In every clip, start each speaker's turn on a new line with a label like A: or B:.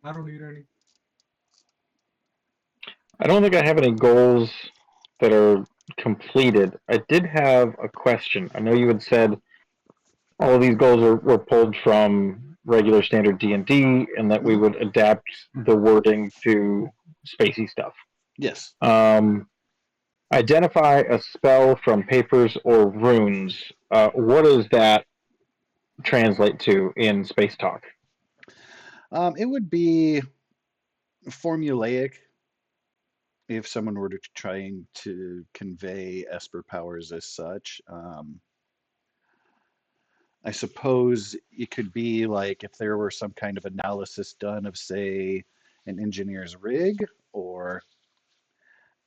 A: I don't need any.
B: I don't think I have any goals that are completed. I did have a question. I know you had said all of these goals were pulled from regular standard D&D and that we
C: Mhm.
B: would adapt the wording to spacey stuff.
C: Yes.
B: Identify a spell from papers or runes. What does that translate to in space talk?
C: It would be formulaic if someone were to trying to convey Esper powers as such. I suppose it could be like if there were some kind of analysis done of, say, an engineer's rig, or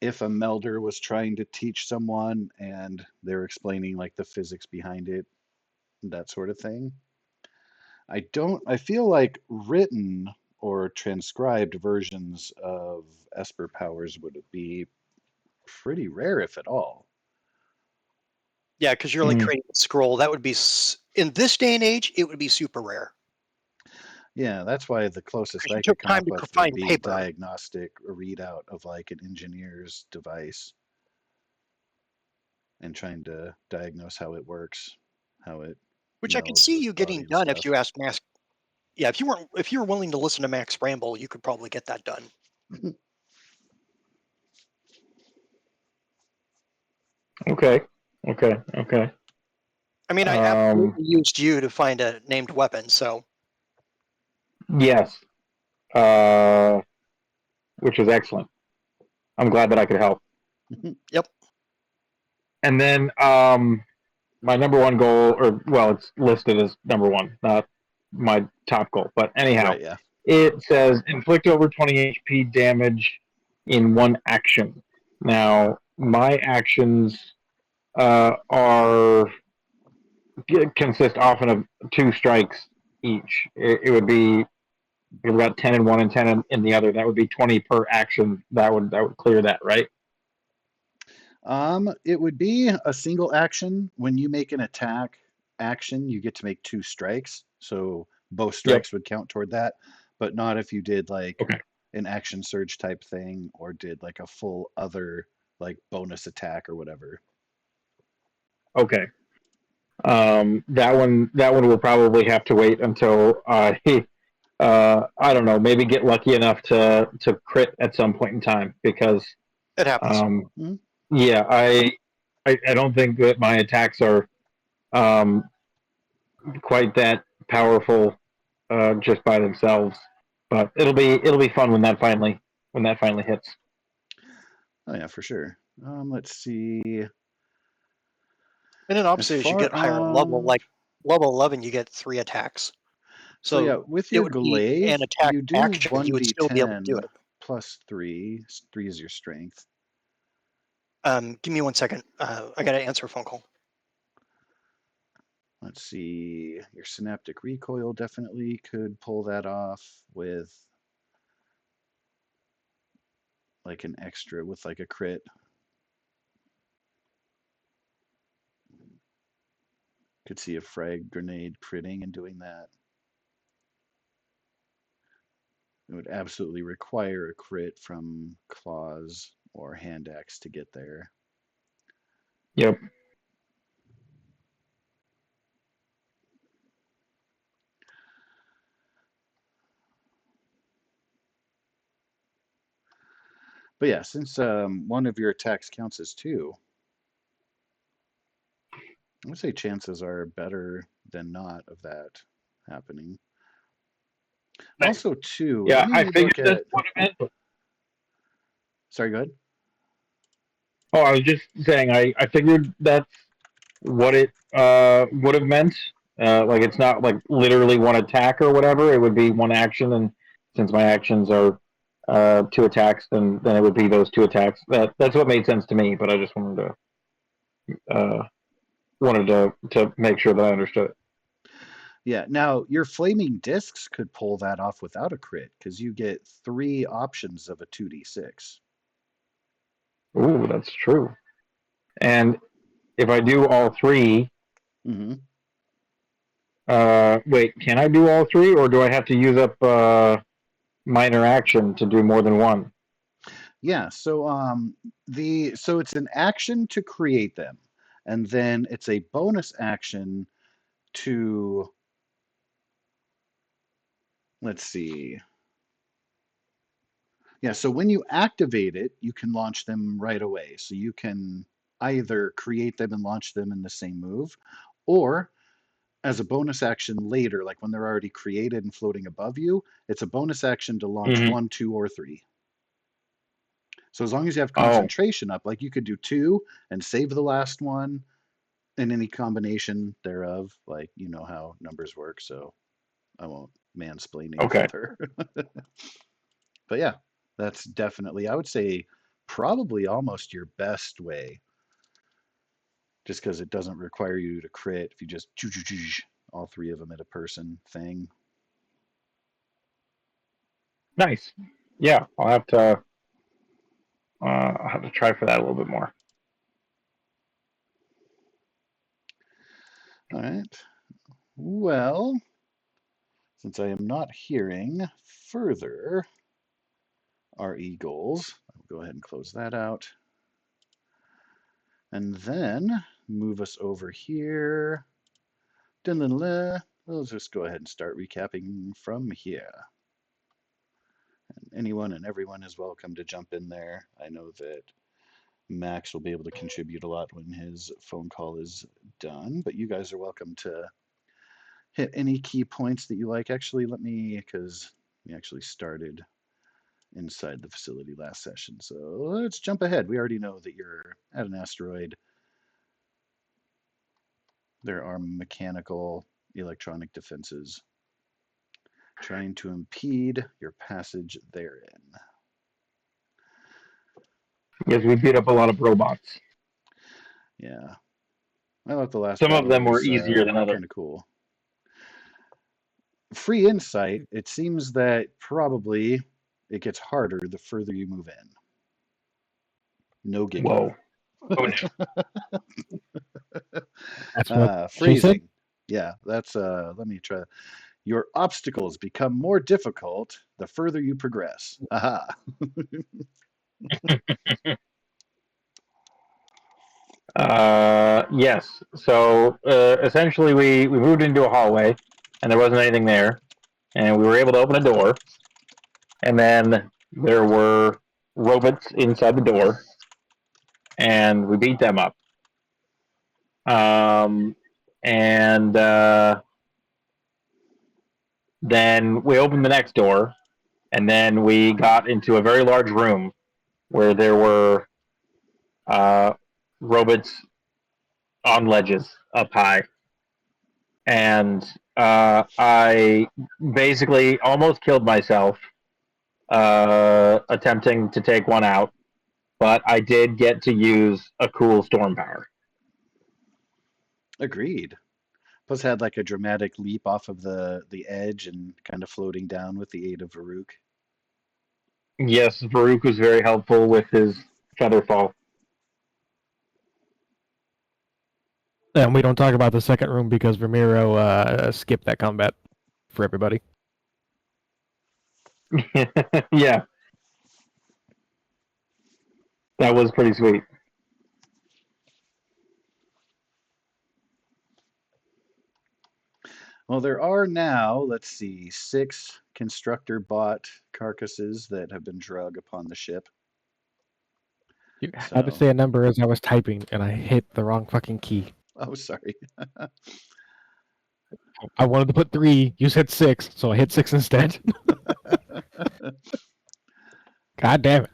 C: if a melder was trying to teach someone and they're explaining like the physics behind it, that sort of thing. I feel like written or transcribed versions of Esper powers would be pretty rare, if at all.
D: Yeah, because you're like
B: Mm,
D: creating a scroll. That would be in this day and age, it would be super rare
C: Yeah, that's why the closest
D: because you
C: I could
D: took
C: come
D: time
C: up
D: to
C: with would
D: find
C: be
D: paper,
C: diagnostic readout of like an engineer's device and trying to diagnose how it works, how it
D: which I could
C: melds
D: see
C: with
D: you
C: the body
D: getting
C: and
D: done if
C: stuff.
D: you asked Max. Yeah, if you were willing to listen to Max Bramble, you could probably get that done.
B: okay. Okay. Okay.
D: I mean, I
B: Um,
D: absolutely used you to find a named weapon, so
B: yes. Uh, which is excellent. I'm glad that I could help.
D: yep.
B: And then my number one goal, or well, it's listed as number one, not my top goal. But anyhow,
C: Right, yeah.
B: it says inflict over 20 HP damage in one action. Now, my actions are consist often of two strikes each. It would be you've got 10 in one and 10 in the other. That would be 20 per action. That would clear that, right?
C: It would be a single action. When you make an attack action, you get to make two strikes. So both
B: Yep.
C: strikes would count toward that, but not if you did like
B: Okay.
C: an action surge type thing or did like a full other like bonus attack or whatever.
B: Okay. That one will probably have to wait until I don't know, maybe get lucky enough to crit at some point in time because
D: It happens.
B: um,
C: Hmm?
B: yeah, I don't think that my attacks are um, quite that powerful just by themselves. But it'll be fun when that finally hits.
C: Oh yeah, for sure. Let's see.
D: And then
C: As
D: obviously, as you
C: far
D: get higher level, like
C: as
D: level 11, you get 3 attacks.
C: so yeah,
D: So
C: with
D: it
C: your
D: would be
C: glaive,
D: an attack
C: you do
D: action. You would still be able to do
C: 1d10
D: it.
C: plus 3. 3 is your strength.
D: Give me 1 second. I got to answer a phone call.
C: Let's see. Your synaptic recoil definitely could pull that off with like an extra, with like a crit. Could see a frag grenade critting and doing that. It would absolutely require a crit from claws or hand axe to get there.
B: Yep.
C: But yeah, since one of your attacks counts as two, I would say chances are better than not of that happening.
B: Nice.
C: Also, too,
B: Yeah,
C: let
B: I
C: me
B: figured
C: look
B: that's
C: at.
B: what it meant.
C: Sorry, go ahead.
B: Oh, I was just saying I figured that's what it would have meant. Like it's not like literally one attack or whatever. It would be one action, and since my actions are two attacks, then it would be those two attacks. That's what made sense to me. But I just wanted to make sure that I understood it.
C: Yeah, now your flaming discs could pull that off without a crit because you get three options of a 2d6.
B: Ooh, that's true. And if I do all three,
C: Hmm.
B: wait, can I do all three, or do I have to use up? minor action to do more than one.
C: Yeah, so so it's an action to create them, and then it's a bonus action to, let's see. Yeah, so when you activate it, you can launch them right away. So you can either create them and launch them in the same move, or as a bonus action later, like when they're already created and floating above you, it's a bonus action to launch
B: Mm-hmm.
C: 1, 2, or 3. So as long as you have
B: Oh,
C: concentration up, like you could do 2 and save the last one in any combination thereof. Like you know how numbers work, so I won't mansplain any
B: okay.
C: further. But yeah, that's definitely, I would say, probably almost your best way, just because it doesn't require you to crit if you just all 3 of them at a person thing.
B: Nice. Yeah, I'll have to try for that a little bit more.
C: All right. Well, since I am not hearing further RE goals, I'll go ahead and close that out. And then move us over here. We'll just go ahead and start recapping from here. And anyone and everyone is welcome to jump in there. I know that Max will be able to contribute a lot when his phone call is done, but you guys are welcome to hit any key points that you like. Actually, because we actually started inside the facility last session. So let's jump ahead. We already know that you're at an asteroid. There are mechanical electronic defenses trying to impede your passage therein.
B: Yes, we beat up a lot of robots.
C: Yeah. I thought the last
B: Some of
C: battle
B: them were
C: was
B: easier than others.
C: kind of cool. Free insight, it seems that probably it gets harder the further you move in. No giggling.
B: Whoa. Oh,
A: That's what she said.
C: Phrasing. Yeah, that's let me try. Your obstacles become more difficult the further you progress. Aha.
B: Yes. So essentially, we moved into a hallway, and there wasn't anything there, and we were able to open a door, and then there were robots inside the door, and we beat them up. And then we opened the next door, and then we got into a very large room where there were uh, robots on ledges up high, and I basically almost killed myself attempting to take one out, but I did get to use a cool storm power.
C: Agreed. Plus had like a dramatic leap off of the edge and kind of floating down with the aid of Varuk.
B: Yes, Varuk was very helpful with his feather fall.
A: And we don't talk about the second room because Ramiro skipped that combat for everybody.
B: Yeah, that was pretty sweet.
C: Well, there are now, let's see, 6 constructor bot carcasses that have been drug upon the ship.
A: You had to say a number as I was typing, and I hit the wrong fucking key.
C: Oh, sorry.
A: I wanted to put 3. You said 6, so I hit 6 instead. God damn it.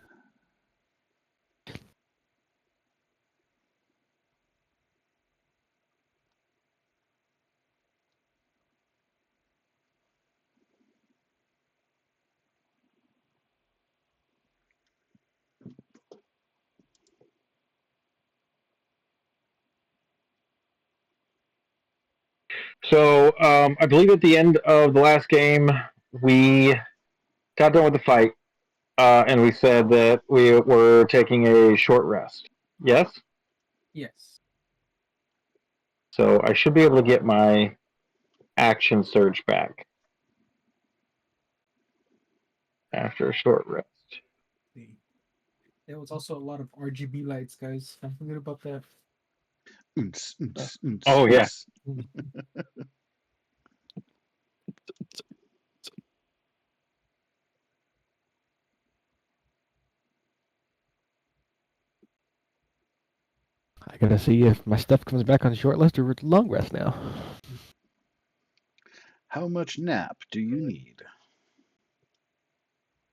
B: So I believe at the end of the last game, we got done with the fight, and we said that we were taking a short rest. Yes?
E: Yes.
B: So I should be able to get my action surge back. after a short rest.
E: There was also a lot of RGB lights, guys. Don't forget about that.
B: Oh, yeah.
A: I gotta see if my stuff comes back on short list or long rest now.
C: How much nap do you need?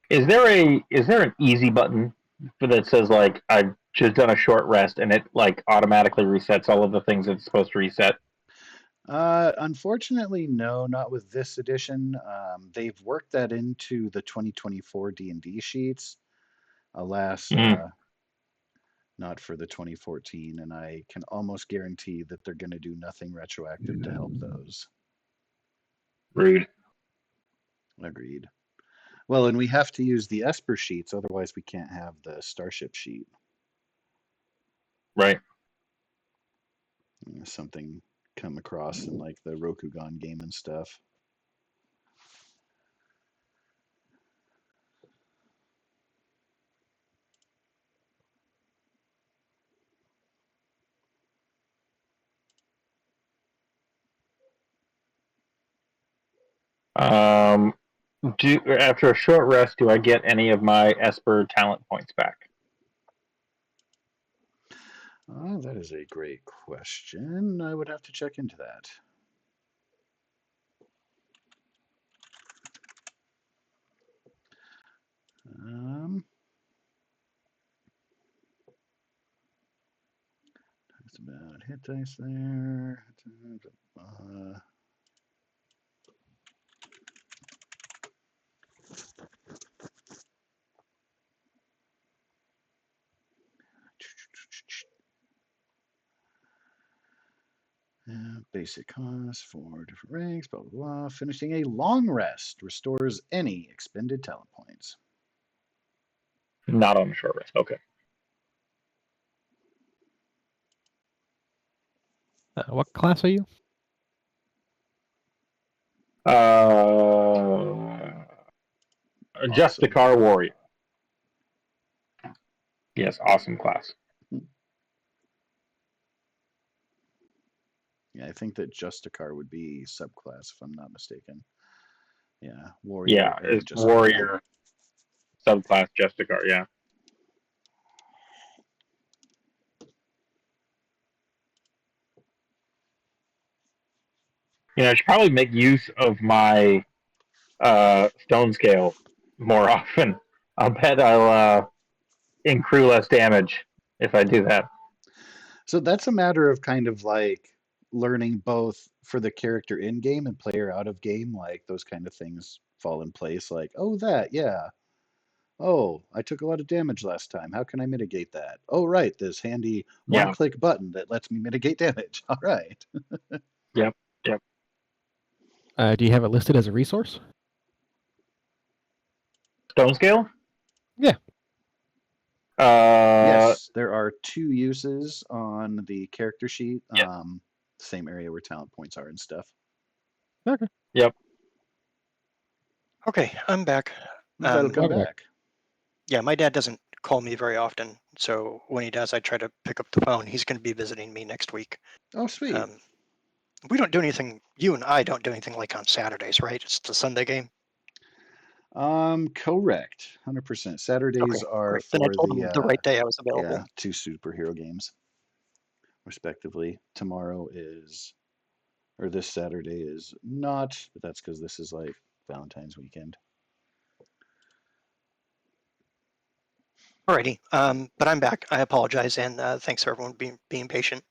B: Is there an easy button that says like I've just done a short rest and it like automatically resets all of the things it's supposed to reset?
C: Unfortunately, no, not with this edition. They've worked that into the 2024 D&D sheets. Alas, not for the 2014, and I can almost guarantee that they're going to do nothing retroactive to help those.
B: Rude.
C: Agreed. Well, and we have to use the Esper sheets, otherwise we can't have the Starship sheet.
B: Right.
C: Something come across in like the Rokugan game and stuff.
B: After a short rest, do I get any of my Esper talent points back?
C: That is a great question. I would have to check into that. That's about hit dice there. Basic cost for different ranks, blah, blah, blah. Finishing a long rest restores any expended talent points.
B: Not on a short rest. Okay.
A: What class are you?
B: Just the
C: Awesome.
B: car warrior. Yes, awesome class.
C: Yeah, I think that Justicar would be subclass, if I'm not mistaken. Yeah, warrior.
B: Yeah,
C: And then
B: it's
C: Justicar.
B: warrior subclass Justicar. Yeah. I should probably make use of my stone scale more often. I'll bet I'll accrue less damage if I do that.
C: So that's a matter of kind of like learning both for the character in game and player out of game. Like those kind of things fall in place. Like, oh, that, yeah. Oh, I took a lot of damage last time. How can I mitigate that? Oh, right, this handy one-click button that lets me mitigate damage. All right.
B: Yep.
A: Do you have it listed as a resource?
B: Stone scale?
A: Yeah.
C: Yes, there are 2 uses on the character sheet.
B: Yeah.
C: Same area where talent points are and stuff.
A: Okay.
B: Yep.
D: Okay, I'm back.
C: Welcome back.
D: Yeah, my dad doesn't call me very often, so when he does, I try to pick up the phone. He's going to be visiting me next week.
C: Oh, sweet.
D: We don't do anything. You and I don't do anything like on Saturdays, right? It's the Sunday game.
C: Correct. 100%. Saturdays are
D: Great.
C: for
D: Then I told him the right day I was available.
C: Yeah, 2 superhero games, respectively. Tomorrow is, or this Saturday is not, but that's because this is like Valentine's weekend.
D: Alrighty. But I'm back. I apologize, and thanks for everyone being patient.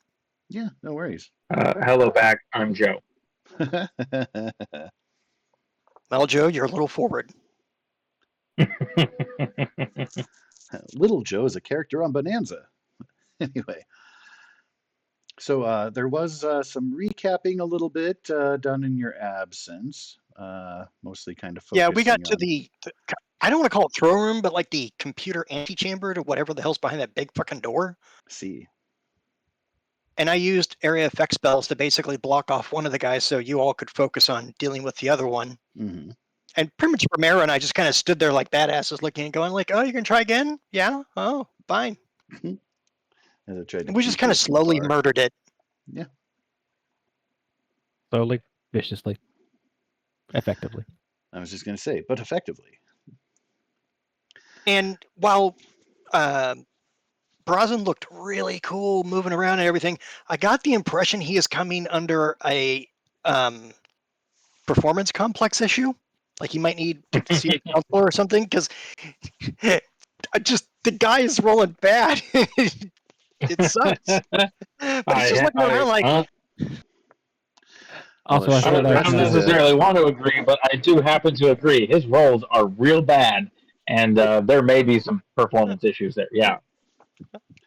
C: Yeah, no worries.
B: Hello back. I'm Joe.
D: Well, Joe, you're a little forward.
C: Little Joe is a character on Bonanza. Anyway, so there was some recapping a little bit done in your absence, mostly kind of focusing
D: Yeah, we got to
C: on
D: the I don't want to call it throne room, but like the computer antechamber to whatever the hell's behind that big fucking door.
C: C.
D: And I used area effect spells to basically block off one of the guys so you all could focus on dealing with the other one.
C: Mm-hmm.
D: And pretty much Romero and I just kind of stood there like badasses looking and going like, oh, you can try again? Yeah? Oh, fine.
C: As I tried to
D: And we just
C: teach
D: kind
C: her
D: of
C: from
D: slowly
C: afar.
D: murdered it.
C: Yeah.
A: Slowly, viciously, effectively.
C: I was just going to say, but effectively.
D: And while Brazen looked really cool moving around and everything, I got the impression he is coming under a performance complex issue. Like he might need to see a counselor or something, because the guy is rolling bad. It sucks. But he's just looking around like,
A: Also,
C: Well,
A: I
C: a
B: I
A: feel
C: short
B: don't, I
A: like
B: don't
C: rest is a
B: necessarily want to agree, but I do happen to agree. His rolls are real bad, and there may be some performance issues there. Yeah.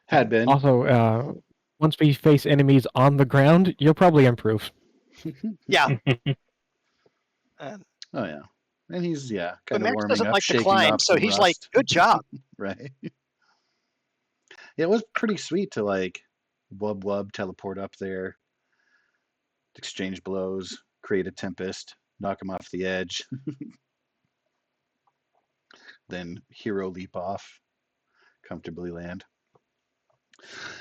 C: had been.
A: also once we face enemies on the ground, you'll probably improve.
D: yeah.
C: Oh yeah, and he's
D: But
C: kind of
D: Max
C: warming
D: doesn't
C: up,
D: like to
C: shaking
D: climb,
C: off
D: so
C: some
D: he's like,
C: rust.
D: good job.
C: Right. Yeah, it was pretty sweet to like wub teleport up there, exchange blows, create a tempest, knock him off the edge, then hero leap off, comfortably land.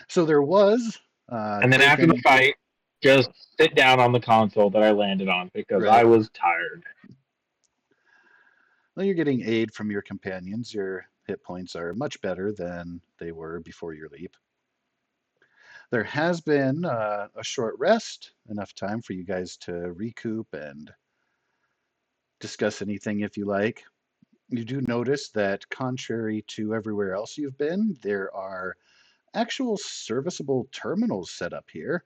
C: So there was
B: And then after the fight, just sit down on the console that I landed on because
C: Right.
B: I was tired.
C: Well, you're getting aid from your companions. Your hit points are much better than they were before your leap. There has been a short rest, enough time for you guys to recoup and discuss anything if you like. You do notice that, contrary to everywhere else you've been, there are actual serviceable terminals set up here.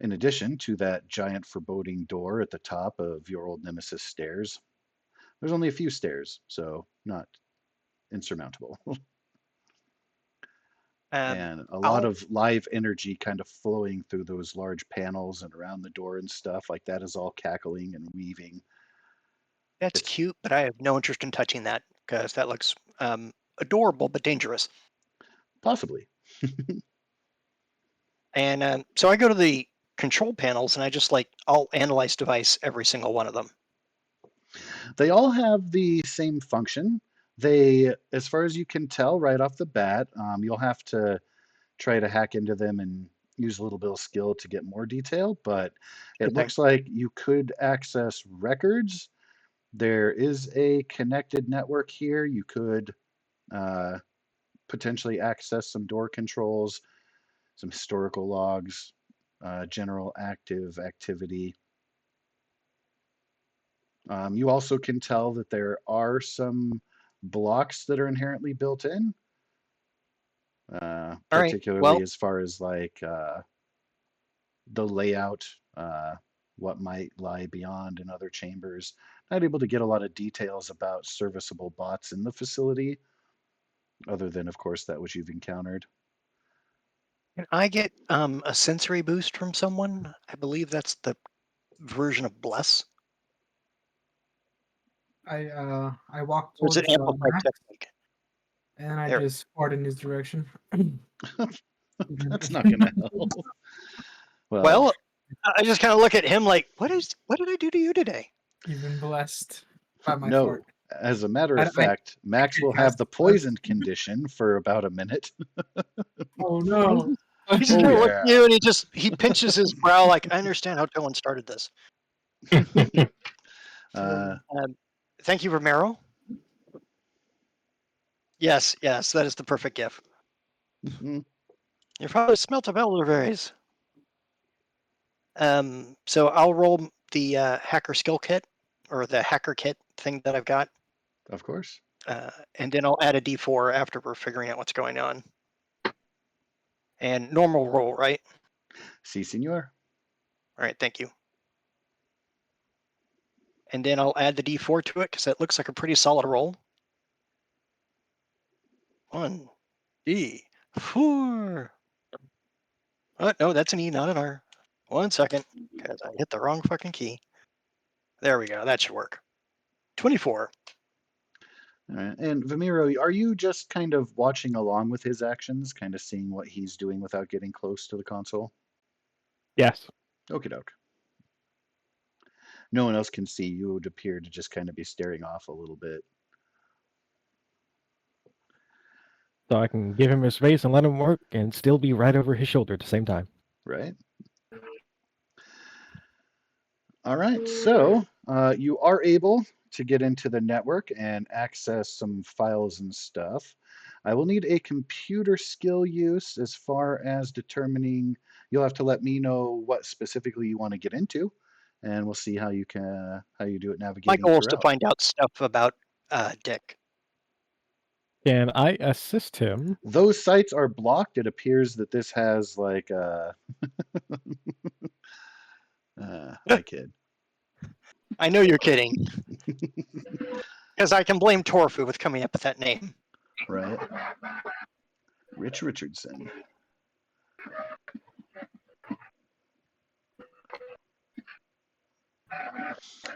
C: In addition to that giant foreboding door at the top of your old nemesis stairs. There's only a few stairs, so not insurmountable. And a lot of live energy kind of flowing through those large panels and around the door and stuff. Like that is all cackling and weaving.
D: That's cute, but I have no interest in touching that because that looks adorable but dangerous.
C: Possibly.
D: And so I go to the control panels and I just I'll analyze device every single one of them.
C: They all have the same function. They, as far as you can tell right off the bat, you'll have to try to hack into them and use a little bit of skill to get more detail, but it
D: Okay.
C: looks like you could access records. There is a connected network here. You could potentially access some door controls, some historical logs, general active activity. You also can tell that there are some blocks that are inherently built in, particularly as far as like the layout, what might lie beyond in other chambers. Not able to get a lot of details about serviceable bots in the facility, other than, of course, that which you've encountered.
D: Can I get a sensory boost from someone? I believe that's the version of Bless.
E: I walked
D: Or is
E: towards
D: it amplified
E: Max,
D: technique?
E: and I
D: There.
E: just fart in his direction.
C: That's not going to help.
D: Well, I just kind of look at him like, what did I do to you today?
E: You've been blessed by my
C: no.
E: fart.
C: As a matter of fact, Max will have the poisoned condition for about a minute.
E: Oh no!
D: He just kind of looks at you and he pinches his brow like, I understand how Dylan started this. Thank you, Romero. Yes, that is the perfect gif. Your father smelt of elderberries. So I'll roll the hacker skill kit or the hacker kit thing that I've got.
C: Of course.
D: And then I'll add a D4 after we're figuring out what's going on. And normal roll, right?
C: Si, senor.
D: All right, thank you. And then I'll add the D4 to it because it looks like a pretty solid roll. 1, D4. Oh, no, that's an E, not an R. 1 second, because I hit the wrong fucking key. There we go. That should work. 24.
C: All right. And Vamiro, are you just kind of watching along with his actions, kind of seeing what he's doing without getting close to the console?
A: Yes.
C: Okie doke. no one else can see. You would appear to just kind of be staring off a little bit.
A: So I can give him his space and let him work and still be right over his shoulder at the same time.
C: Right? All right, so you are able to get into the network and access some files and stuff. I will need a computer skill use as far as determining. You'll have to let me know what specifically you want to get into, and we'll see how you do it
D: My
C: navigating
D: goal is to
C: throughout.
D: find out stuff about Dick.
A: Can I assist him?
C: Those sites are blocked. It appears that this has like I kid.
D: I know you're kidding. Because I can blame Torfu with coming up with that name.
C: Right. Rich Richardson.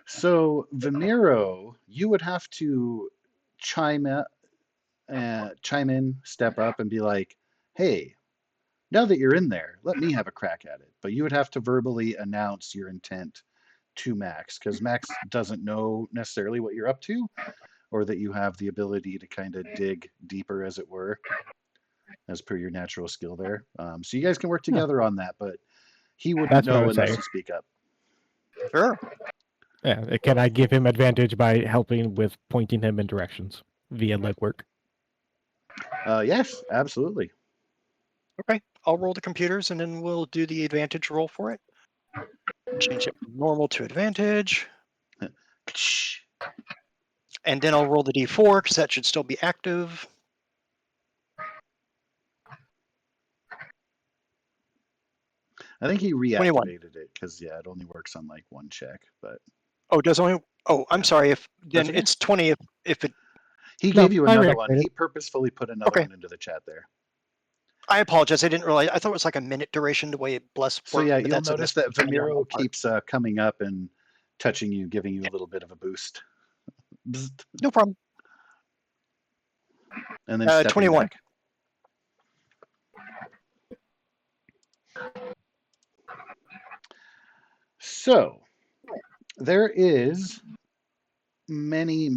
C: So Vimiro, you would have to chime in, step up, and be like, "Hey, now that you're in there, let me have a crack at it." But you would have to verbally announce your intent to Max, because Max doesn't know necessarily what you're up to, or that you have the ability to kind of dig deeper, as it were, as per your natural skill there. So you guys can work together on that, but he wouldn't
A: That's what I
C: know
A: would
C: unless
A: say.
C: you speak up.
D: Sure.
A: Yeah. Can I give him advantage by helping with pointing him in directions via legwork?
C: Yes, absolutely.
D: Okay. I'll roll the computers and then we'll do the advantage roll for it. Change it from normal to advantage. And then I'll roll the d4 because that should still be active.
C: I think he
D: 21.
C: reactivated it because it only works on like one check. But
D: Oh, does only? Oh, I'm
C: Yeah.
D: sorry. If then
C: That's okay.
D: it's 20. If it.
C: He
A: No,
C: gave you
A: I
C: another one.
A: reactivated.
C: He purposefully put another
D: Okay.
C: one into the chat there.
D: I apologize. I didn't realize. I thought it was like a minute duration the way it bless.
C: So yeah,
D: but
C: you'll
D: that's a
C: notice that
D: misunderstanding on my
C: Vimiro
D: part.
C: keeps coming up and touching you, giving you a little bit of a boost. Bzzzt.
D: No problem.
C: And then stepping
D: 21.
C: back. So there is many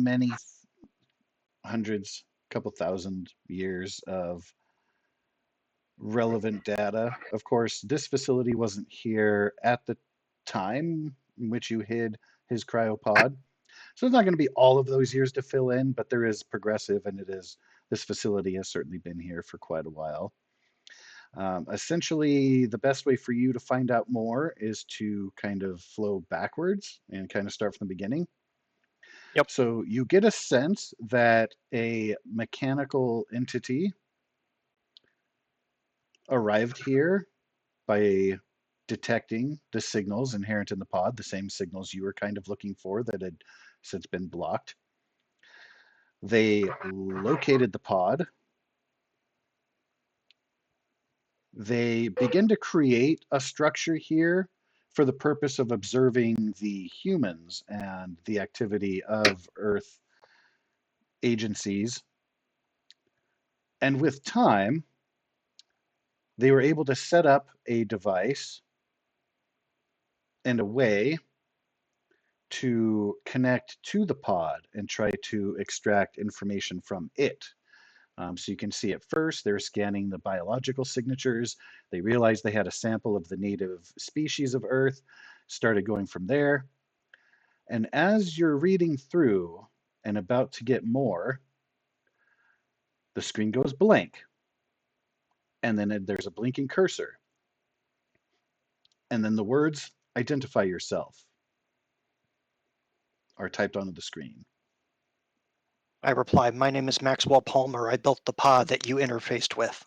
C: hundreds, couple thousand years of relevant data. Of course, this facility wasn't here at the time in which you hid his cryopod. So it's not going to be all of those years to fill in, but there is progressive, and this facility has certainly been here for quite a while. Essentially, the best way for you to find out more is to kind of flow backwards and kind of start from the beginning.
D: Yep.
C: So you get a sense that a mechanical entity arrived here by detecting the signals inherent in the pod, the same signals you were kind of looking for that had since been blocked. They located the pod. They begin to create a structure here for the purpose of observing the humans and the activity of Earth agencies. And with time, they were able to set up a device and a way to connect to the pod and try to extract information from it. So you can see at first they're scanning the biological signatures. They realized they had a sample of the native species of Earth, started going from there. And as you're reading through and about to get more, the screen goes blank. And then there's a blinking cursor. And then the words, "Identify yourself," are typed onto the screen.
D: I replied, "My name is Maxwell Palmer. I built the pod that you interfaced with."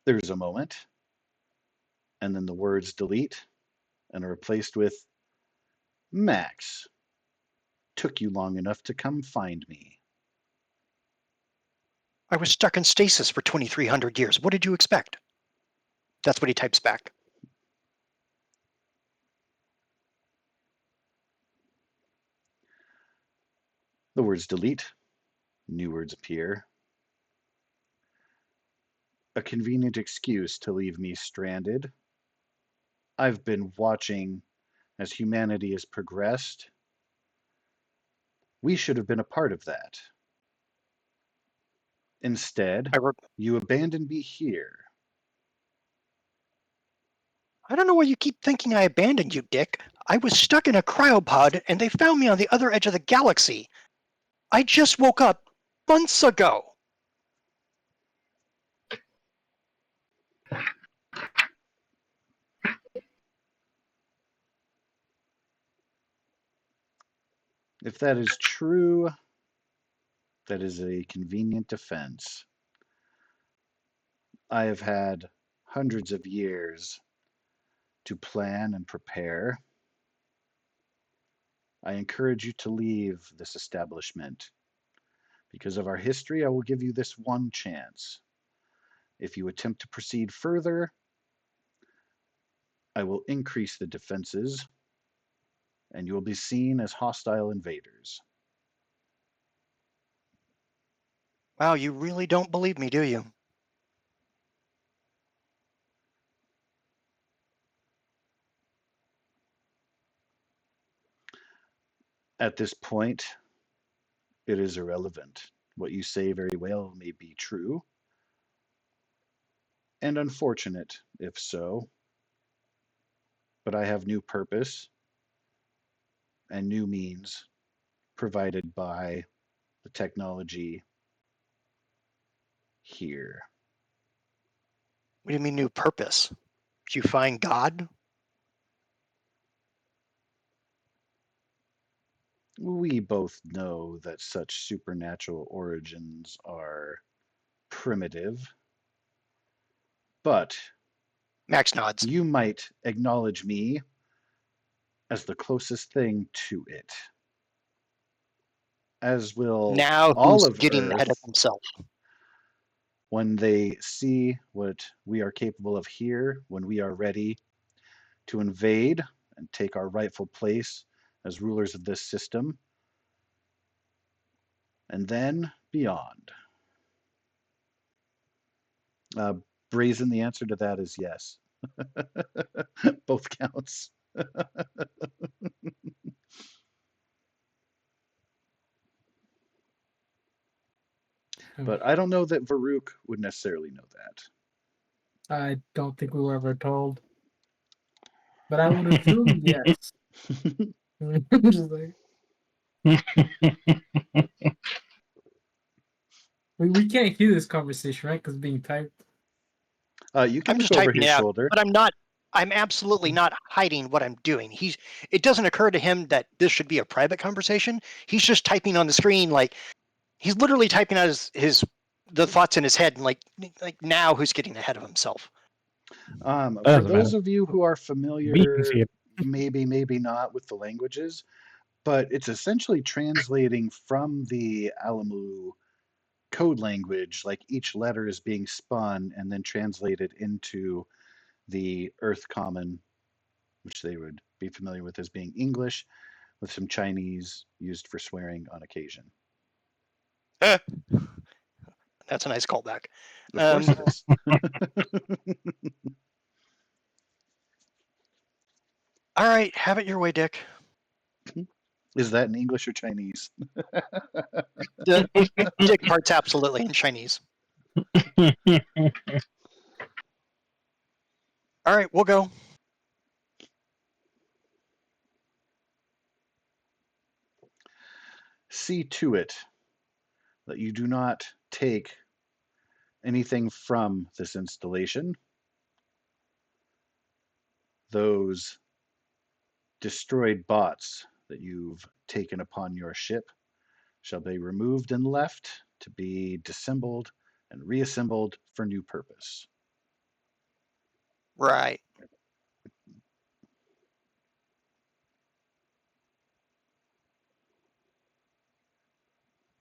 C: There's a moment, and then the words delete and are replaced with, "Max, took you long enough to come find me."
D: I was stuck in stasis for 2,300 years. What did you expect? That's what he types back.
C: The words delete, new words appear. a convenient excuse to leave me stranded. I've been watching as humanity has progressed. We should have been a part of that. Instead,
D: I wrote,
C: you abandoned me here.
D: I don't know why you keep thinking I abandoned you, Dick. I was stuck in a cryopod and they found me on the other edge of the galaxy. I just woke up months ago.
C: If that is true, that is a convenient defense. I have had hundreds of years to plan and prepare. I encourage you to leave this establishment. Because of our history, I will give you this one chance. If you attempt to proceed further, I will increase the defenses, and you will be seen as hostile invaders.
D: Wow, you really don't believe me, do you?
C: At this point, it is irrelevant. What you say very well may be true, and unfortunate if so, but I have new purpose and new means provided by the technology here.
D: What do you mean new purpose? Did you find God?
C: We both know that such supernatural origins are primitive, but
D: Max nods.
C: you might acknowledge me as the closest thing to it, as will
D: Now
C: all
D: who's
C: of
D: getting ahead of
C: Earth
D: himself?
C: when they see what we are capable of here, when we are ready to invade and take our rightful place as rulers of this system, and then beyond. Uh, Brazen, the answer to that is yes. Both counts. But I don't know that Varuk would necessarily know that.
E: I don't think we were ever told, but I would assume yes. Just like, we can't hear this conversation, right? Because being typed.
C: You can
D: I'm
C: look
D: just
C: over
D: typing
C: his
D: it out,
C: shoulder.
D: but I'm absolutely not hiding what I'm doing. It doesn't occur to him that this should be a private conversation. He's just typing on the screen, like he's literally typing out the thoughts in his head, and like now who's getting ahead of himself.
C: For
A: Doesn't
C: those
A: matter.
C: of you who are
A: We can see
C: familiar,
A: it.
C: maybe not with the languages, but it's essentially translating from the Alamu code language, like each letter is being spun and then translated into the Earth Common, which they would be familiar with as being English, with some Chinese used for swearing on occasion.
D: That's a nice callback.
C: Of course it is.
D: All right, have it your way, Dick.
C: Is that in English or Chinese?
D: The Dick part's absolutely in Chinese. All right, we'll go.
C: See to it that you do not take anything from this installation. Those destroyed bots that you've taken upon your ship shall be removed and left to be disassembled and reassembled for new purpose.
D: Right.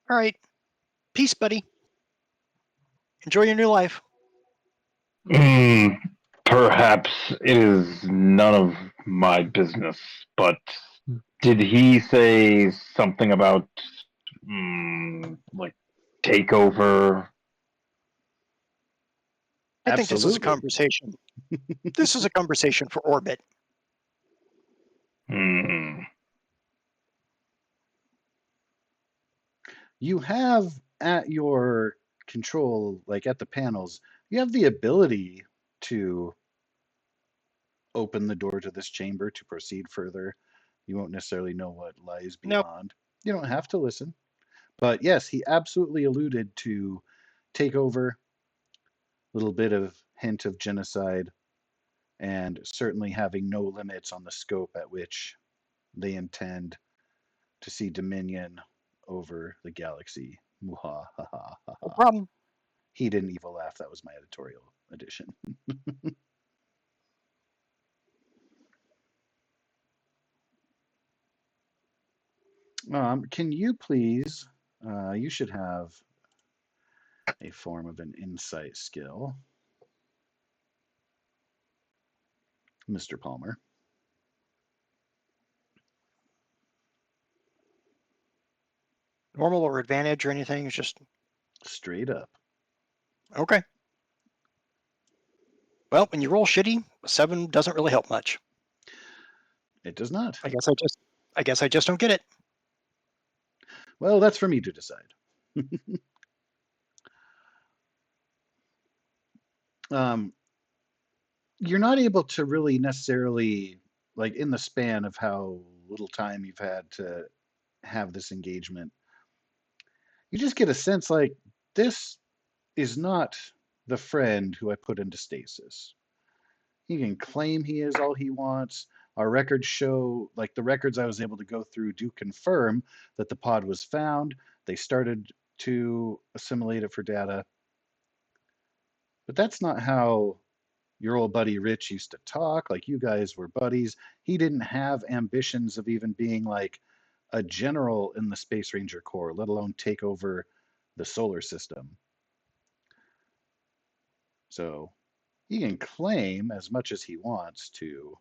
D: All right. Peace, buddy. Enjoy your new life.
B: Perhaps it is none of my business, but did he say something about like takeover?
D: I think this is a
C: Absolutely.
D: conversation. This is a conversation for orbit.
C: You have at your control, like at the panels, you have the ability to open the door to this chamber to proceed further. You won't necessarily know what lies
D: Nope.
C: beyond. You don't have to listen. But yes, he absolutely alluded to take over, little bit of hint of genocide, and certainly having no limits on the scope at which they intend to see dominion over the galaxy.
D: No problem.
C: He didn't evil laugh. That was my editorial addition. Can you please, you should have a form of an insight skill, Mr. Palmer.
D: Normal or advantage or anything? It's just
C: Straight up.
D: okay. Well, when you roll shitty, 7 doesn't really help much.
C: It does not.
D: I guess I just don't get it.
C: Well, that's for me to decide. You're not able to really necessarily, like in the span of how little time you've had to have this engagement, you just get a sense like this is not the friend who I put into stasis. He can claim he is all he wants. Our records show, like the records I was able to go through do confirm that the pod was found. They started to assimilate it for data. But that's not how your old buddy Rich used to talk. Like you guys were buddies. He didn't have ambitions of even being like a general in the Space Ranger Corps, let alone take over the solar system. So he can claim as much as he wants to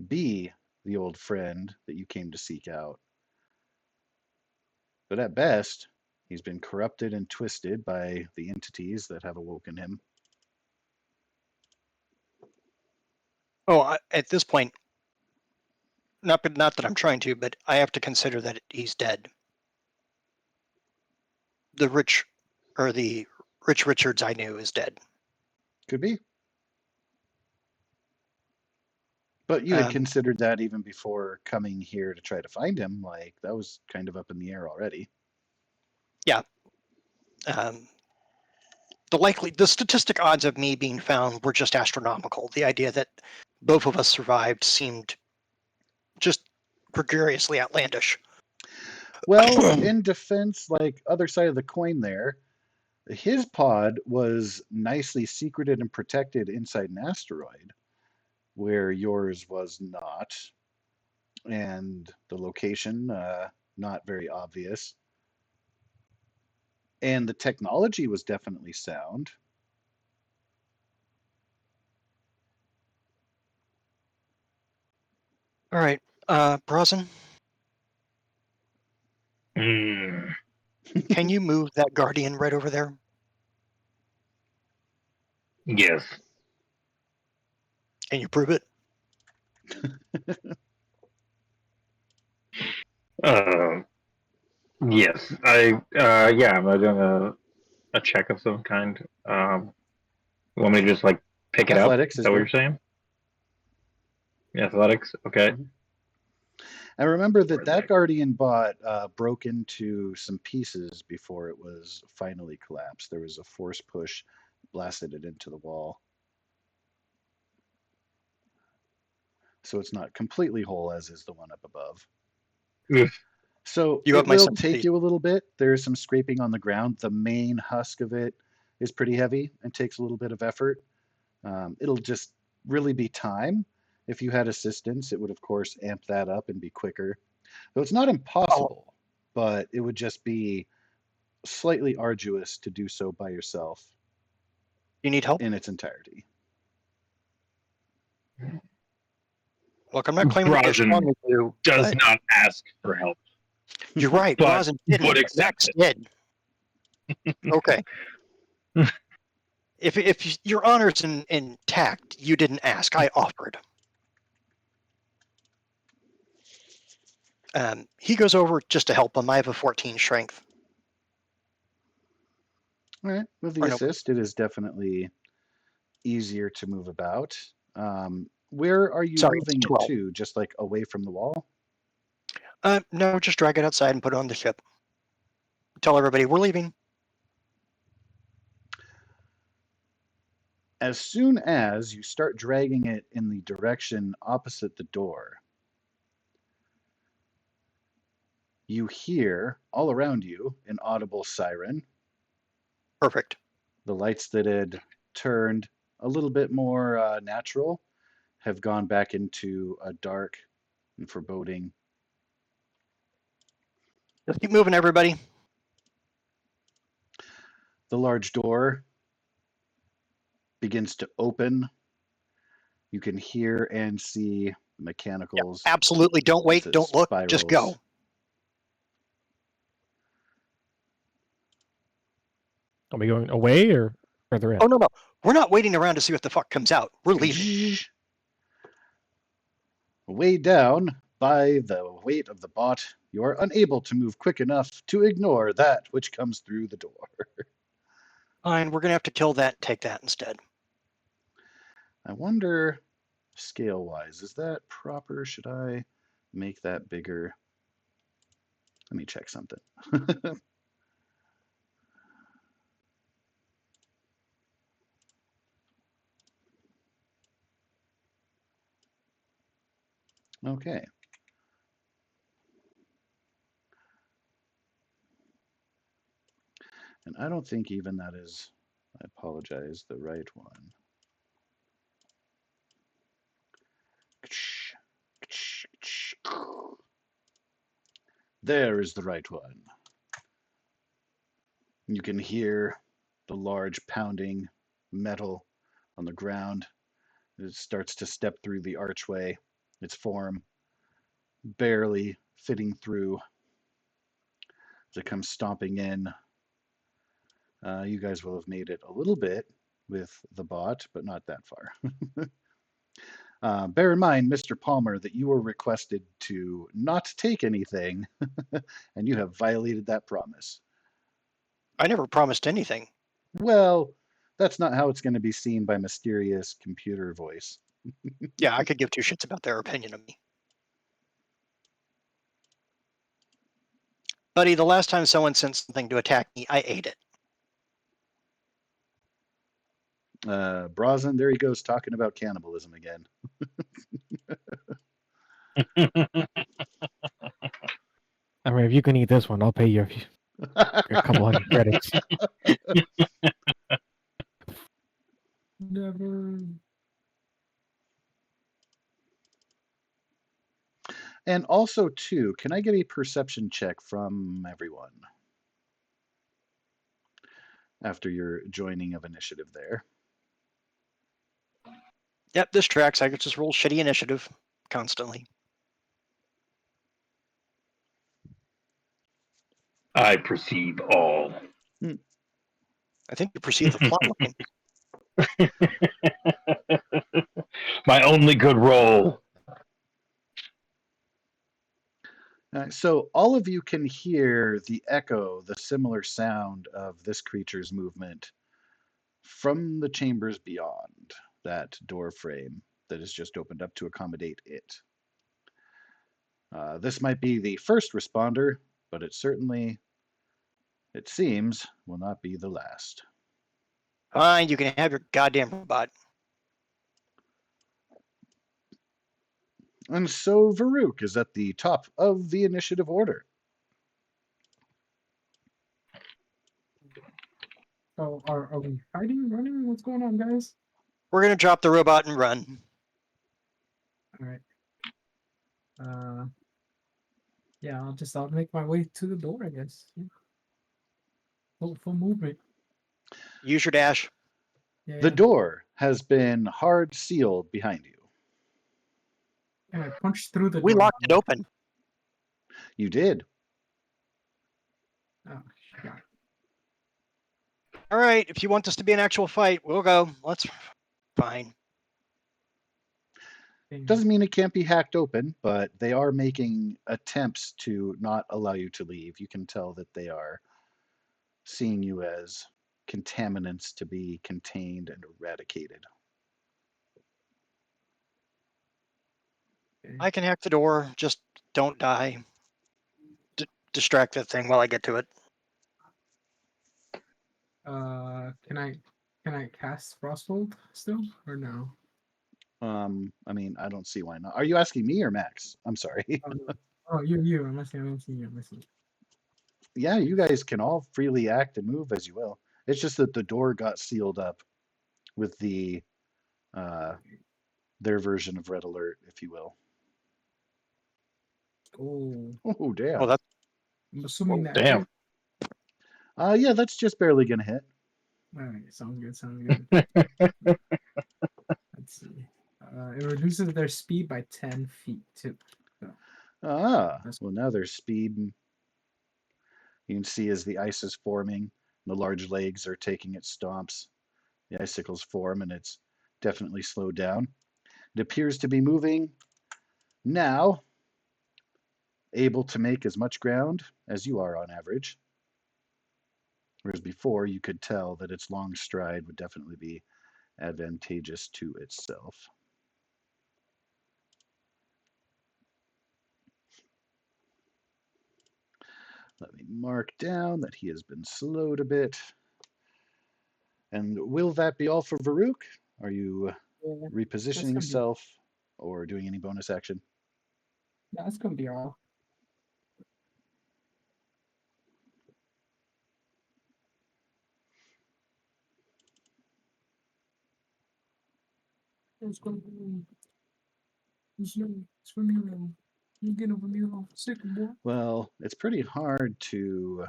C: be the old friend that you came to seek out. But at best, he's been corrupted and twisted by the entities that have awoken him.
D: Oh, at this point, not that I'm trying to, but I have to consider that he's dead. The Rich Richards I knew is dead.
C: Could be. But you had considered that even before coming here to try to find him. Like that was kind of up in the air already.
D: Yeah. The statistic odds of me being found were just astronomical. The idea that both of us survived seemed just gregariously outlandish.
C: Well, in defense, like other side of the coin there, his pod was nicely secreted and protected inside an asteroid, where yours was not, and the location not very obvious. And the technology was definitely sound.
D: All right, Brosnan, can you move that Guardian right over there?
B: Yes.
D: Can you prove it?
B: Yes. I'm doing a check of some kind. You want me to just like pick it up?
C: Athletics
B: Is that what you're saying? Athletics. Okay.
C: Mm-hmm. And remember that
B: Where's
C: that
B: that?
C: Guardian bot broke into some pieces before it was finally collapsed. There was a force push, blasted it into the wall. So it's not completely whole as is the one up above.
B: Oof.
C: So
D: You have
C: it
D: my
C: will
D: sympathy.
C: take you a little bit. There's some scraping on the ground. The main husk of it is pretty heavy and takes a little bit of effort. It'll just really be time. If you had assistance, it would, of course, amp that up and be quicker. So it's not impossible, but it would just be slightly arduous to do so by yourself
D: You need help?
C: in its entirety.
D: Look, I'm not claiming to be as
B: Brosnan
D: strong as you.
B: Does
D: but
B: not ask for help.
D: You're right.
B: but
D: Brosnan didn't.
B: would
D: but
B: accept
D: Max
B: it.
D: did. Okay. If your honor's intact, you didn't ask. I offered. He goes over just to help him. I have a 14 strength.
C: All right. With the
D: Or no.
C: assist, it is definitely easier to move about. Where are you
D: Sorry, it's
C: moving it
D: 12.
C: to? Just like away from the wall?
D: No, just drag it outside and put it on the ship. Tell everybody we're leaving.
C: As soon as you start dragging it in the direction opposite the door, you hear all around you an audible siren.
D: Perfect.
C: The lights that had turned a little bit more natural have gone back into a dark and foreboding.
D: Just keep moving, everybody.
C: The large door begins to open. You can hear and see the mechanicals.
D: Yep, absolutely. Don't wait.
C: as it
D: Don't look. Just go.
C: spirals.
A: Are we going away or further in?
D: Oh, no. We're not waiting around to see what the fuck comes out. We're leaving.
C: Weighed down by the weight of the bot, you are unable to move quick enough to ignore that which comes through the door.
D: Fine, we're going to have to kill that and take that instead.
C: I wonder, scale-wise, is that proper? Should I make that bigger? Let me check something. Okay. And I don't think even that is, I apologize, the right one. There is the right one. You can hear the large pounding metal on the ground. It starts to step through the archway, its form barely fitting through as it comes stomping in. You guys will have made it a little bit with the bot, but not that far. Bear in mind, Mr. Palmer, that you were requested to not take anything, and you have violated that promise.
D: I never promised anything.
C: Well, that's not how it's going to be seen by mysterious computer voice.
D: Yeah, I could give two shits about their opinion of me. Buddy, the last time someone sent something to attack me, I ate it.
C: Brosnan, there he goes talking about cannibalism again.
A: I mean, if you can eat this one, I'll pay you a couple hundred credits.
E: Never.
C: And also, too, can I get a perception check from everyone after your joining of initiative there?
D: Yep, this tracks. I could just roll shitty initiative constantly.
B: I perceive all.
D: I think you perceive the plot line.
B: My only good roll.
C: So all of you can hear the echo, the similar sound of this creature's movement from the chambers beyond that door frame that is just opened up to accommodate it. This might be the first responder, but it certainly, it seems, will not be the last.
D: Fine, you can have your goddamn robot.
C: And so Varuk is at the top of the initiative order.
E: Oh, are we hiding, running? What's going on, guys?
D: We're going to drop the robot and run.
E: All right. Yeah, I'll make my way to the door, I guess. Yeah. Full movement.
D: Use your dash.
E: Yeah.
C: The door has been hard sealed behind you.
E: And I punched through the door.
D: We locked it open.
C: You did.
E: Oh, shit.
D: All right, if you want this to be an actual fight, we'll go. Let's. Fine.
C: Doesn't mean it can't be hacked open, but they are making attempts to not allow you to leave. You can tell that they are seeing you as contaminants to be contained and eradicated.
D: I can hack the door. Just don't die. Distract that thing while I get to it.
E: Can I cast Frosthold still or no?
C: I mean, I don't see why not. Are you asking me or Max? I'm sorry.
E: Oh, no. Oh, you. I'm listening. I'm listening.
C: Yeah, you guys can all freely act and move as you will. It's just that the door got sealed up with uh, their version of red alert, if you will.
E: Oh,
C: Oh,
D: Oh,
C: damn.
D: that's
E: I'm assuming that.
B: Damn.
E: hit.
C: Yeah, that's just barely gonna hit.
E: All right, sounds good. Sounds good. Let's see. It reduces their speed by 10 feet too. So that's
C: Well, now there's speed. You can see as the ice is forming, the large legs are taking its stomps. The icicles form, and it's definitely slowed down. It appears to be moving now, able to make as much ground as you are on average. Whereas before, you could tell that its long stride would definitely be advantageous to itself. Let me mark down that he has been slowed a bit. And will that be all for Varuk? Are you
E: yeah, that's
C: repositioning
E: gonna be
C: yourself or doing any bonus action?
E: that's gonna be all. It's gonna be. It's Ramiro. You get a Ramiro. Sick boy.
C: Well, it's pretty hard to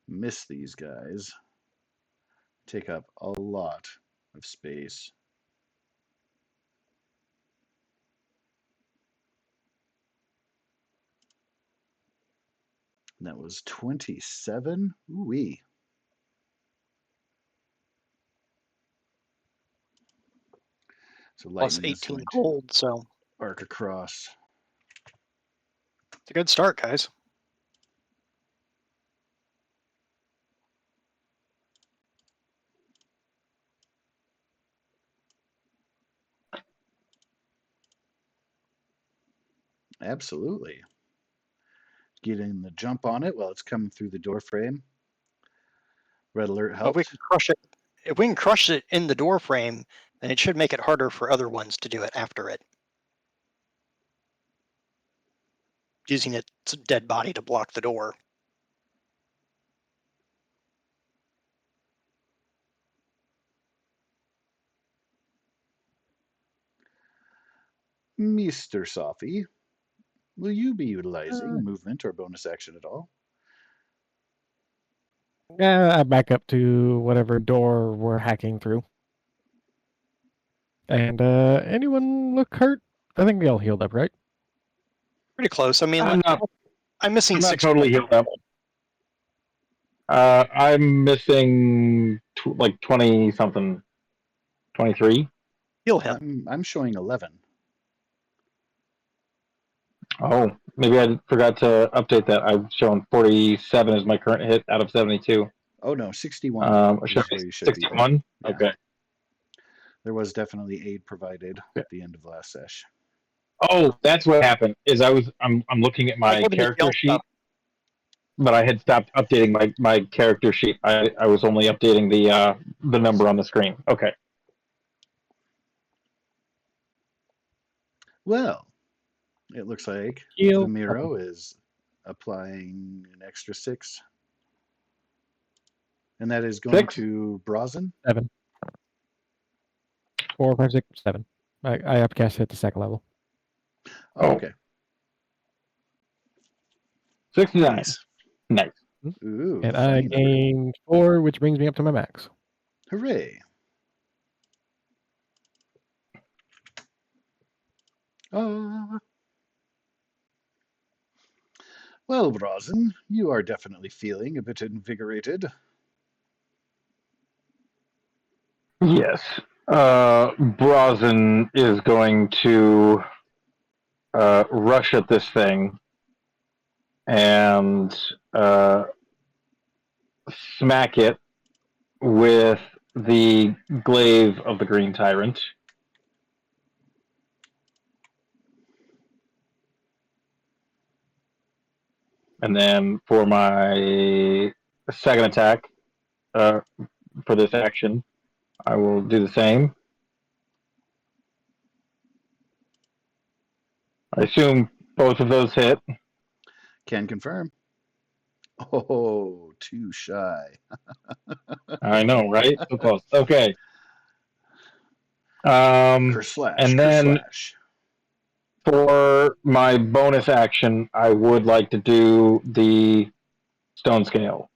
C: miss these guys. Take up a lot of space. And that was 27. Ooh-wee. So
D: plus
C: lightning is
D: 18
C: going to
D: gold, so
C: arc across.
D: it's a good start, guys.
C: Absolutely. Getting the jump on it while it's coming through the door frame. Red alert
D: But if we
C: helped.
D: can crush it, if we can crush it in the door frame, then it should make it harder for other ones to do it after it. Using its dead body to block the door.
C: Mr. Sophie, will you be utilizing movement or bonus action at all?
A: Yeah, I back up to whatever door we're hacking through. And anyone look hurt? I think we all healed up, right?
D: Pretty close. I mean, I'm missing
B: I'm not
D: 6
B: totally healed up. I'm missing like 20 something, 23.
D: heal him.
C: I'm showing 11.
B: Oh, maybe I forgot to update that. I've shown 47 as my current hit out of 72.
C: Oh no, 61
B: Should
C: is
B: be
C: where you should be.
B: 61.
C: Yeah.
B: Okay.
C: There was definitely aid provided at the end of last sesh.
B: Oh, that's what happened. I'm looking at my
D: Go to the
B: character
D: heal
B: sheet,
D: stuff.
B: but I had stopped updating my character sheet. I was only updating the number on the screen. Okay.
C: Well, it looks like
A: Heal.
C: Vimiro is applying an extra 6. And that is going
B: 6?
C: to Brazen.
A: 7. 4, 5, 6, 7. I upcast it at the second level.
C: Oh,
B: Oh.
C: okay.
B: 69.
C: Nice.
B: Nice.
C: Ooh,
A: And I
C: funny number.
A: gained 4, which brings me up to my max.
C: Hooray. Well, Brazen, you are definitely feeling a bit invigorated.
B: Yes. Brazen is going to rush at this thing and smack it with the glaive of the Green Tyrant. And then for my second attack, for this action, I will do the same. I assume both of those hit.
C: Can confirm. Oh, too shy.
B: I know, right? So close. Okay.
C: Curse slash.
B: And
C: Curse
B: then
C: slash.
B: for my bonus action, I would like to do the stone scale.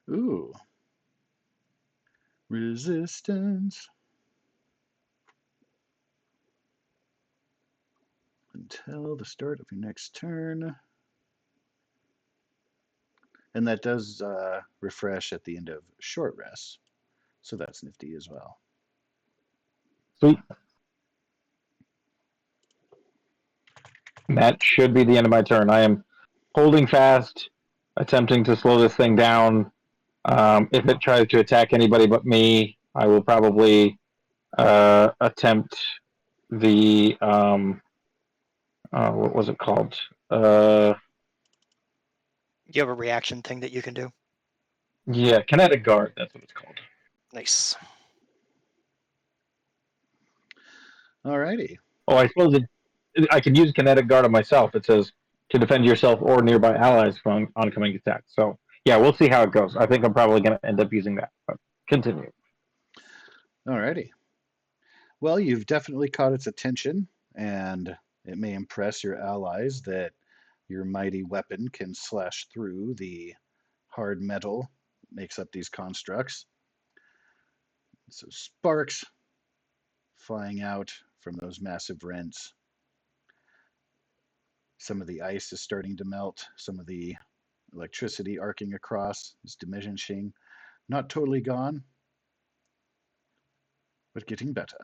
C: Ooh. Resistance. Until the start of your next turn. And that does refresh at the end of short rest. So that's nifty as well.
B: Sweet. That should be the end of my turn. I am holding fast, attempting to slow this thing down. If it tries to attack anybody but me, I will probably attempt the what was it called?
D: You have a reaction thing that you can do.
B: Yeah, kinetic guard. That's what it's called.
D: Nice.
C: Alrighty.
B: Oh, I suppose I could use kinetic guard on myself. It says to defend yourself or nearby allies from oncoming attacks. So yeah, we'll see how it goes. I think I'm probably going to end up using that. But continue.
C: Alrighty. Well, you've definitely caught its attention, and it may impress your allies that your mighty weapon can slash through the hard metal that makes up these constructs. So sparks flying out from those massive rents. Some of the ice is starting to melt. Some of the electricity arcing across is diminishing. Not totally gone, but getting better.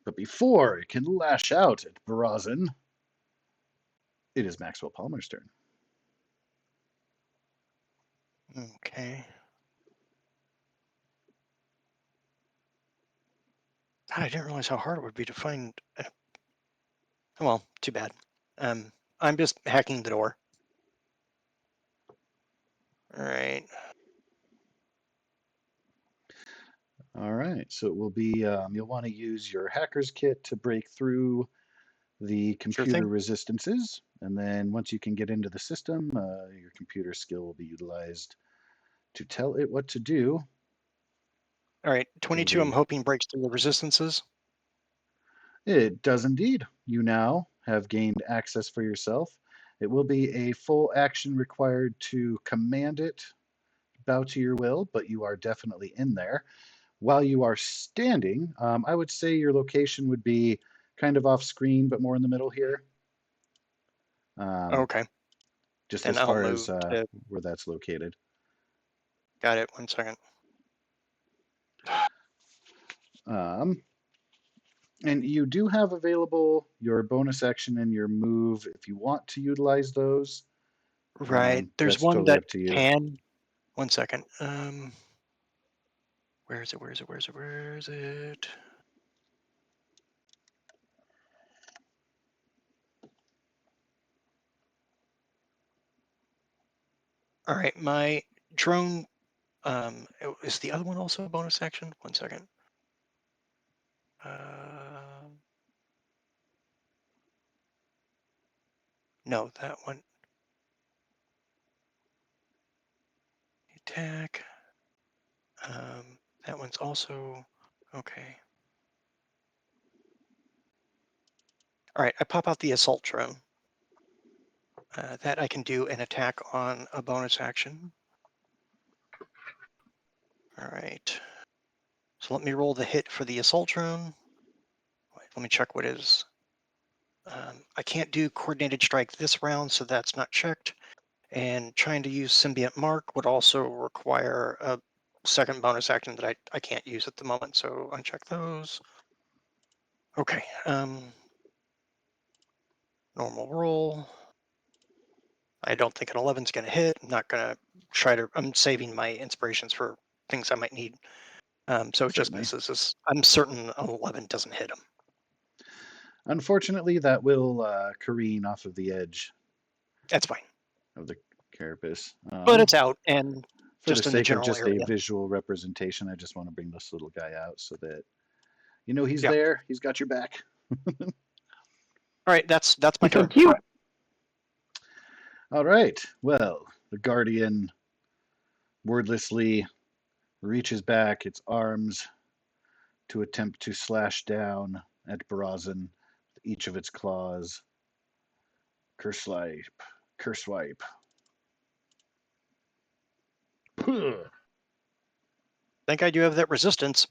C: But before it can lash out at Brazen, it is Maxwell Palmer's turn.
D: Okay. God, I didn't realize how hard it would be to find. Well, too bad. I'm just hacking the door. All right.
C: All right, so it will be, you'll want to use your hacker's kit to break through the computer
D: thing.
C: resistances. And then once you can get into the system, your computer skill will be utilized to tell it what to do.
D: All right. 22, I'm
C: be-
D: hoping breaks through the resistances.
C: It does indeed. You now have gained access for yourself. It will be a full action required to command it, bow to your will, but you are definitely in there. While you are standing, I would say your location would be kind of off screen, but more in the middle here.
D: Okay.
C: Just
D: Then
C: as
D: I'll
C: far
D: move
C: as
D: to.
C: where that's located.
D: Got it. 1 second.
C: And you do have available your bonus action and your move if you want to utilize those.
D: Right. There's
C: That's
D: one
C: totally
D: that
C: up to you.
D: can. 1 second. Where is it? Where is it? Where is it? Where is it? All right. My drone. Is the other one also a bonus action? 1 second. No, that one. Attack. That one's also okay. All right, I pop out the assault drone. That I can do an attack on a bonus action. All right. So let me roll the hit for the assault drone. Wait, let me check what is. I can't do coordinated strike this round, so that's not checked. And trying to use symbiont mark would also require a second bonus action that I can't use at the moment, so uncheck those. Okay. Normal roll. I don't think an 11 is going to hit. I'm not going to try to. I'm saving my inspirations for things I might need. So it just
C: Certainly.
D: misses. I'm certain an 11 doesn't hit him.
C: Unfortunately, that will careen off of the edge
D: That's fine.
C: of the carapace.
D: But it's out and
C: For
D: just
C: the
D: in the
C: sake of
D: general
C: just
D: area.
C: a visual representation, I just want to bring this little guy out so that you know he's
D: Yeah.
C: there. He's got your back.
D: All right, that's my
B: He's so
D: turn.
B: cute.
C: All right. Well, the guardian wordlessly reaches back its arms to attempt to slash down at Brazen with each of its claws. Curse swipe. Curse swipe.
D: Think I do have that resistance.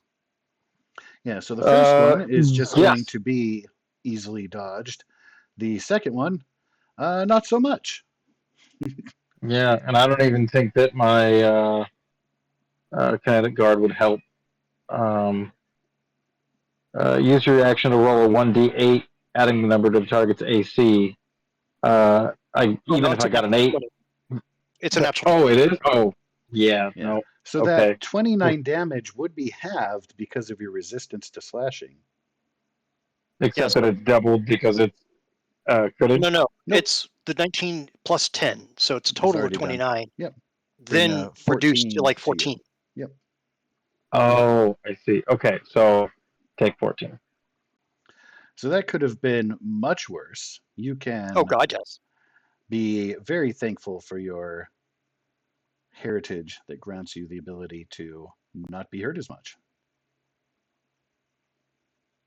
C: Yeah, so the first one is just going
B: yes.
C: to be easily dodged. The second one, not so much.
B: Yeah, and I don't even think that my kinetic guard would help. Use your action to roll a 1d8, adding the number to the target's AC. Even if I got an 8.
D: It's a natural.
B: Oh, it is? Oh, yeah,
C: Yeah.
B: no.
C: So
B: Okay.
C: that 29 damage would be halved because of your resistance to slashing.
B: Except
D: Yes.
B: that it doubled because it's critted?
D: No.
C: Nope.
D: It's the 19 plus 10, so it's a total of
C: already done.
D: 29.
C: Yep. Bring
D: Then
C: a
D: reduced to
C: 14
D: like
C: to you.
D: 14.
C: Yep.
B: Oh, I see. Okay, so take 14.
C: So that could have been much worse. You can
D: Oh God, yes.
C: be very thankful for your heritage that grants you the ability to not be hurt as much.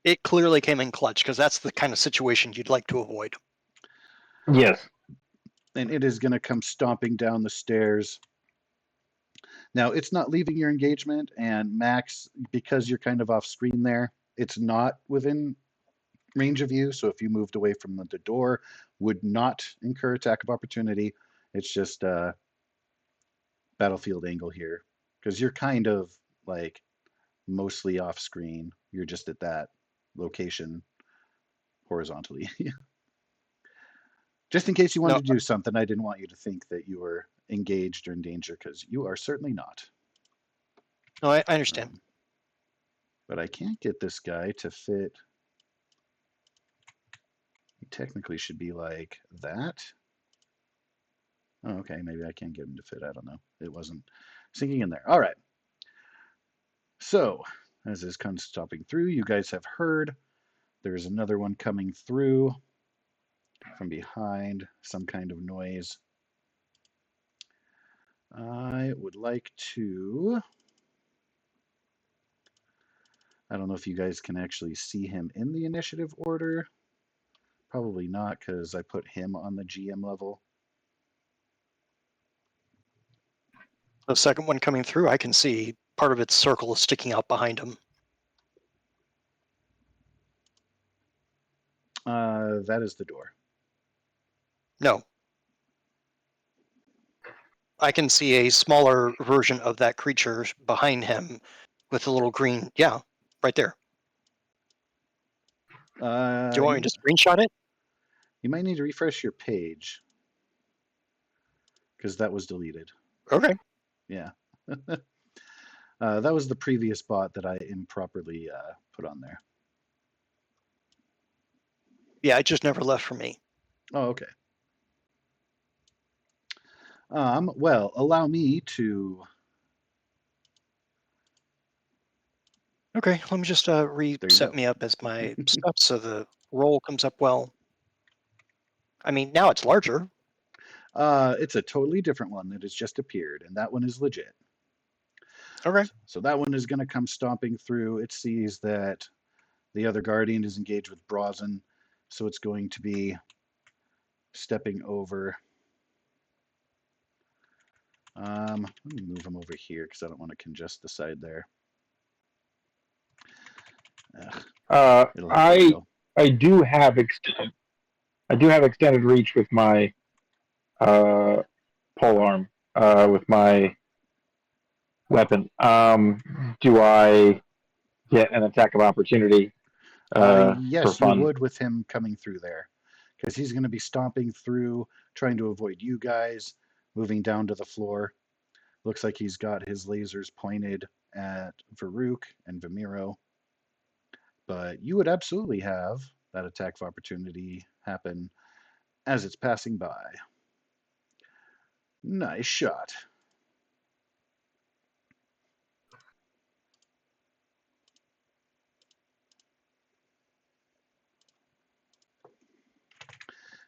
D: It clearly came in clutch because that's the kind of situation you'd like to avoid.
B: Yes.
C: And it is going to come stomping down the stairs. Now, it's not leaving your engagement, and Max, because you're kind of off screen there, it's not within range of you. So if you moved away from the door, would not incur attack of opportunity. It's just a battlefield angle here because you're kind of like mostly off screen. You're just at that location horizontally. Just in case you wanted to do something, I didn't want you to think that you were engaged or in danger because you are certainly not.
D: No, I understand.
C: But I can't get this guy to fit. He technically should be like that. Oh, okay, maybe I can get him to fit. I don't know. It wasn't sinking in there. All right. So, as this comes stopping through, you guys have heard there's another one coming through from behind, some kind of noise. I would like to. I don't know if you guys can actually see him in the initiative order. Probably not, because I put him on the GM level.
D: The second one coming through, I can see part of its circle is sticking out behind him.
C: That is the door.
D: No. I can see a smaller version of that creature behind him with a little green. Yeah, right there. Do you want me to screenshot it?
C: You might need to refresh your page because that was deleted.
D: Okay.
C: Yeah. That was the previous bot that I improperly put on there.
D: Yeah, it just never left for me.
C: Oh, okay. Well, allow me to.
D: Okay, let me just reset me up as my stuff so the roll comes up well. I mean, now it's larger.
C: It's a totally different one that has just appeared, and that one is legit.
D: Okay.
C: So that one is going to come stomping through. It sees that the other guardian is engaged with Brazen, so it's going to be stepping over. Let me move him over here because I don't want to congest the side there.
B: I do have extended reach with my pole arm, with my weapon. Do I get an attack of opportunity for
C: Yes, you
B: fun?
C: would with him coming through there, because he's going to be stomping through, trying to avoid you guys, moving down to the floor. Looks like he's got his lasers pointed at Varuk and Vimiro, but you would absolutely have that attack of opportunity happen as it's passing by. Nice shot.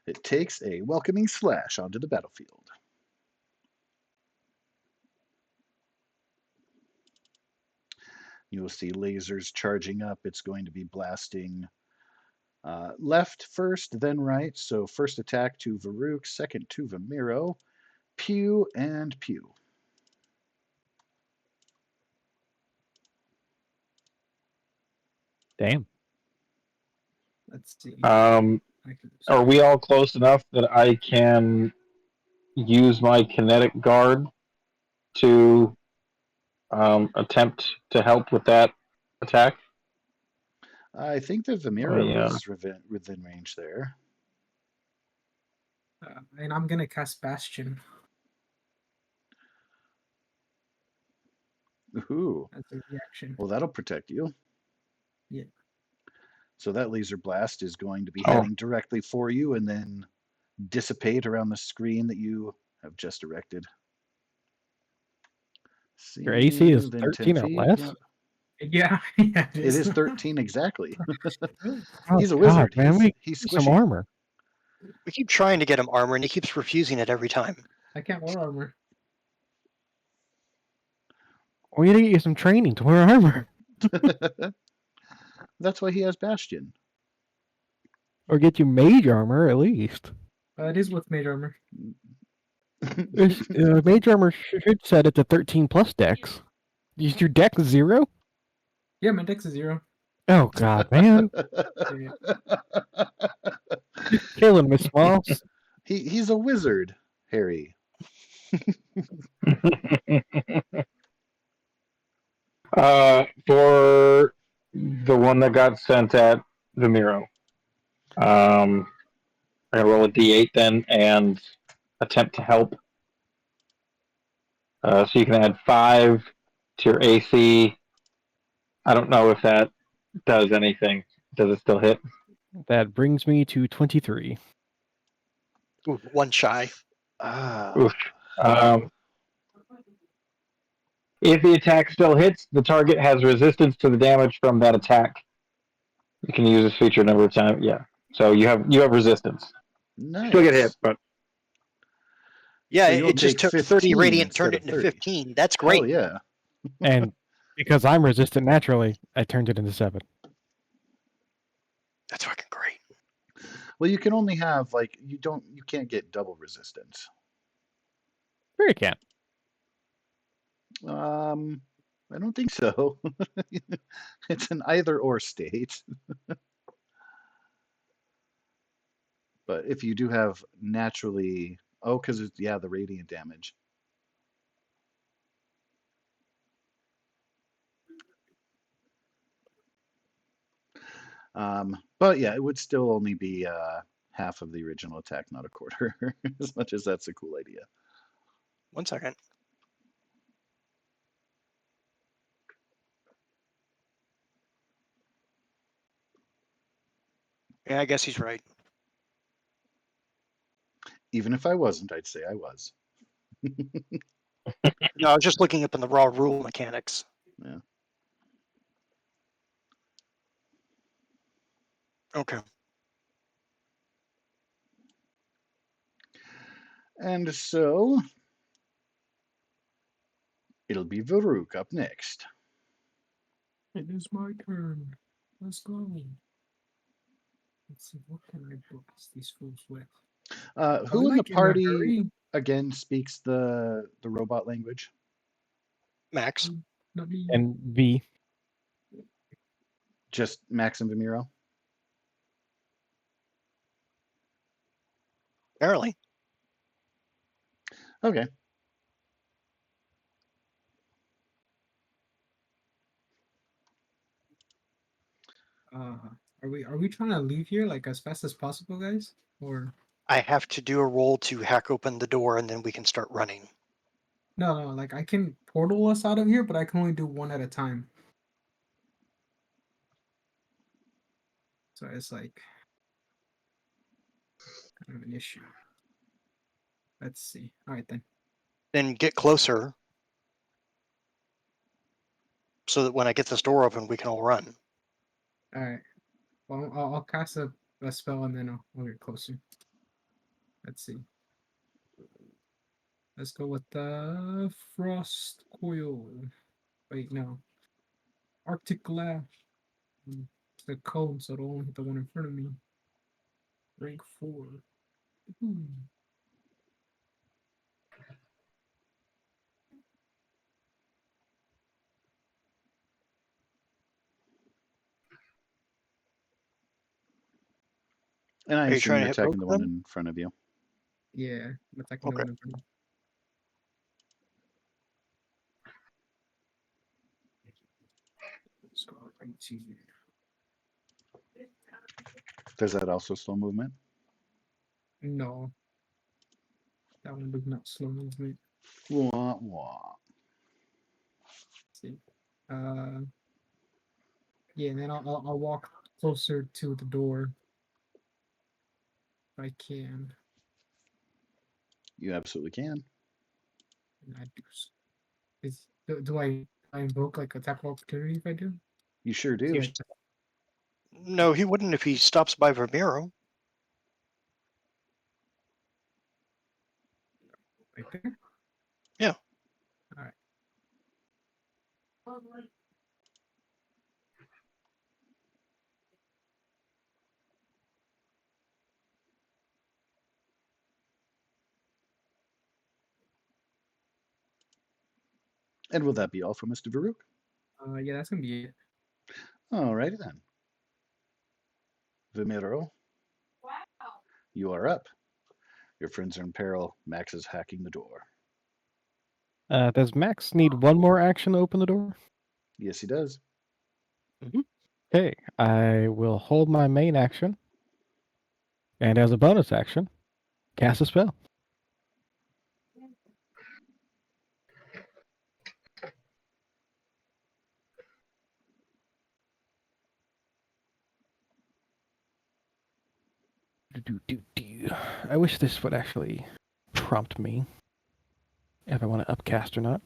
C: It takes a welcoming slash onto the battlefield. You will see lasers charging up. It's going to be blasting left first, then right. So first attack to Varuk, second to Vimiro. Pew and pew.
A: Damn.
E: Let's see.
B: Are we all close enough that I can use my kinetic guard to attempt to help with that attack?
C: I think that Vimiro is within range there.
E: And I'm gonna cast Bastion
C: Ooh.
E: as a reaction.
C: Well, that'll protect you.
E: Yeah.
C: So that laser blast is going to be heading directly for you and then dissipate around the screen that you have just erected. See
A: Your AC
C: you
A: is
C: within 10
A: 13 or
C: feet.
A: less?
E: Yeah, yeah,
C: It is 13 exactly.
A: Oh,
C: He's a
A: God,
C: wizard.
A: man, we
C: He's
A: need some
C: squishy.
A: armor.
D: We keep trying to get him armor, and he keeps refusing it every time.
E: I can't wear armor.
A: We need to get you some training to wear armor.
C: That's why he has Bastion.
A: Or get you mage armor, at least.
E: It is with mage armor.
A: Mage armor should set it to 13 plus dex. Is your dex 0?
E: Yeah, my dex is 0.
A: Oh, God, man.
E: Yeah.
A: You're killing me, Smalls.
C: He's a wizard, Harry.
B: For the one that got sent at Vimiro, I'm gonna roll a d8 then and attempt to help. So you can add 5 to your AC. I don't know if that does anything. Does it still hit?
A: That brings me to 23.
D: Ooh, one shy.
B: Oof. If the attack still hits, the target has resistance to the damage from that attack. You can use this feature a number of times. Yeah. So you have resistance.
C: Nice.
B: Still get hit, but
D: Yeah,
C: So you'll
D: it just
C: take
D: took 30
C: 15
D: radiant, turned
C: instead
D: it
C: of
D: into
C: 30.
D: 15. That's great.
C: Hell yeah.
A: And because I'm resistant naturally, I turned it into 7.
D: That's fucking great.
C: Well, you can only have you can't get double resistance.
A: Sure you can.
C: I don't think so. It's an either or state. But if you do have naturally, because it's the radiant damage. But yeah, it would still only be half of the original attack, not a quarter. As much as that's a cool idea.
D: 1 second. Yeah, I guess he's right.
C: Even if I wasn't, I'd say I was.
D: No, I was just looking up in the raw rule mechanics.
C: Yeah.
D: Okay.
C: And so it'll be Varuk up next.
E: It is my turn. Let's go. Let's see, what can I blast these fools with?
C: Who in the
E: in a
C: party
E: hurry.
C: again speaks the robot language?
D: Max.
E: Not me.
A: And V.
C: Just Max and Vimiro?
D: Apparently.
C: Okay.
E: Are we trying to leave here like as fast as possible, guys? Or
D: I have to do a roll to hack open the door, and then we can start running.
E: no, like I can portal us out of here, but I can only do one at a time. So it's like kind of an issue. Let's see. All right then.
D: Then get closer, so that when I get this door open, we can all run.
E: All right. Well, I'll cast a spell and then I'll get closer. Let's see. Let's go with the frost coil. Wait, no. Arctic lash. It's the cone, so it'll only hit the one in front of me. Rank 4.
C: And I
D: Are you
C: assume
D: trying to
C: you're
D: hit
C: attacking
D: both
C: the
D: of
C: one
D: them?
C: in front of you.
E: Yeah, I'm attacking the
D: Okay.
E: one in front of me. Let's go right to you.
C: Does that also slow movement?
E: No. That one does not slow movement.
C: Wah, wah.
E: Let's see. Yeah, and then I'll walk closer to the door if I can.
C: You absolutely can.
E: And I do. Do I invoke like attack of opportunity if I do?
C: You sure do.
E: Like,
D: No, he wouldn't if he stops by Vermeero.
E: right there?
D: Yeah.
E: All right.
C: And will that be all for Mr. Varuk?
E: Yeah, that's gonna be it.
C: Alrighty then. Vimiro, you are up. Your friends are in peril. Max is hacking the door.
A: Does Max need one more action to open the door?
C: Yes, he does.
A: Okay, I will hold my main action, and as a bonus action, cast a spell. I wish this would actually prompt me if I want to upcast or not.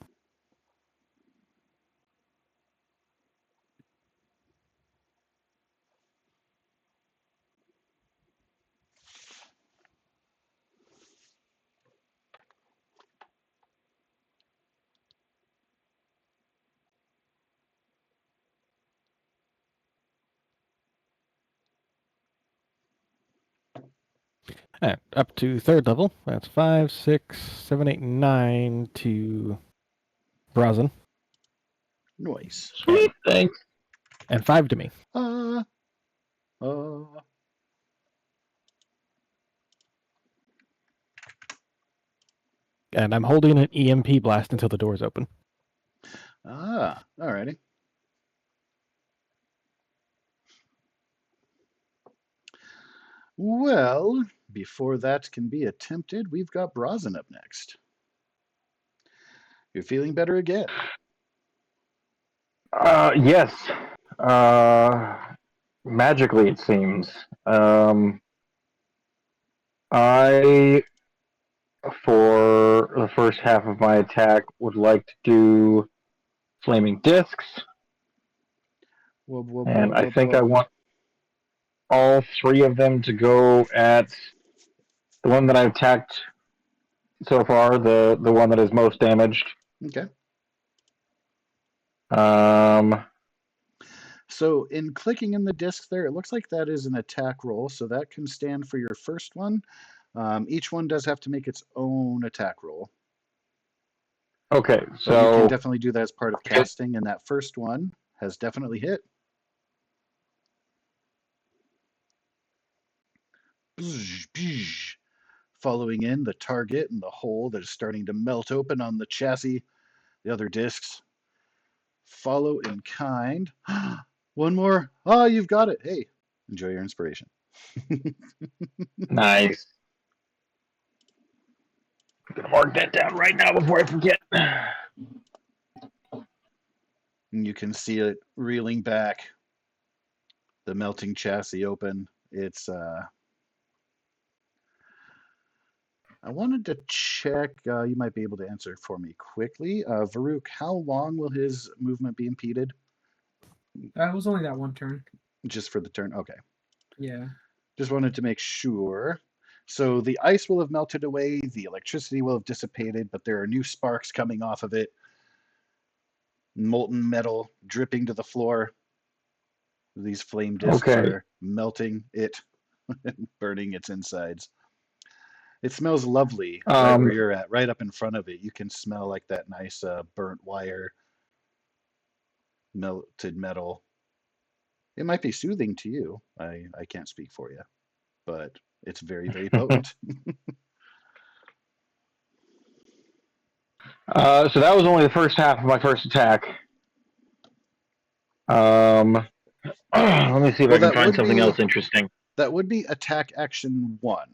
A: Alright, up to 3rd level. That's 5, 6, 7, 8, 9 to Brazen,
C: Nice.
B: Sweet, thanks.
A: and 5 to me.
C: Uh,
A: And I'm holding an EMP blast until the door's open.
C: Alrighty. Well, before that can be attempted, we've got Brazen up next. You're feeling better again.
B: Yes. Magically, it seems. I, for the first half of my attack, would like to do flaming discs, and I think I want all 3 of them to go at the one that I've attacked so far, the one that is most damaged.
C: Okay.
B: Um,
C: So in clicking in the disc there, it looks like that is an attack roll, so that can stand for your first one. Each one does have to make its own attack roll.
B: okay,
C: But you can
B: so
C: definitely do that as part of casting, and that first one has definitely hit. Bzz, bzz. Following in the target and the hole that is starting to melt open on the chassis. The other discs follow in kind. One more. Oh, you've got it. Hey, enjoy your inspiration.
B: Nice. I'm gonna mark that down right now before I forget.
C: And you can see it reeling back, the melting chassis open. It's I wanted to check, you might be able to answer for me quickly. Varuk, how long will his movement be impeded?
E: It was only that one turn.
C: Just for the turn? Okay.
E: Yeah.
C: Just wanted to make sure. So the ice will have melted away, the electricity will have dissipated, but there are new sparks coming off of it. Molten metal dripping to the floor. These flame discs
B: Okay.
C: are melting it and burning its insides. It smells lovely right where you're at, right up in front of it. You can smell like that nice burnt wire, melted metal. It might be soothing to you. I can't speak for you, but it's very, very potent.
B: So that was only the first half of my first attack. Let me see if
C: Well,
B: I can find something else interesting.
C: that would be attack action 1.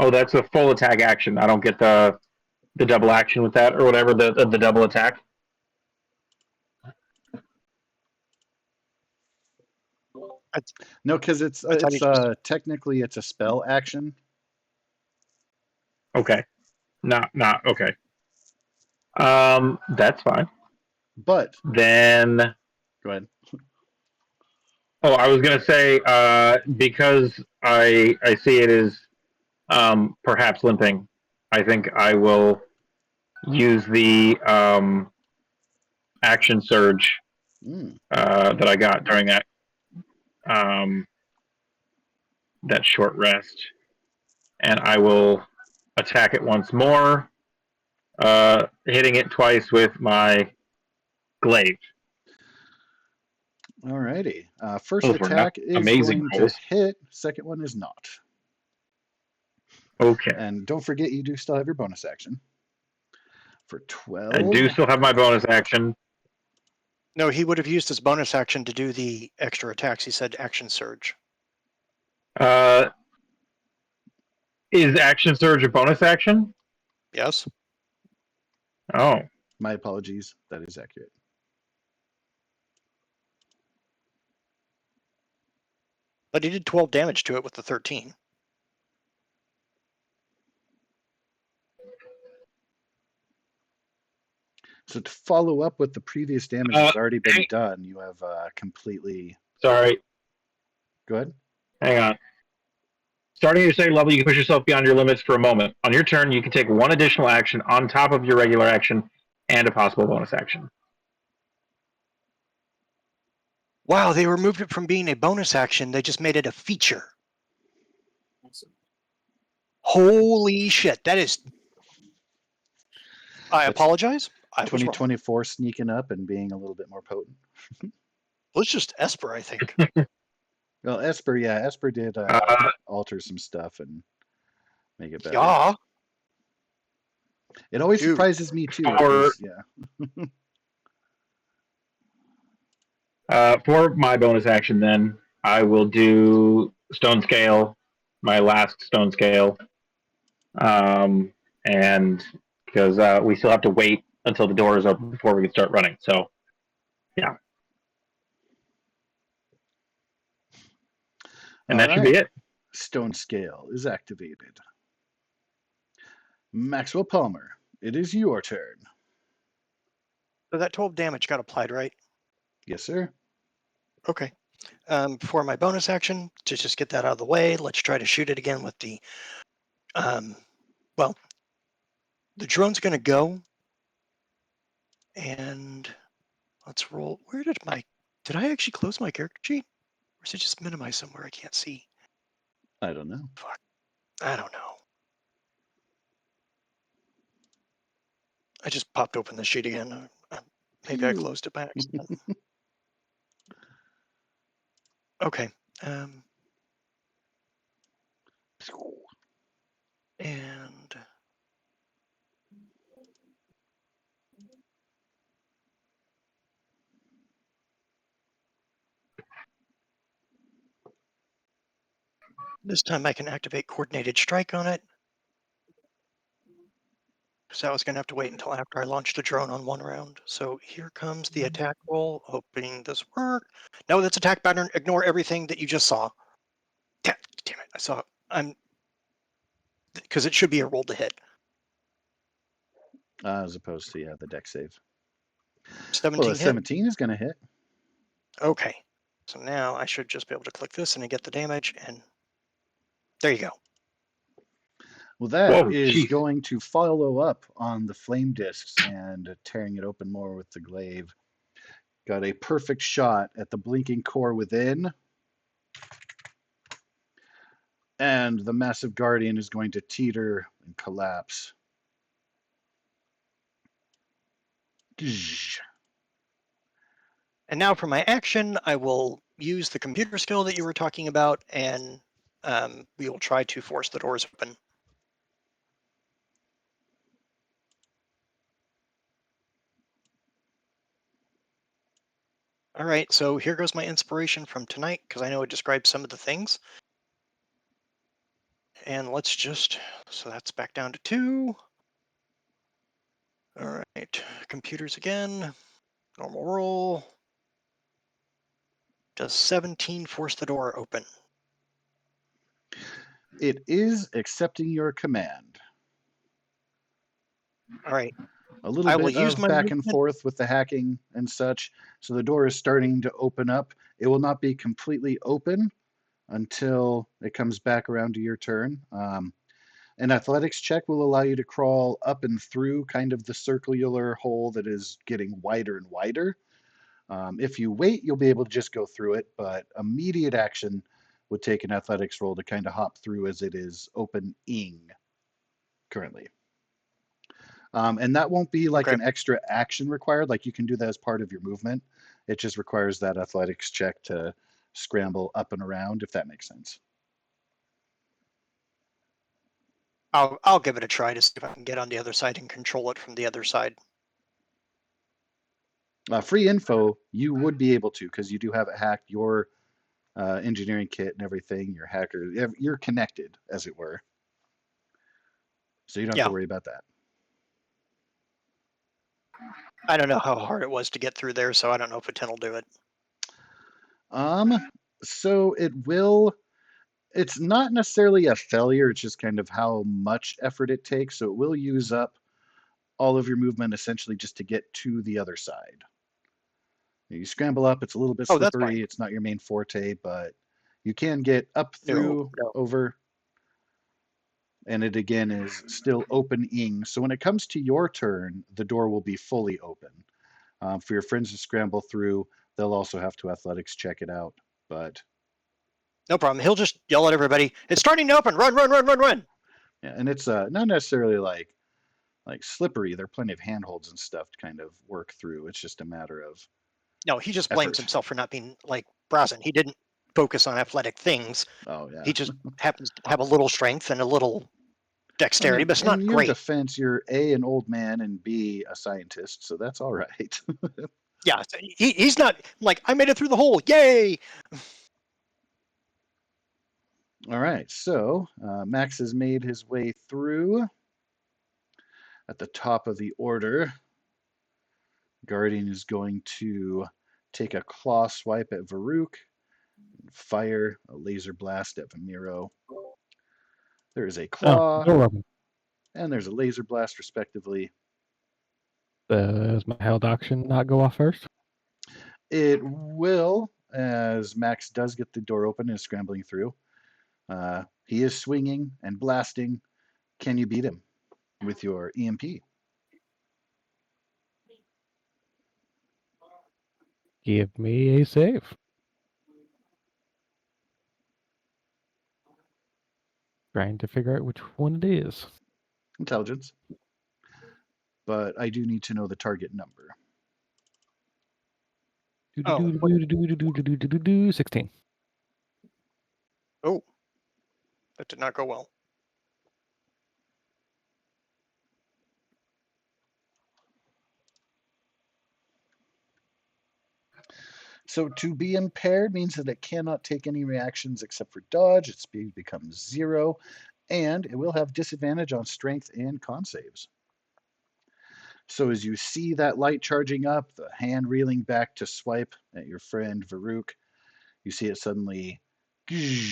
B: Oh, that's a full attack action. I don't get the double action with that or whatever, the double attack.
C: No, because it's technically it's a spell action.
B: Okay. Not okay. That's fine.
C: But
B: Then
C: go ahead.
B: oh, I was gonna say, because I see it as perhaps limping, I think I will use the action surge that I got during um, that short rest, and I will attack it once more, hitting it twice with my glaive.
C: Alrighty. First
B: Those were not
C: attack is
B: amazing
C: going to
B: rolls.
C: hit. Second one is not.
B: Okay.
C: And don't forget, you do still have your bonus action for 12.
B: I do still have my bonus action.
D: No, he would have used his bonus action to do the extra attacks. He said action surge.
B: Is action surge a bonus action?
D: Yes.
B: Oh.
C: My apologies. That is accurate.
D: But he did 12 damage to it with the 13.
C: So to follow up with the previous damage that's already been done, you have completely.
B: Sorry.
C: Go ahead.
B: Hang on. Starting at your second level, you can push yourself beyond your limits for a moment. On your turn, you can take one additional action on top of your regular action and a possible bonus action.
D: Wow, they removed it from being a bonus action. They just made it a feature.
E: Awesome.
D: Holy shit. That is. I apologize. I was wrong.
C: 2024 sneaking up and being a little bit more potent.
D: Well, it's just Esper, I think.
C: Well, Esper did alter some stuff and make it better.
D: Yeah.
C: It always surprises me too.
B: For my bonus action, then I will do Stone Scale, my last Stone Scale, and because we still have to wait until the door is open before we can start running. So, yeah. And that should be it.
C: Stone Scale is activated. Maxwell Palmer, it is your turn.
D: So that 12 damage got applied, right?
C: Yes, sir.
D: Okay. For my bonus action, to just get that out of the way, let's try to shoot it again with the. Well, the drone's going to go. And let's roll. Where did did I actually close my character sheet? Or is it just minimized somewhere I can't see?
C: I don't know.
D: Fuck. I don't know. I just popped open the sheet again. Maybe I closed it by accident. Okay. And This time I can activate coordinated strike on it. So I was going to have to wait until after I launched the drone on one round. So here comes the attack roll, hoping this work. No, that's attack pattern. Ignore everything that you just saw. Damn it! I saw. Because it should be a roll to hit.
C: As opposed to the deck save.
D: 17
C: Well, a
D: hit.
C: 17 is going to hit.
D: Okay. So now I should just be able to click this and get the damage, and there you go.
C: Well, that
B: Whoa,
C: is
B: jeez.
C: going to follow up on the flame discs and tearing it open more with the glaive. Got a perfect shot at the blinking core within. And the massive guardian is going to teeter and collapse.
D: And now for my action, I will use the computer skill that you were talking about, and we will try to force the doors open. All right, so here goes my inspiration from tonight, because I know it describes some of the things. And let's just, so that's back down to 2. All right, computers again, normal roll. Does 17 force the door open?
C: It is accepting your command.
D: All right.
C: A little
D: I will
C: bit
D: use
C: of
D: my
C: back and
D: movement.
C: forth with the hacking and such. So the door is starting to open up. It will not be completely open until it comes back around to your turn. An athletics check will allow you to crawl up and through kind of the circular hole that is getting wider and wider. If you wait, you'll be able to just go through it, but immediate action would take an athletics roll to kind of hop through as it is opening currently. And that won't be like
D: Okay.
C: an extra action required. Like you can do that as part of your movement. It just requires that athletics check to scramble up and around, if that makes sense.
D: I'll give it a try to see if I can get on the other side and control it from the other side.
C: Free info, you would be able to, because you do have it hacked. Your engineering kit and everything, your hacker, you're connected, as it were. So you don't have to worry about that.
D: I don't know how hard it was to get through there, so I don't know if a 10 will do it.
C: So it will. It's not necessarily a failure. It's just kind of how much effort it takes. So it will use up all of your movement essentially just to get to the other side. You scramble up. It's a little bit
D: Oh, that's fine.
C: slippery. It's not your main forte, but you can get up through,
D: No.
C: over, and it again is still opening. So when it comes to your turn, the door will be fully open. For your friends to scramble through, they'll also have to athletics check it out. But
D: No problem. He'll just yell at everybody, "It's starting to open! Run, run, run, run, run!"
C: yeah, and it's not necessarily like slippery. There are plenty of handholds and stuff to kind of work through. It's just a matter of
D: No, he just blames
C: effort.
D: himself for not being like Brazen. He didn't focus on athletic things.
C: Oh yeah.
D: He just happens to have a little strength and a little
C: I
D: dexterity,
C: mean,
D: but it's
C: in
D: not
C: your
D: great.
C: defense, you're A, an old man, and B, a scientist, so that's all right.
D: Yeah, he's not like, I made it through the hole. Yay!
C: All right, so Max has made his way through. At the top of the order, Guardian is going to take a claw swipe at Varuk, and fire a laser blast at Vamiro. There is a
A: Oh,
C: claw,
A: door open.
C: and there's a laser blast, respectively.
A: Does my held action not go off first?
C: It will, as Max does get the door open and is scrambling through. He is swinging and blasting. Can you beat him with your EMP?
A: Give me a save. Trying to figure out which one it is.
C: Intelligence. But I do need to know the target number.
A: 16.
D: Oh, that did not go well.
C: So to be impaired means that it cannot take any reactions except for dodge. Its speed becomes 0, and it will have disadvantage on strength and con saves. So as you see that light charging up, the hand reeling back to swipe at your friend Varuk, you see it suddenly, the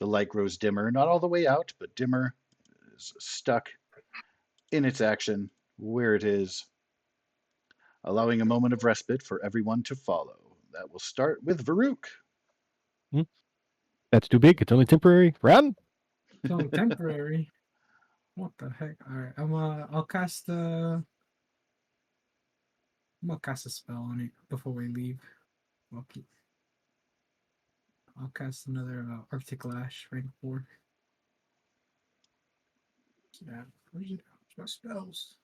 C: light grows dimmer, not all the way out, but dimmer, is stuck in its action where it is, allowing a moment of respite for everyone to follow. That will start with Varuk.
A: That's too big. It's only temporary. Run!
E: It's only temporary. What the heck? Alright, I'll cast I'm gonna cast a spell on it before we leave. Okay. I'll cast another Arctic Lash, rank 4. Yeah, where's it? My spells.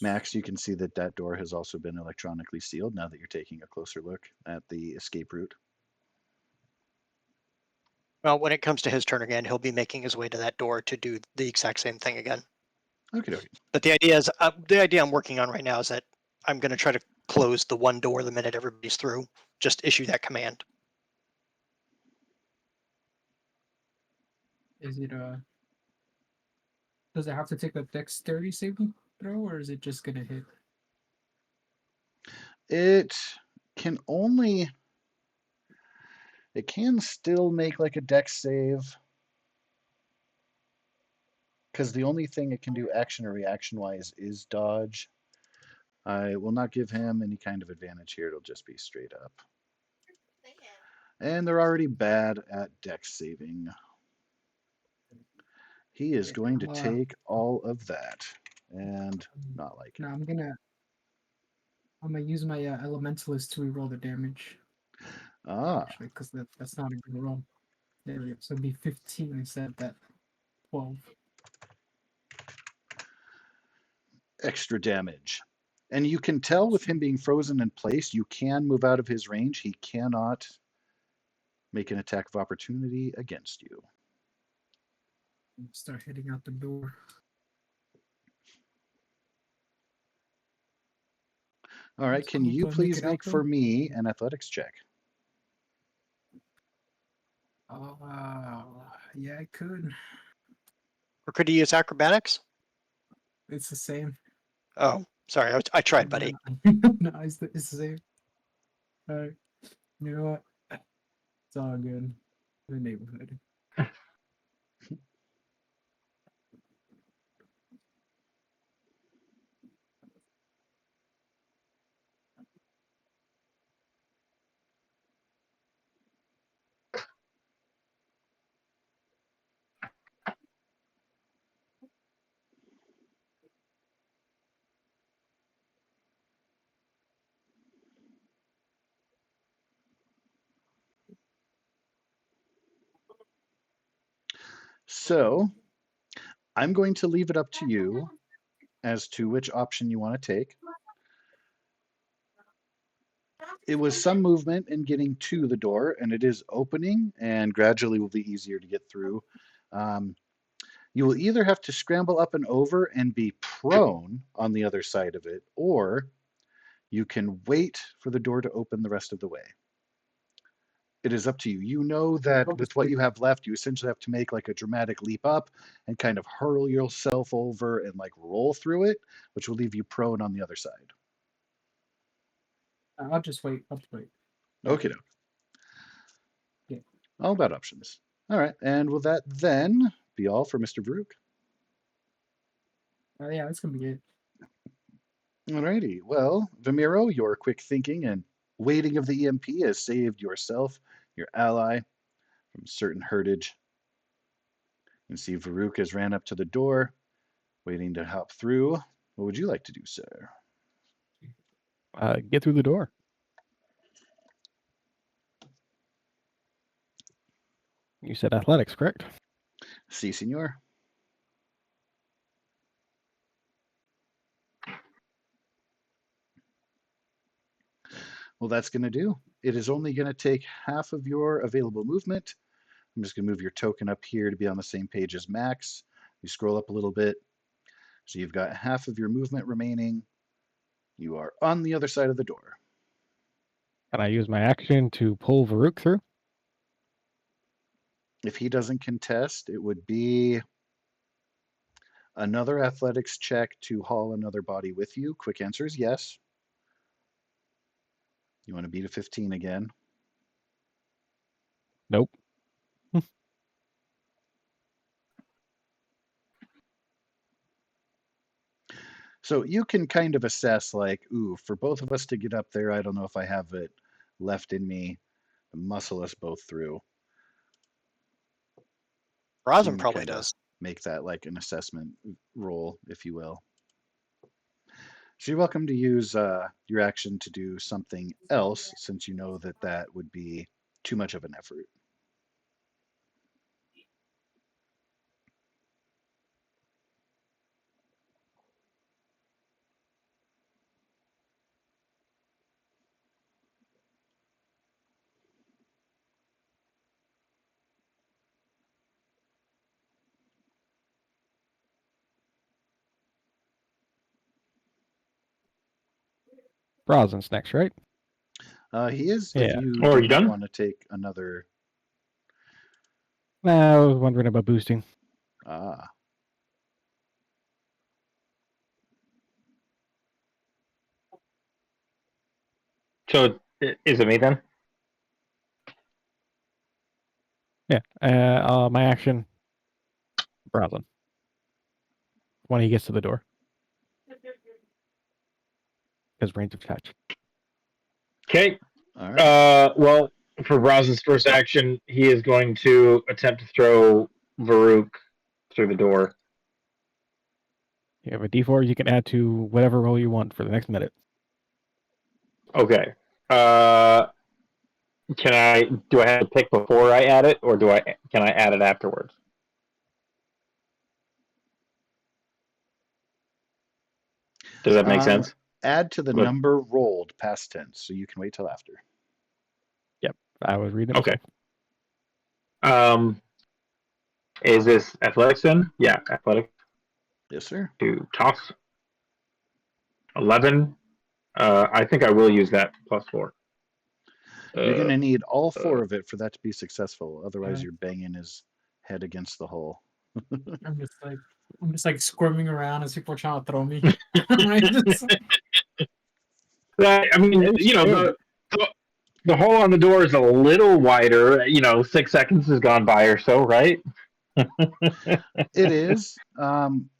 C: Max, you can see that that door has also been electronically sealed now that you're taking a closer look at the escape route.
D: Well, when it comes to his turn again, he'll be making his way to that door to do the exact same thing again.
C: Okay.
D: But the idea I'm working on right now is that I'm going to try to close the one door the minute everybody's through. Just issue that command.
E: Is it does it have to take a dexterity saving throw, or is it just gonna hit?
C: It can only, it can still make like a dex save, because the only thing it can do action or reaction wise is dodge. I will not give him any kind of advantage here. It'll just be straight up. And they're already bad at dex saving. He is going to take all of that and not like
E: No,
C: it.
E: I'm gonna use my elementalist to reroll the damage.
C: Ah,
E: Actually, because that's not a good roll. There we go. So it'd be 15 instead of that 12.
C: extra damage. And you can tell with him being frozen in place, you can move out of his range. He cannot make an attack of opportunity against you.
E: Start heading out the door.
C: All right,
E: That's
C: can
E: cool.
C: you
E: Do I make
C: please
E: it out,
C: make
E: though?
C: for me an athletics check?
E: Yeah, I could.
D: Or could he use acrobatics?
E: It's the same.
D: Oh, sorry. I tried, buddy.
E: No, it's the same. All right. You know what? It's all good. The neighborhood.
C: So I'm going to leave it up to you as to which option you want to take. It was some movement in getting to the door, and it is opening and gradually will be easier to get through. You will either have to scramble up and over and be prone on the other side of it, or you can wait for the door to open the rest of the way. It is up to you. You know that with what you have left, you essentially have to make like a dramatic leap up and kind of hurl yourself over and like roll through it, which will leave you prone on the other side.
E: I'll just wait. I'll just wait.
C: Okay.
E: Yeah.
C: All about options. All right. And will that then be all for Mr. Varuk?
E: Yeah, that's gonna be it.
C: Alrighty. Well, Vimiro, your quick thinking and waiting of the EMP has saved yourself, your ally, from certain hurtage. You can see Varuk has ran up to the door, waiting to hop through. What would you like to do, sir?
A: Get through the door. You said athletics, correct?
C: Si, senor. Well, that's going to do. It is only going to take half of your available movement. I'm just going to move your token up here to be on the same page as Max. You scroll up a little bit. So you've got half of your movement remaining. You are on the other side of the door.
A: Can I use my action to pull Varuk through?
C: If he doesn't contest, it would be another athletics check to haul another body with you. Quick answer is yes. You want to beat a 15 again?
A: Nope.
C: So you can kind of assess, like, ooh, for both of us to get up there, I don't know if I have it left in me to muscle us both through.
D: Rosin probably does.
C: Make that like an assessment roll, if you will. So you're welcome to use your action to do something else, since you know that that would be too much of an effort.
A: Rosin's next, right?
C: He is,
A: Yeah.
C: if you
B: Oh, are
C: do
B: you
C: not
B: done?
C: want to take another.
A: I was wondering about boosting.
C: Ah,
B: So is it me then?
A: Yeah. My action, Rosin. When he gets to the door. Because range of touch.
B: Okay.
C: all right.
B: Well, for Rosin's first action, he is going to attempt to throw Varuk through the door.
A: You have a D4 you can add to whatever roll you want for the next minute.
B: Okay. Do I have to pick before I add it, or can I add it afterwards? Does that make sense?
C: Add to the
B: But-
C: number rolled past tense, so you can wait till after.
A: Yep. I was reading it
B: Okay.
A: myself.
B: Is this athletics then? Yeah, athletic.
C: Yes, sir.
B: To toss. 11. I think I will use that +4.
C: You're going to need all 4 of it for that to be successful. Otherwise,
E: Yeah.
C: you're banging his head against the hole.
E: I'm just like squirming around as people are trying to throw me. Right?
B: I mean, the hole on the door is a little wider. 6 seconds has gone by or so, right?
C: It is.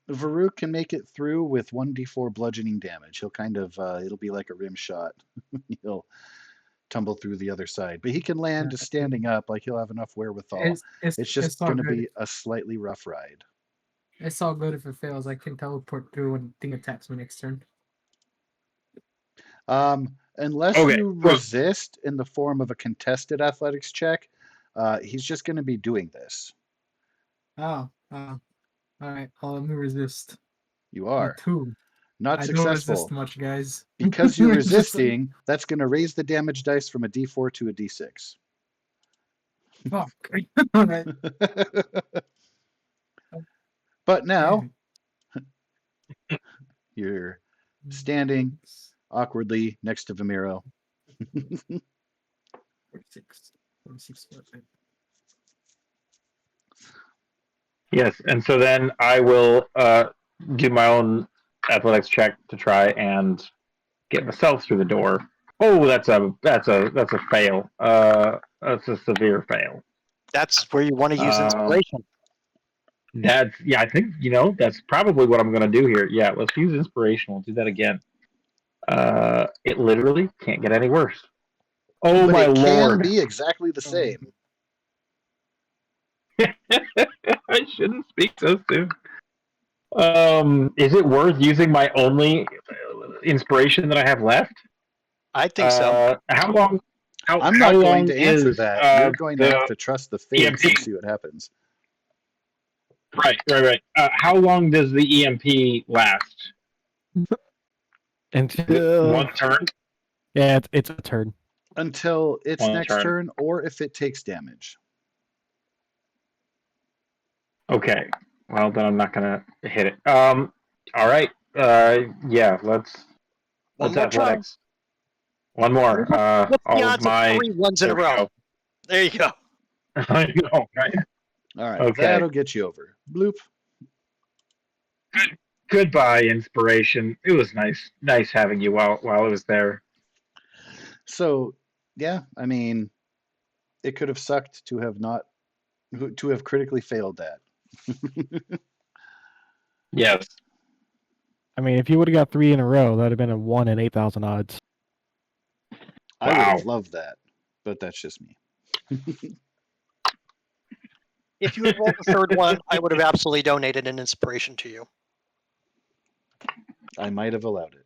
C: Varuk can make it through with 1d4 bludgeoning damage. He'll kind of, it'll be like a rim shot. He'll tumble through the other side, but he can land just standing up. Like he'll have enough wherewithal. It's just
E: all
C: going to
E: good.
C: be a slightly rough ride.
E: It's all good if it fails. I can teleport through when thing attacks me next turn.
C: Unless
B: Okay,
C: you
B: well-
C: resist in the form of a contested athletics check, he's just going to be doing this.
E: Oh, all right. Let me resist.
C: You are
E: 2.
C: not
E: I don't resist
C: successful
E: much, guys.
C: because you're
E: Just-
C: resisting. That's going to raise the damage dice from a d4 to a d6.
E: Fuck. All right.
C: But now you're standing awkwardly next to Vamiro.
E: 46. 46.
B: Yes, and so then I will do my own athletics check to try and get myself through the door. Oh, that's a fail. That's a severe fail.
D: That's where you want to use inspiration.
B: I think that's probably what I'm going to do here. Yeah, let's use inspiration. We'll do that again. It literally can't get any worse. Oh
C: But
B: my
C: it
B: lord!
C: can be exactly the same.
B: I shouldn't speak so soon. Is it worth using my only inspiration that I have left?
D: I think so.
B: How long?
C: I'm not going to answer that. You're going to have to trust the fates and
B: EMP?
C: see what happens.
B: Right. How long does the EMP last?
A: Until
B: One turn.
A: Yeah, it's a turn.
C: Until its
B: One
C: next turn, or if it takes damage.
B: Okay. Well, then I'm not gonna hit it. All right. Yeah. Let's
D: One more try.
B: athletics. One more.
D: What's the
B: All of
D: odds of
B: my.
D: 3 ones in
B: There
D: a
B: we
D: row?
B: go.
D: There you go.
B: I know, right?
C: All right,
B: Okay.
C: that'll get you over. Bloop.
B: Goodbye, inspiration. It was nice having you while I was there.
C: So, yeah, I mean, it could have sucked to have not to have critically failed that.
B: Yes.
A: I mean, if you would have got 3 in a row, that'd have been a 1 in 8,000 odds.
C: I would have
B: Wow.
C: loved that, but that's just me.
D: If you had rolled the third one, I would have absolutely donated an inspiration to you.
C: I might have allowed it.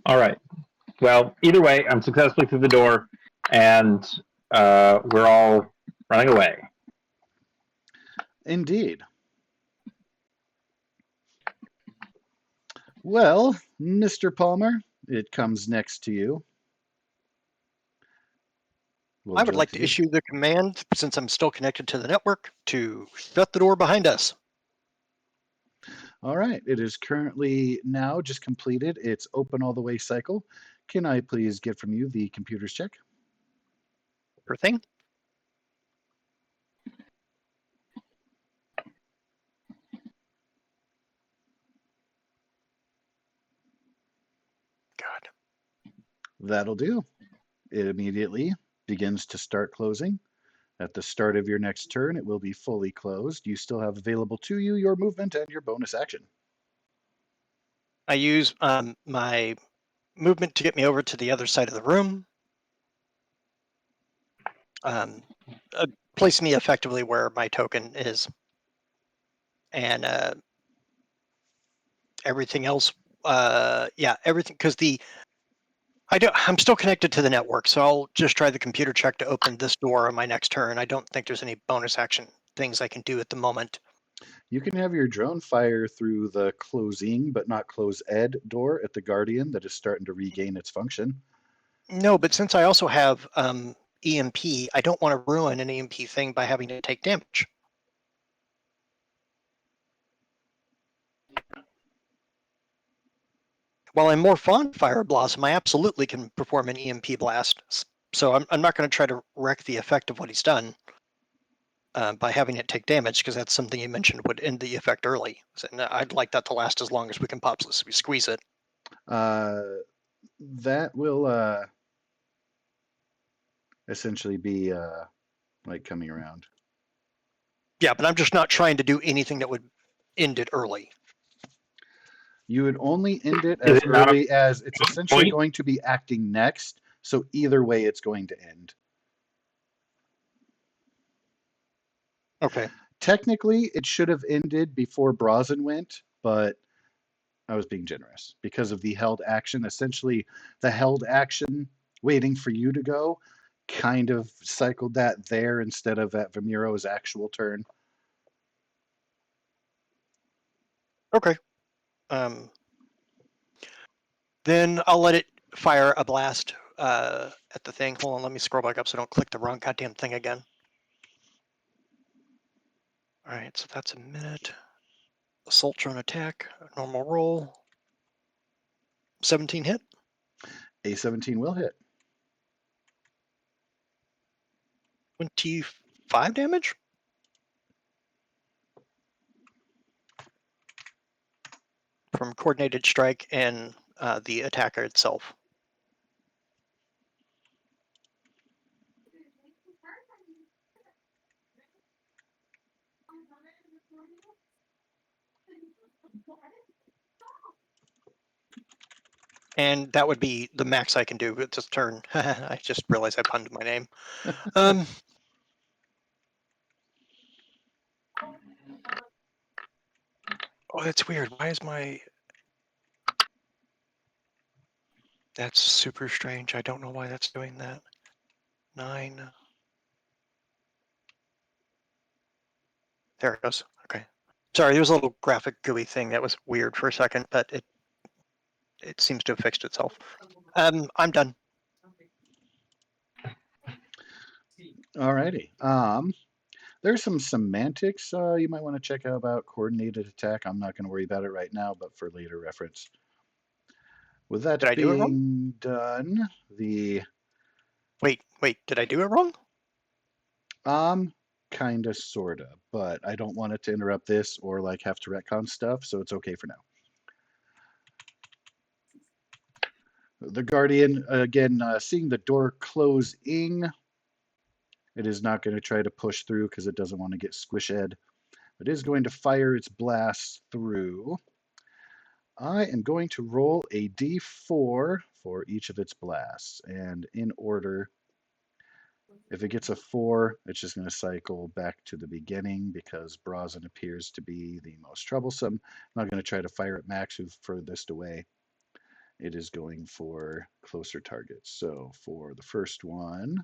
B: All right. Well, either way, I'm successfully through the door, and we're all running away.
C: Indeed. Well, Mr. Palmer, it comes next to you.
D: I would like to issue the command, since I'm still connected to the network, to shut the door behind us.
C: All right, it is currently now just completed its open all the way cycle. Can I please get from you the computer's check?
D: Sure thing. God.
C: That'll do. It immediately begins to start closing. At the start of your next turn, it will be fully closed. You still have available to you your movement and your bonus action.
D: I use my movement to get me over to the other side of the room. Place me effectively where my token is. And everything else, everything, because I'm still connected to the network, so I'll just try the computer check to open this door on my next turn. I don't think there's any bonus action things I can do at the moment.
C: You can have your drone fire through the closing but not close ed door at the Guardian that is starting to regain its function.
D: No, but since I also have EMP, I don't want to ruin an EMP thing by having to take damage. While I'm more fond of Fire Blossom, I absolutely can perform an EMP blast. So I'm not going to try to wreck the effect of what he's done by having it take damage, because that's something you mentioned would end the effect early. And I'd like that to last as long as we can possibly squeeze it.
C: That will essentially be like coming around.
D: Yeah, but I'm just not trying to do anything that would end it early.
C: You would only end it as early as it's essentially
B: point?
C: going to be acting next. So either way, it's going to end.
D: Okay.
C: Technically, it should have ended before Brazen went, but I was being generous because of the held action. Essentially, the held action waiting for you to go kind of cycled that there instead of at Vamiro's actual turn.
D: Okay. Then I'll let it fire a blast at the thing. Hold on, let me scroll back up so I don't click the wrong goddamn thing again. All right, so that's a minute. Assault drone attack, normal roll. 17 hit.
C: A 17 will hit.
D: 25 damage? From coordinated strike and the attacker itself. And that would be the max I can do with this turn. I just realized I punned my name. Oh, that's weird. Why is my... That's super strange. I don't know why that's doing that. 9. There it goes. Okay. Sorry, there was a little graphic GUI thing that was weird for a second, but it seems to have fixed itself. I'm done.
C: Alrighty. There's some semantics you might want to check out about coordinated attack. I'm not going to worry about it right now, but for later reference. With that
D: Did I do it wrong?
C: being done, the
D: Wait, did I do it wrong?
C: kinda sorta, but I don't want it to interrupt this or like have to retcon stuff, so it's okay for now. The Guardian, again, seeing the door closing, it is not going to try to push through because it doesn't want to get squish-ed. It is going to fire its blast through. I am going to roll a d4 for each of its blasts, and in order, if it gets a 4, it's just going to cycle back to the beginning because Brazen appears to be the most troublesome. I'm not going to try to fire at Max, who's furthest away. It is going for closer targets. So for the first one,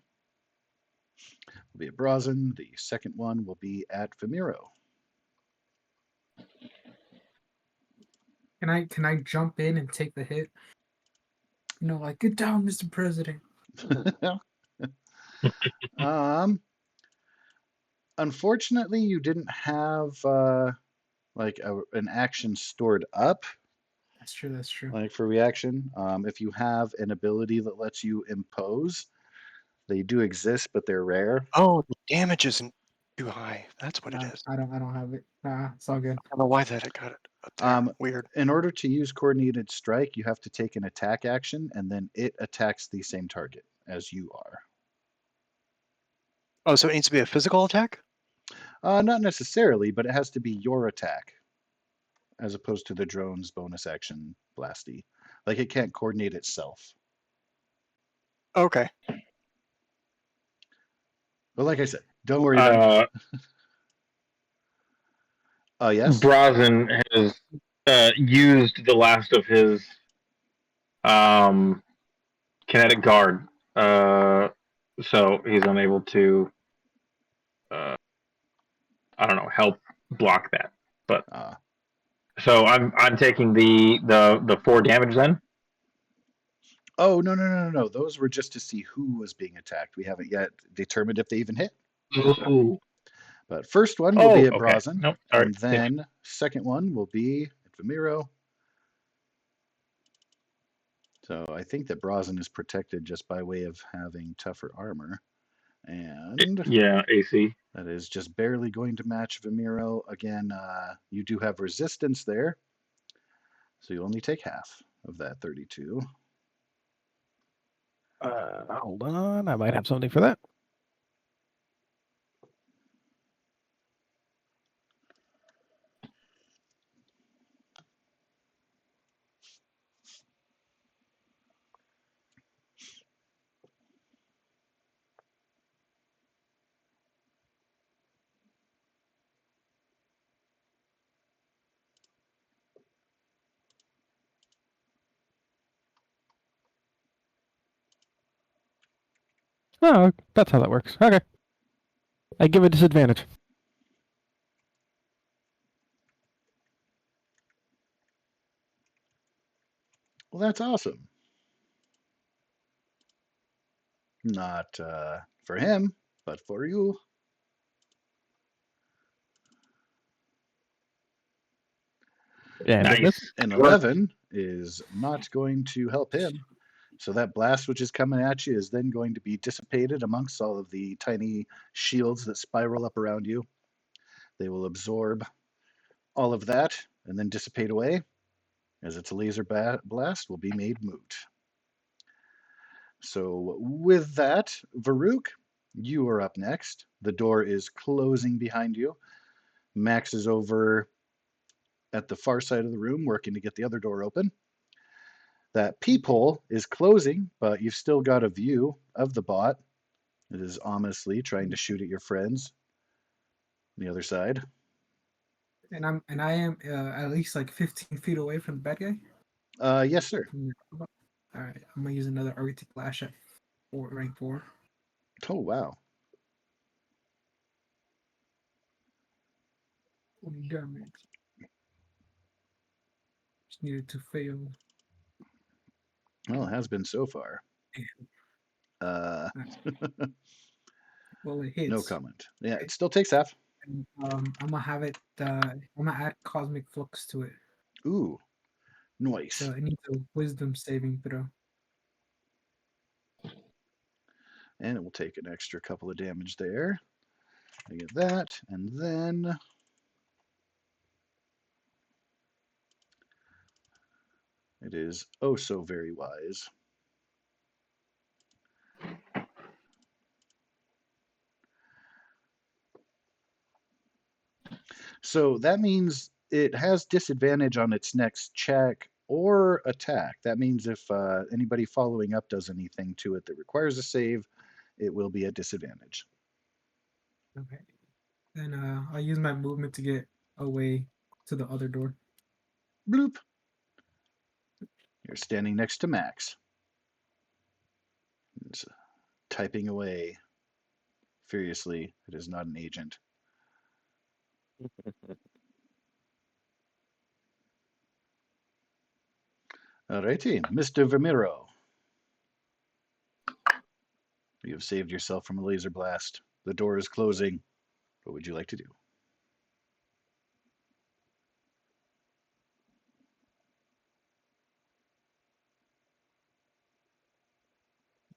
C: will be at Brazen. The second one will be at Vimiro.
E: Can I jump in and take the hit? You know, like, get down, Mr. President.
C: Unfortunately, you didn't have like an action stored up.
E: That's true. That's true.
C: Like for reaction. If you have an ability that lets you impose, they do exist, but they're rare.
D: Oh, the damage isn't too high. That's what it
E: Nah,
D: is.
E: I don't have it. Nah, it's all good.
D: I don't know why that I got it up there. Weird.
C: In order to use coordinated strike, you have to take an attack action, and then it attacks the same target as you are.
D: Oh, so it needs to be a physical attack?
C: Not necessarily, but it has to be your attack, as opposed to the drone's bonus action blasty. Like it can't coordinate itself.
D: Okay.
C: But like I said, don't worry about it. Yes.
B: Brazen has used the last of his kinetic guard, so he's unable to. I don't know, help block that. But so I'm taking the 4 damage then.
C: Oh no! Those were just to see who was being attacked. We haven't yet determined if they even hit.
B: Ooh.
C: But first one will be at
B: okay.
C: Brazen,
B: Nope, sorry.
C: and then second one will be at Vimiro. So I think that Brazen is protected just by way of having tougher armor. And
B: yeah, AC.
C: That is just barely going to match Vimiro. Again, you do have resistance there. So you only take half of that 32.
A: Hold on. I might have something for that. Oh, that's how that works. Okay. I give a disadvantage.
C: Well, that's awesome. Not for him, but for you.
A: And
B: Nice.
C: An 11 is not going to help him. So that blast which is coming at you is then going to be dissipated amongst all of the tiny shields that spiral up around you. They will absorb all of that and then dissipate away, as its laser blast will be made moot. So with that, Varuk, you are up next. The door is closing behind you. Max is over at the far side of the room working to get the other door open. That peephole is closing, but you've still got a view of the bot. It is ominously trying to shoot at your friends on the other side.
E: And I am at least like 15 feet away from the bad guy.
C: Yes, sir.
E: All right, I'm gonna use another Arctic Lash at rank 4.
C: Oh, wow.
E: Damage. Just needed to fail.
C: Well, it has been so far.
E: Well, it hits.
C: No comment. Yeah, it still takes half.
E: And, I'm gonna have it. I'm gonna add cosmic flux to it.
C: Ooh, nice.
E: So it needs a wisdom saving throw.
C: And it will take an extra couple of damage there. I get that, and then it is oh so very wise. So that means it has disadvantage on its next check or attack. That means if anybody following up does anything to it that requires a save, it will be at disadvantage.
E: Okay. Then I'll use my movement to get away to the other door.
C: Bloop. You're standing next to Max. It's typing away furiously. It is not an agent. Alrighty, Mr. Vermiro. You have saved yourself from a laser blast. The door is closing. What would you like to do?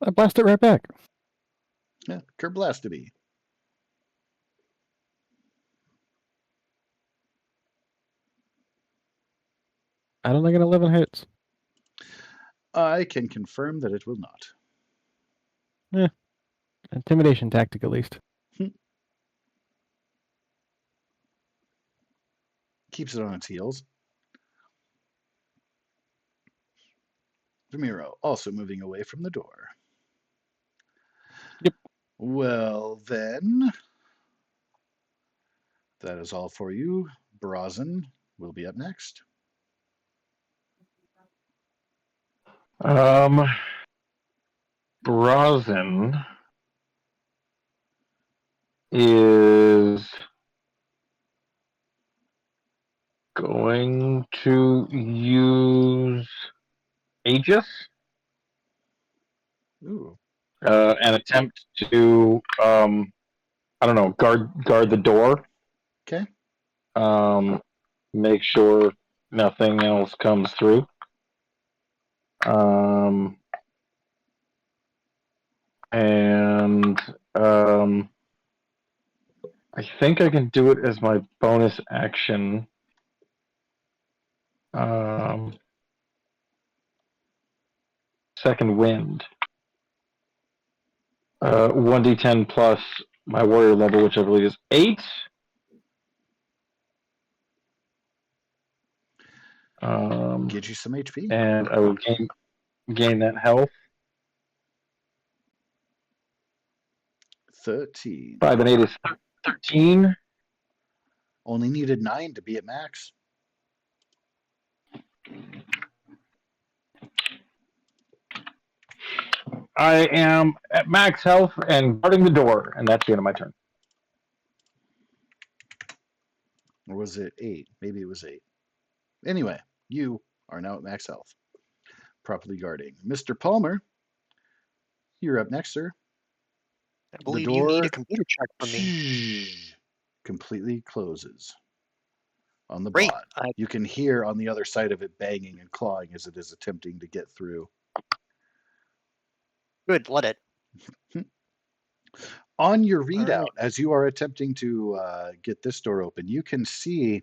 A: I blast it right back.
C: Yeah, Kerblastaby.
A: I don't think an 11 hits.
C: I can confirm that it will not.
A: Intimidation tactic, at least.
C: Keeps it on its heels. Vermiro also moving away from the door.
A: Yep.
C: Well, then, that is all for you. Brazen will be up next.
B: Brazen is going to use Aegis
C: Ooh,
B: and attempt to I don't know, guard the door.
C: okay.
B: Make sure nothing else comes through. And I think I can do it as my bonus action. Second wind. 1d10 plus my warrior level, which I believe is 8.
C: Get you some HP.
B: And I will gain that health.
C: 13.
B: 5 and 8 is 13.
C: Only needed 9 to be at max.
B: I am at max health and guarding the door, and that's the end of my turn.
C: Or was it 8? Maybe it was 8. Anyway, you are now at max health. Properly guarding. Mr. Palmer, you're up next, sir.
D: I believe
C: the
D: you need
C: door
D: a computer check from me.
C: completely closes on the
D: Great.
C: bot. You can hear on the other side of it banging and clawing as it is attempting to get through.
D: Good, let it.
C: On your readout,
D: right.
C: as you are attempting to get this door open, you can see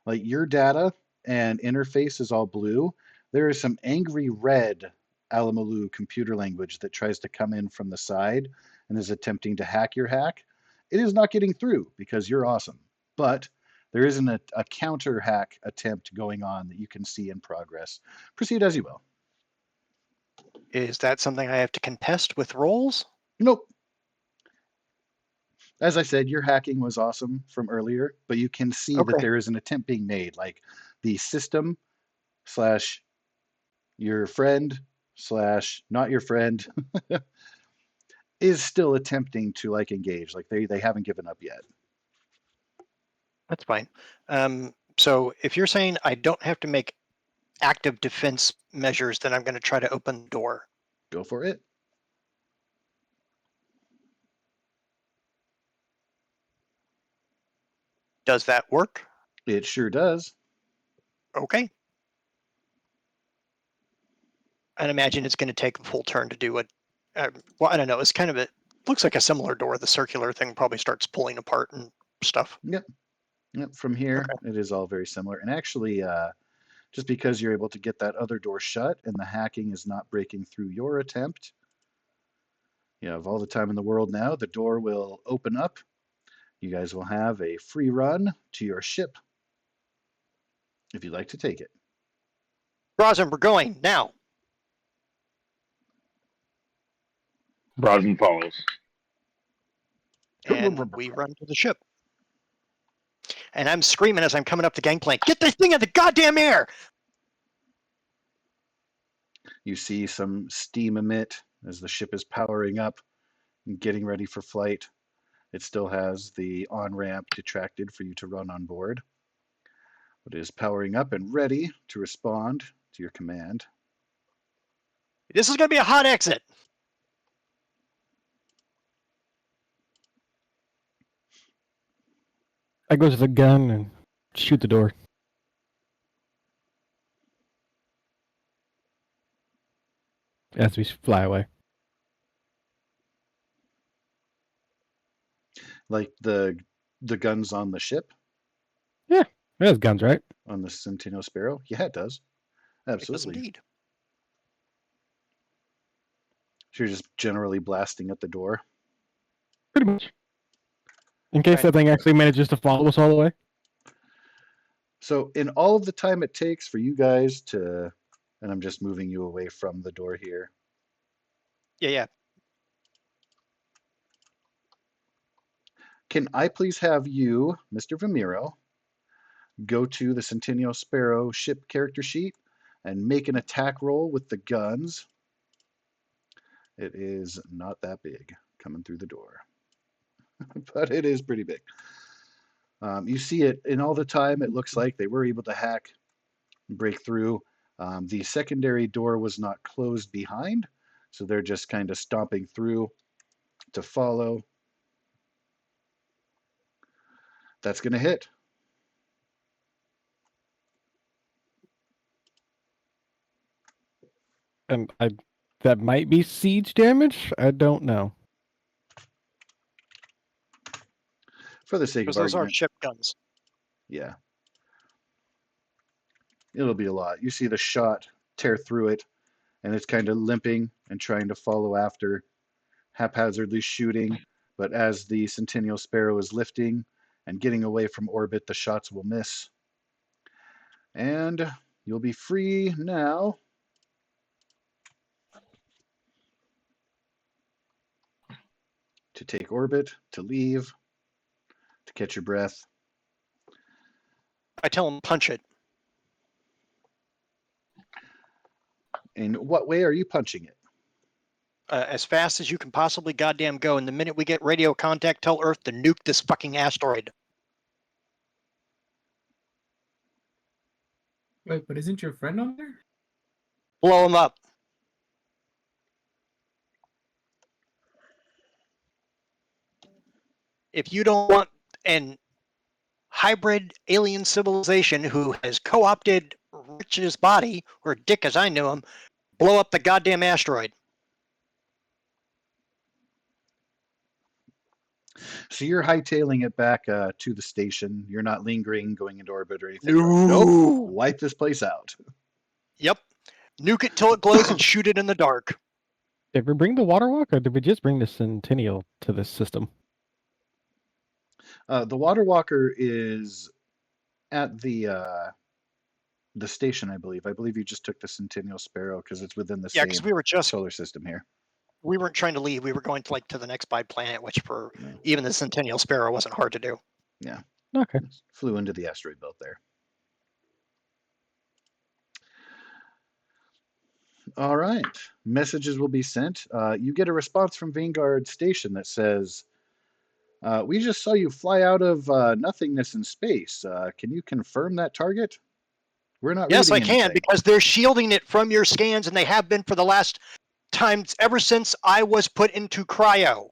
C: like your data and interface is all blue. There is some angry red Alamalu computer language that tries to come in from the side and is attempting to hack your hack. It is not getting through because you're awesome, but there isn't a counter hack attempt going on that you can see in progress. Proceed as you will.
D: Is that something I have to contest with rolls?
C: Nope. As I said, your hacking was awesome from earlier, but you can see that there is an attempt being made. Like the system slash your friend slash not your friend is still attempting to like engage. Like they haven't given up yet.
D: That's fine. So if you're saying I don't have to make active defense measures, then I'm going to try to open the door.
C: Go for it.
D: Does that work?
C: It sure does.
D: Okay. I'd imagine it's going to take a full turn to do it. Well, I don't know. It's kind of looks like a similar door. The circular thing probably starts pulling apart and stuff.
C: Yep. From here, It is all very similar. And actually, just because you're able to get that other door shut and the hacking is not breaking through your attempt, you have all the time in the world now. The door will open up. You guys will have a free run to your ship if you'd like to take it.
D: Brosnan, we're going now.
B: Brosnan follows.
D: And we run to the ship. And I'm screaming as I'm coming up the gangplank, get this thing in the goddamn air!
C: You see some steam emit as the ship is powering up and getting ready for flight. It still has the on-ramp detracted for you to run on board. It is powering up and ready to respond to your command.
D: This is going to be a hot exit.
A: I go to the gun and shoot the door. As we fly away.
C: Like the guns on the ship?
A: Yeah, it has guns, right?
C: On the Centennial Sparrow? Yeah, it does. Absolutely.
D: It does indeed.
C: So you're just generally blasting at the door?
A: Pretty much. In case that thing actually manages to follow us all the way.
C: So in all of the time it takes for you guys to, and I'm just moving you away from the door here.
D: Yeah.
C: Can I please have you, Mr. Vamiro, go to the Centennial Sparrow ship character sheet and make an attack roll with the guns. It is not that big coming through the door, but it is pretty big. You see it in all the time. It looks like they were able to hack, break through. The secondary door was not closed behind, so they're just kind of stomping through to follow. That's going to hit.
A: And that might be siege damage. I don't know.
C: For the sake of
D: Because those
C: argument.
D: are ship guns.
C: Yeah. It'll be a lot. You see the shot tear through it, and it's kind of limping and trying to follow after, haphazardly shooting. But as the Centennial Sparrow is lifting and getting away from orbit, the shots will miss. And you'll be free now to take orbit, to leave, to catch your breath.
D: I tell him, punch it.
C: In what way are you punching it?
D: As fast as you can possibly goddamn go. And the minute we get radio contact, tell Earth to nuke this fucking asteroid.
E: Wait, but isn't your friend on there?
D: Blow him up. If you don't want an hybrid alien civilization who has co-opted Rich's body, or Dick as I knew him, blow up the goddamn asteroid.
C: So you're hightailing it back to the station. You're not lingering, going into orbit or anything.
D: No.
C: Nope. Wipe this place out.
D: Yep. Nuke it till it glows and shoot it in the dark.
A: Did we bring the water walk, or did we just bring the Centennial to this system?
C: The water walker is at the station, I believe. I believe you just took the Centennial Sparrow because it's within the same
D: we were just
C: solar system here.
D: We weren't trying to leave. We were going to to the next by planet, which for even the Centennial Sparrow wasn't hard to do.
C: Yeah.
A: Okay.
C: Flew into the asteroid belt there. All right. Messages will be sent. You get a response from Vanguard Station that says, we just saw you fly out of nothingness in space. Can you confirm that target? We're not
D: Yes, I
C: reading
D: can,
C: anything.
D: because they're shielding it from your scans, and they have been for the last times ever since I was put into cryo.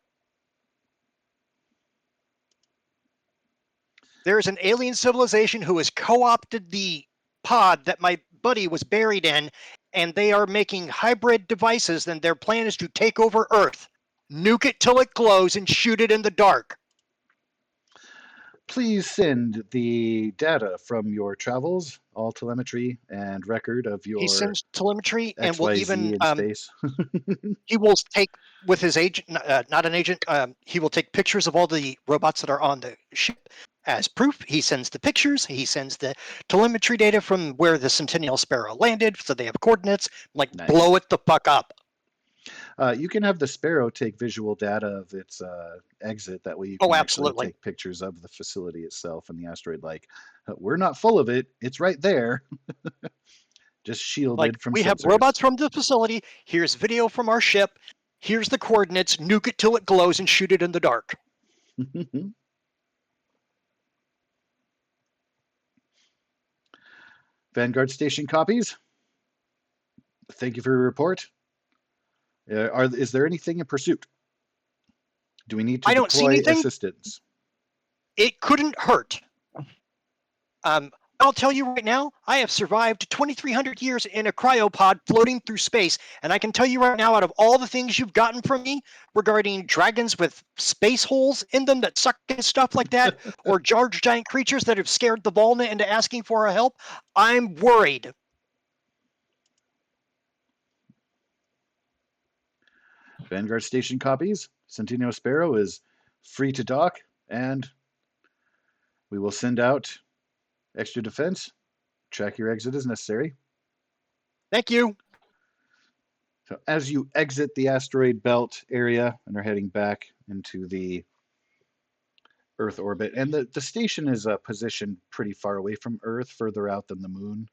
D: there's an alien civilization who has co-opted the pod that my buddy was buried in, and they are making hybrid devices, and their plan is to take over Earth, nuke it till it glows, and shoot it in the dark.
C: Please send the data from your travels, all telemetry and record of
D: He
C: your
D: sends telemetry and will
C: XYZ
D: even
C: in space.
D: he will take with his agent, not an agent. He will take pictures of all the robots that are on the ship as proof. He sends the pictures. He sends the telemetry data from where the Centennial Sparrow landed, so they have coordinates. Like,
C: Nice.
D: blow it the fuck up.
C: You can have the Sparrow take visual data of its exit. That way you
D: Oh,
C: can
D: absolutely.
C: actually take pictures of the facility itself and the asteroid. Like, we're not full of it. It's right there. Just shielded
D: Like,
C: from
D: we have
C: sensors.
D: robots from the facility. Here's video from our ship. Here's the coordinates. Nuke it till it glows and shoot it in the dark.
C: Vanguard Station copies. Thank you for your report. Is there anything in pursuit? Do we need to
D: I don't see
C: deploy
D: anything.
C: assistance?
D: It couldn't hurt. I'll tell you right now, I have survived 2,300 years in a cryopod floating through space, and I can tell you right now, out of all the things you've gotten from me regarding dragons with space holes in them that suck and stuff like that, or large giant creatures that have scared the Volna into asking for our help, I'm worried.
C: Vanguard Station copies. Centennial Sparrow is free to dock, and we will send out extra defense. Track your exit as necessary.
D: Thank you.
C: So as you exit the asteroid belt area and are heading back into the Earth orbit, and the station is positioned pretty far away from Earth, further out than the moon.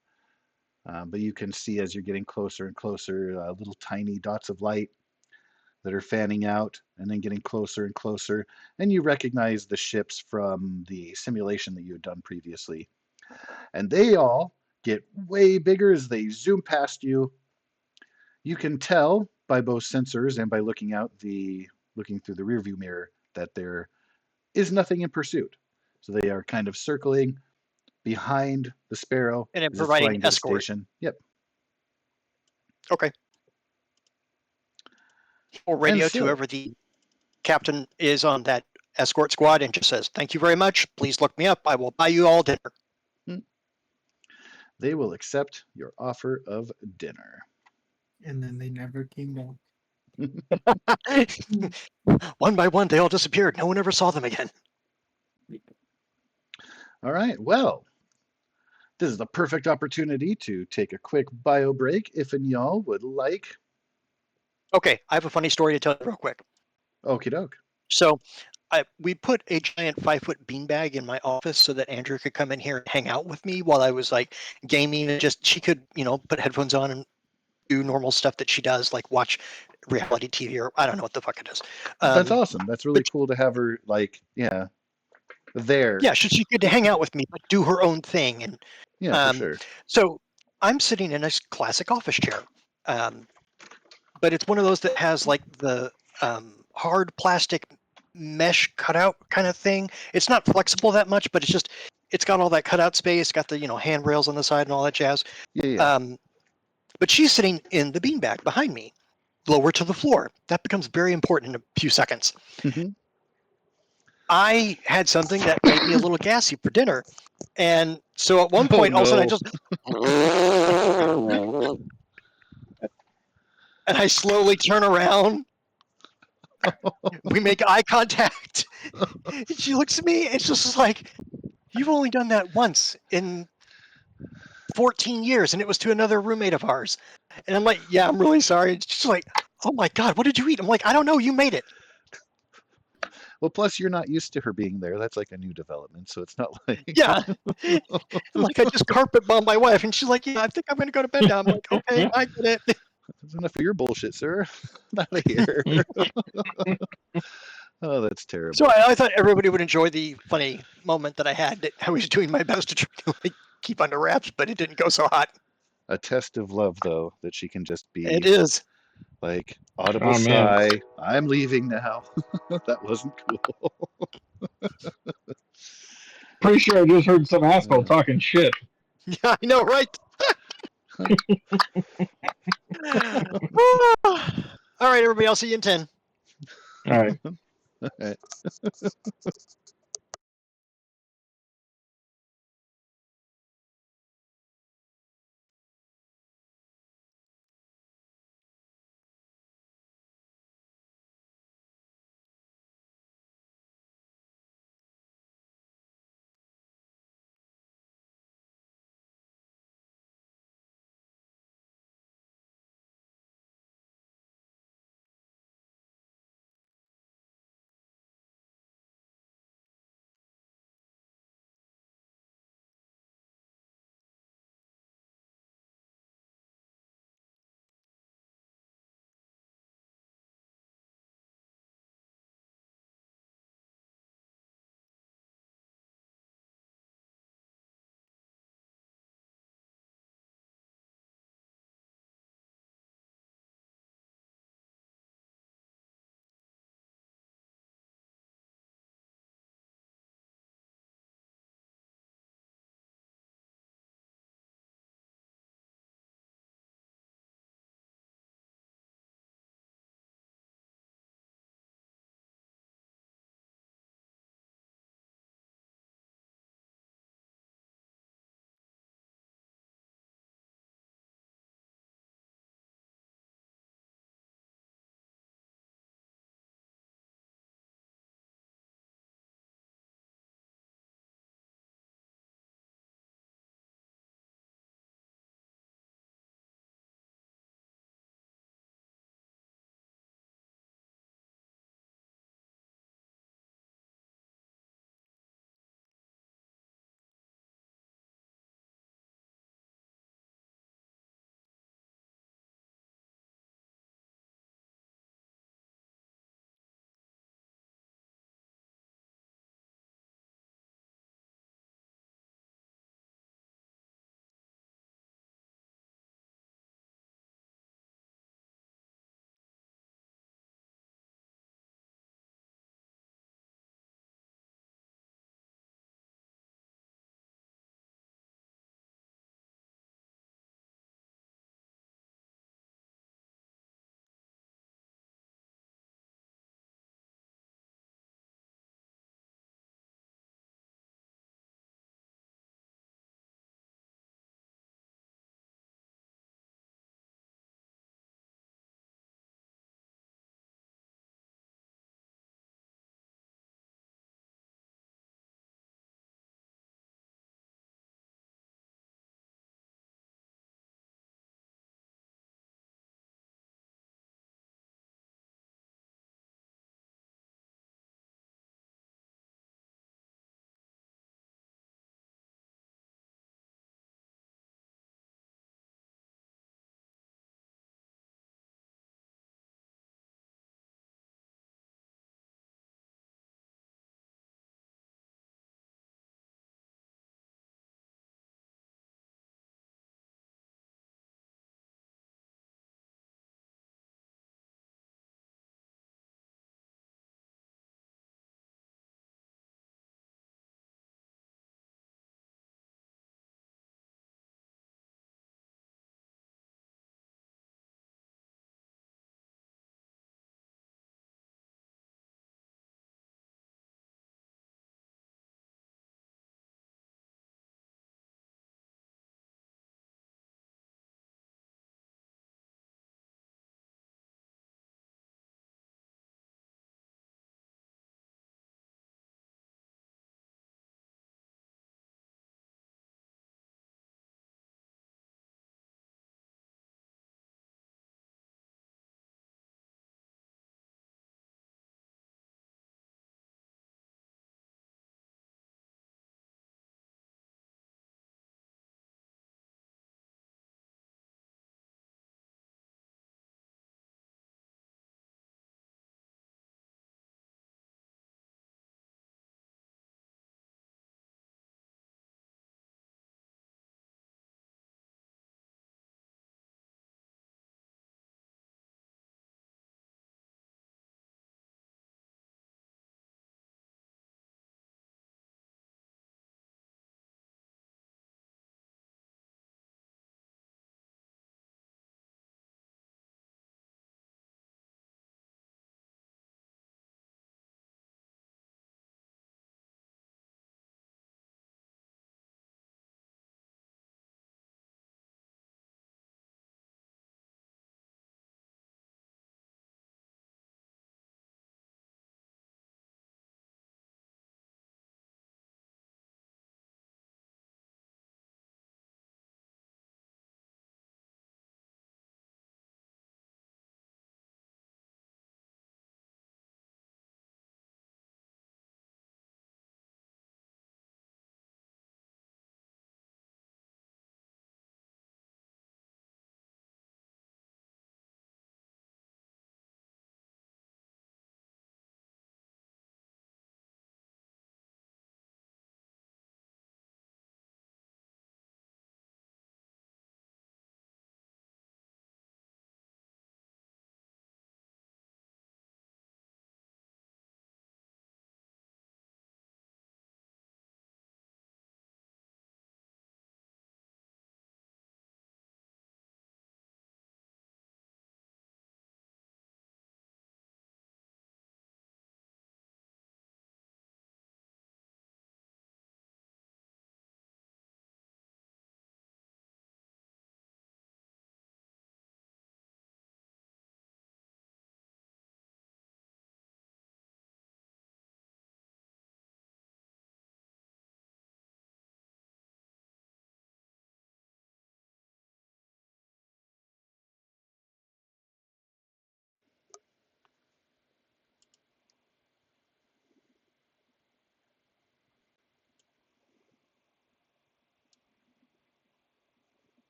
C: But you can see as you're getting closer and closer, little tiny dots of light that are fanning out and then getting closer and closer. And you recognize the ships from the simulation that you had done previously. And they all get way bigger as they zoom past you. You can tell by both sensors and by looking through the rearview mirror that there is nothing in pursuit. So they are kind of circling behind the Sparrow
D: And
C: as it's
D: providing
C: flying to the
D: escort.
C: station. Yep.
D: Okay. He will radio
C: And
D: to
C: so-
D: whoever the captain is on that escort squad and just says, "Thank you very much. Please look me up. I will buy you all dinner."
C: They will accept your offer of dinner.
E: And then they never came back.
D: One by one, they all disappeared. No one ever saw them again.
C: All right. Well, this is the perfect opportunity to take a quick bio break if and y'all would like.
D: Okay, I have a funny story to tell you real quick.
C: Okie doke.
D: So we put a giant 5-foot beanbag in my office so that Andrew could come in here and hang out with me while I was like gaming, and just she could, put headphones on and do normal stuff that she does, like watch reality TV or I don't know what the fuck it is.
C: That's awesome. That's really cool to have her there.
D: Yeah, she could hang out with me, but do her own thing. And
C: Yeah, for sure.
D: so I'm sitting in a classic office chair, but it's one of those that has like the hard plastic mesh cutout kind of thing. It's not flexible that much, but it's got all that cutout space, got the handrails on the side and all that jazz.
C: Yeah.
D: But she's sitting in the beanbag behind me, lower to the floor. That becomes very important in a few seconds.
C: Mhm.
D: I had something that made me a little gassy for dinner. And so at one point, all of a sudden, I just and I slowly turn around. We make eye contact. And she looks at me and she's just like, "You've only done that once in 14 years, and it was to another roommate of ours." And I'm like, "Yeah, I'm really sorry." And she's like, "Oh my God, what did you eat?" I'm like, "I don't know. You made it."
C: Well, plus you're not used to her being there. That's like a new development, so it's not like
D: Yeah. I'm like, I just carpet bombed my wife, and she's like, "Yeah, I think I'm going to go to bed now." I'm like, "Okay, I get it."
C: That's enough of your bullshit, sir. Out of here. Oh, that's terrible.
D: So I thought everybody would enjoy the funny moment that I had. That I was doing my best to try to keep under wraps, but it didn't go so hot.
C: A test of love, though, that she can just be
D: It is.
C: like audible
B: Oh, man.
C: sigh. I'm leaving now. That wasn't cool.
B: Pretty sure I just heard some asshole talking shit.
D: Yeah, I know, right? All right, everybody. I'll see you in 10.
B: All right.
C: All right.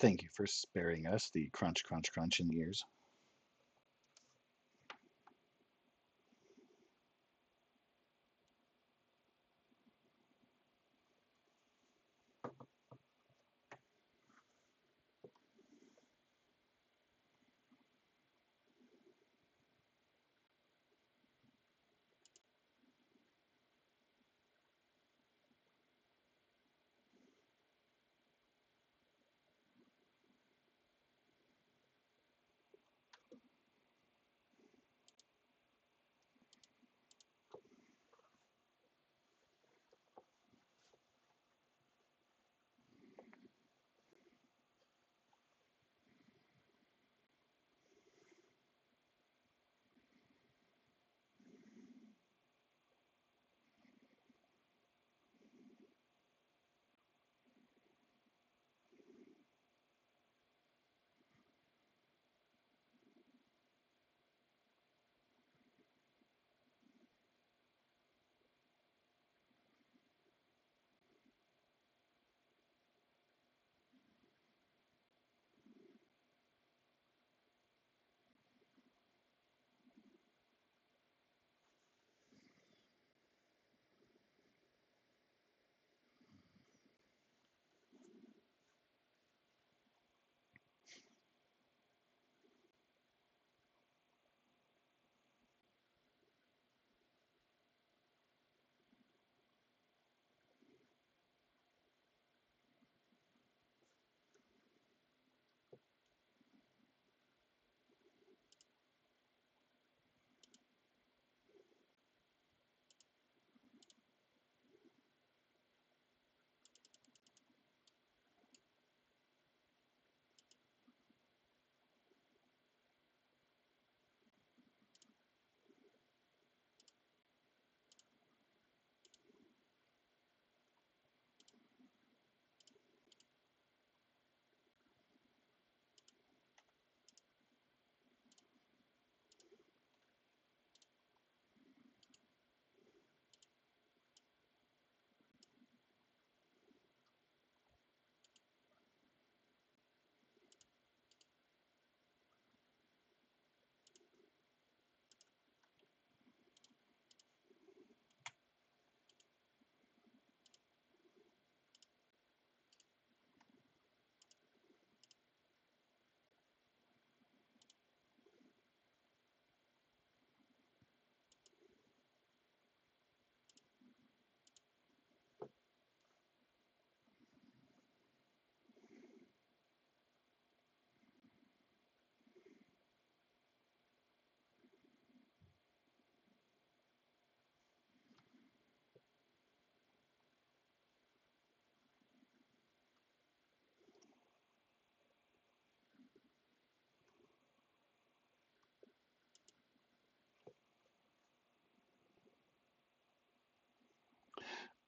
C: Thank you for sparing us the crunch, crunch, crunch in the ears.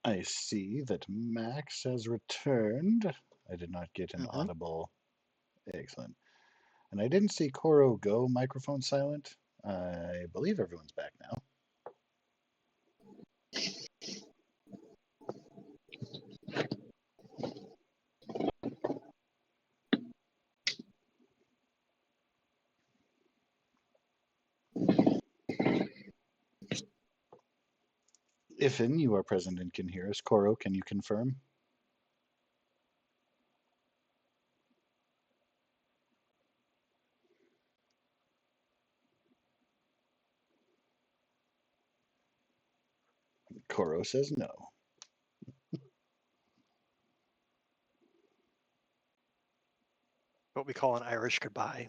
C: I see that Max has returned. I did not get an
D: Mm-hmm.
C: audible. Excellent. And I didn't see Koro go microphone silent. I believe everyone's back now. Ifin, you are present and can hear us. Koro, can you confirm? Koro says no.
D: What we call an Irish goodbye.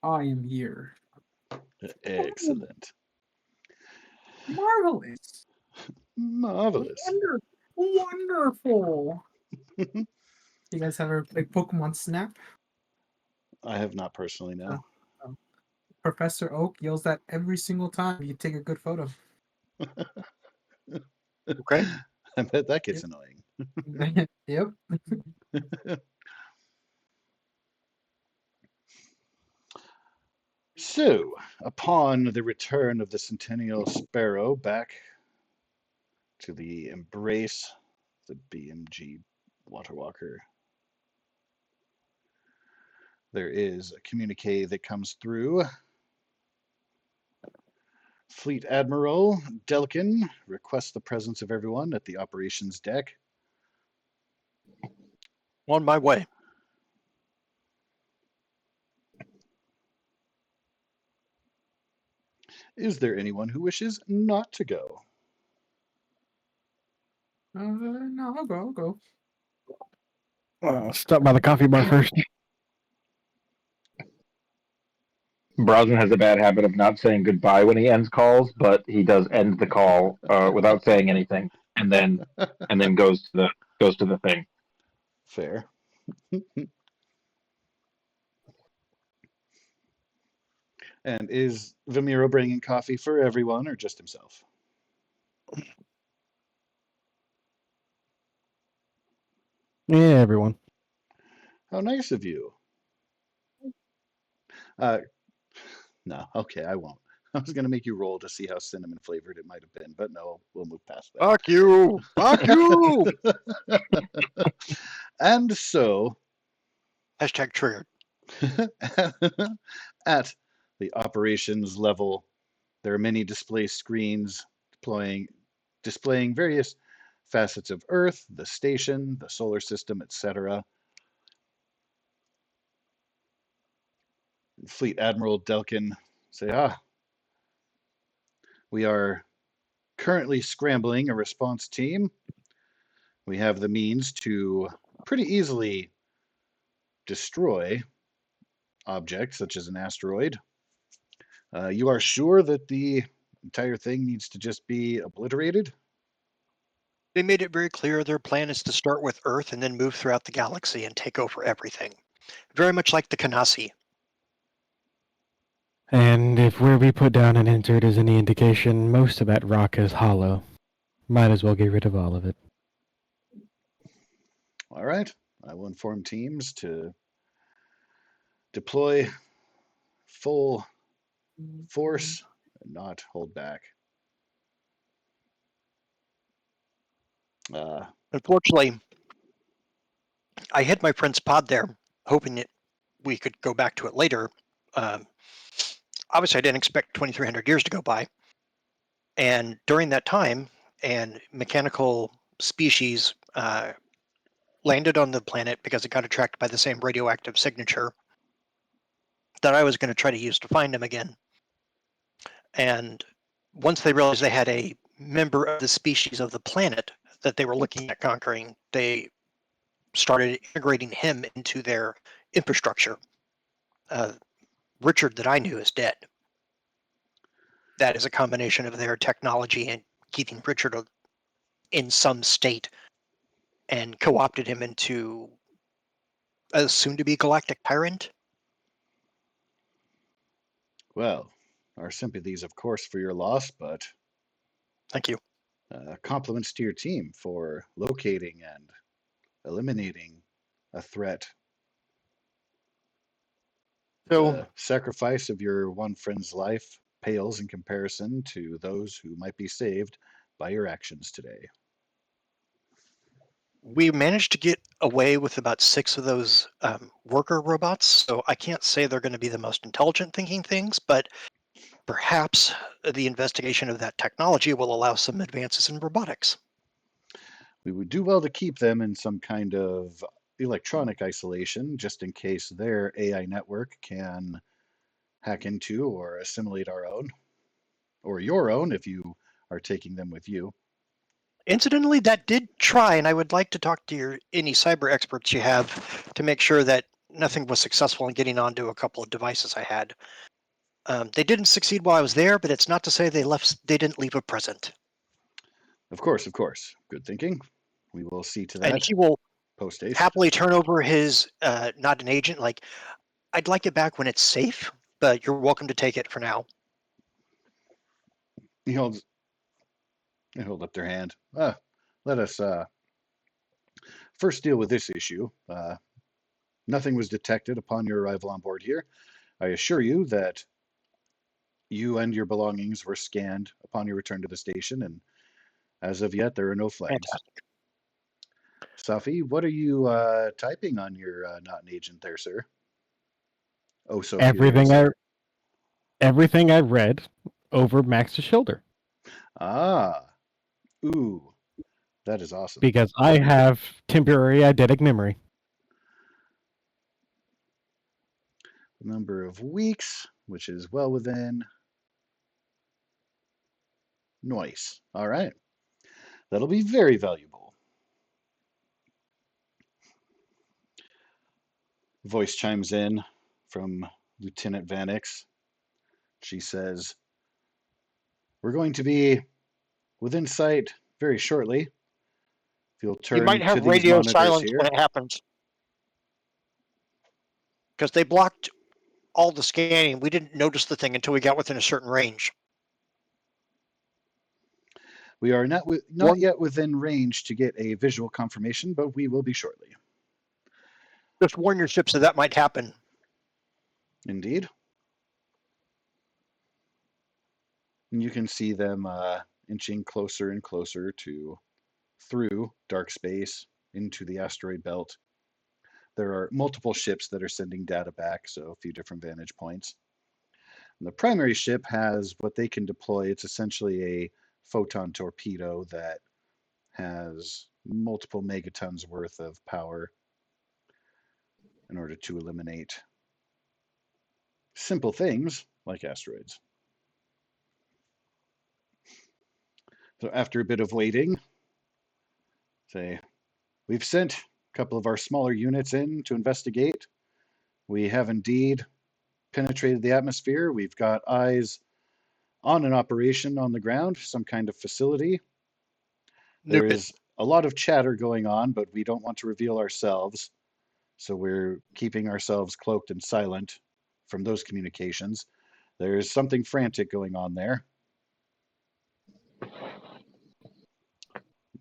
E: I am here.
C: Excellent.
E: Marvelous.
C: Marvelous.
E: Wonderful. You guys ever play Pokemon Snap?
C: I have not personally, no.
E: Professor Oak yells that every single time you take a good photo.
D: Okay.
C: I bet that gets annoying.
E: Yep.
C: So, upon the return of the Centennial Sparrow back to the embrace, the BMG Waterwalker, there is a communique that comes through. Fleet Admiral Delkin requests the presence of everyone at the operations deck.
D: On my way.
C: Is there anyone who wishes not to go?
E: No, I'll go.
A: Stop by the coffee bar first.
B: Brosnan has a bad habit of not saying goodbye when he ends calls, but he does end the call without saying anything, and then goes to the thing.
C: Fair. And is Vamiro bringing coffee for everyone or just himself?
A: Yeah, everyone.
C: How nice of you. No, okay, I won't. I was going to make you roll to see how cinnamon flavored it might have been, but no, we'll move past that.
D: Fuck you! Fuck you!
C: And so,
D: Hashtag triggered.
C: at the operations level, there are many display screens displaying various facets of Earth, the station, the solar system, etc. Fleet Admiral Delkin say, we are currently scrambling a response team. We have the means to pretty easily destroy objects such as an asteroid. You are sure that the entire thing needs to just be obliterated?
D: They made it very clear their plan is to start with Earth and then move throughout the galaxy and take over everything. Very much like the Kanasi.
A: And if where we put down an insert is any indication, most of that rock is hollow. Might as well get rid of all of it.
C: All right. I will inform teams to deploy full force and not hold back.
D: Unfortunately, I hid my Prince pod there, hoping that we could go back to it later. Obviously, I didn't expect 2,300 years to go by. And during that time, and mechanical species landed on the planet because it got attracted by the same radioactive signature that I was going to try to use to find him again. And once they realized they had a member of the species of the planet that they were looking at conquering, they started integrating him into their infrastructure. Richard that I knew is dead. That is a combination of their technology and keeping Richard in some state, and co-opted him into a soon-to-be galactic tyrant.
C: Well, our sympathies, of course, for your loss, but
D: Thank you.
C: compliments to your team for locating and eliminating a threat.
D: So
C: The sacrifice of your one friend's life pales in comparison to those who might be saved by your actions today.
D: we managed to get away with about 6 of those worker robots, so I can't say they're going to be the most intelligent thinking things, but perhaps the investigation of that technology will allow some advances in robotics.
C: We would do well to keep them in some kind of electronic isolation, just in case their AI network can hack into or assimilate our own, or your own if you are taking them with you.
D: Incidentally, that did try, and I would like to talk to any cyber experts you have to make sure that nothing was successful in getting onto a couple of devices I had. They didn't succeed while I was there, but it's not to say they didn't leave a present.
C: Of course, of course. Good thinking. We will see to
D: And
C: that
D: he will
C: post haste.
D: happily turn over his, not an agent, like, I'd like it back when it's safe, but you're welcome to take it for now.
C: They hold up their hand. Let us first deal with this issue. Nothing was detected upon your arrival on board here. I assure you that you and your belongings were scanned upon your return to the station, and as of yet, there are no flags.
D: Fantastic.
C: Safi, what are you typing on your not an agent there, sir? Oh, so
A: Everything
C: furious.
A: everything I read over Max's shoulder
C: Ah, ooh, that is awesome.
A: because I have temporary eidetic memory.
C: Number of weeks, which is well within. Nice. All right. That'll be very valuable. Voice chimes in from Lieutenant Vanix. She says, "We're going to be within sight very shortly. If you'll
D: You might
C: turn to
D: have
C: these
D: radio
C: monitors
D: silence when
C: here."
D: it happens. Because they blocked all the scanning. We didn't notice the thing until we got within a certain range.
C: We are not yet within range to get a visual confirmation, but we will be shortly.
D: Just warn your ships that might happen.
C: Indeed. And you can see them inching closer and closer through dark space into the asteroid belt. There are multiple ships that are sending data back, so a few different vantage points. And the primary ship has what they can deploy. It's essentially a photon torpedo that has multiple megatons worth of power in order to eliminate simple things like asteroids. So after a bit of waiting, we've sent a couple of our smaller units in to investigate. We have indeed penetrated the atmosphere. We've got eyes on an operation on the ground, some kind of facility. There
D: Nuke it.
C: is a lot of chatter going on, but we don't want to reveal ourselves. So we're keeping ourselves cloaked and silent from those communications. There's something frantic going on there.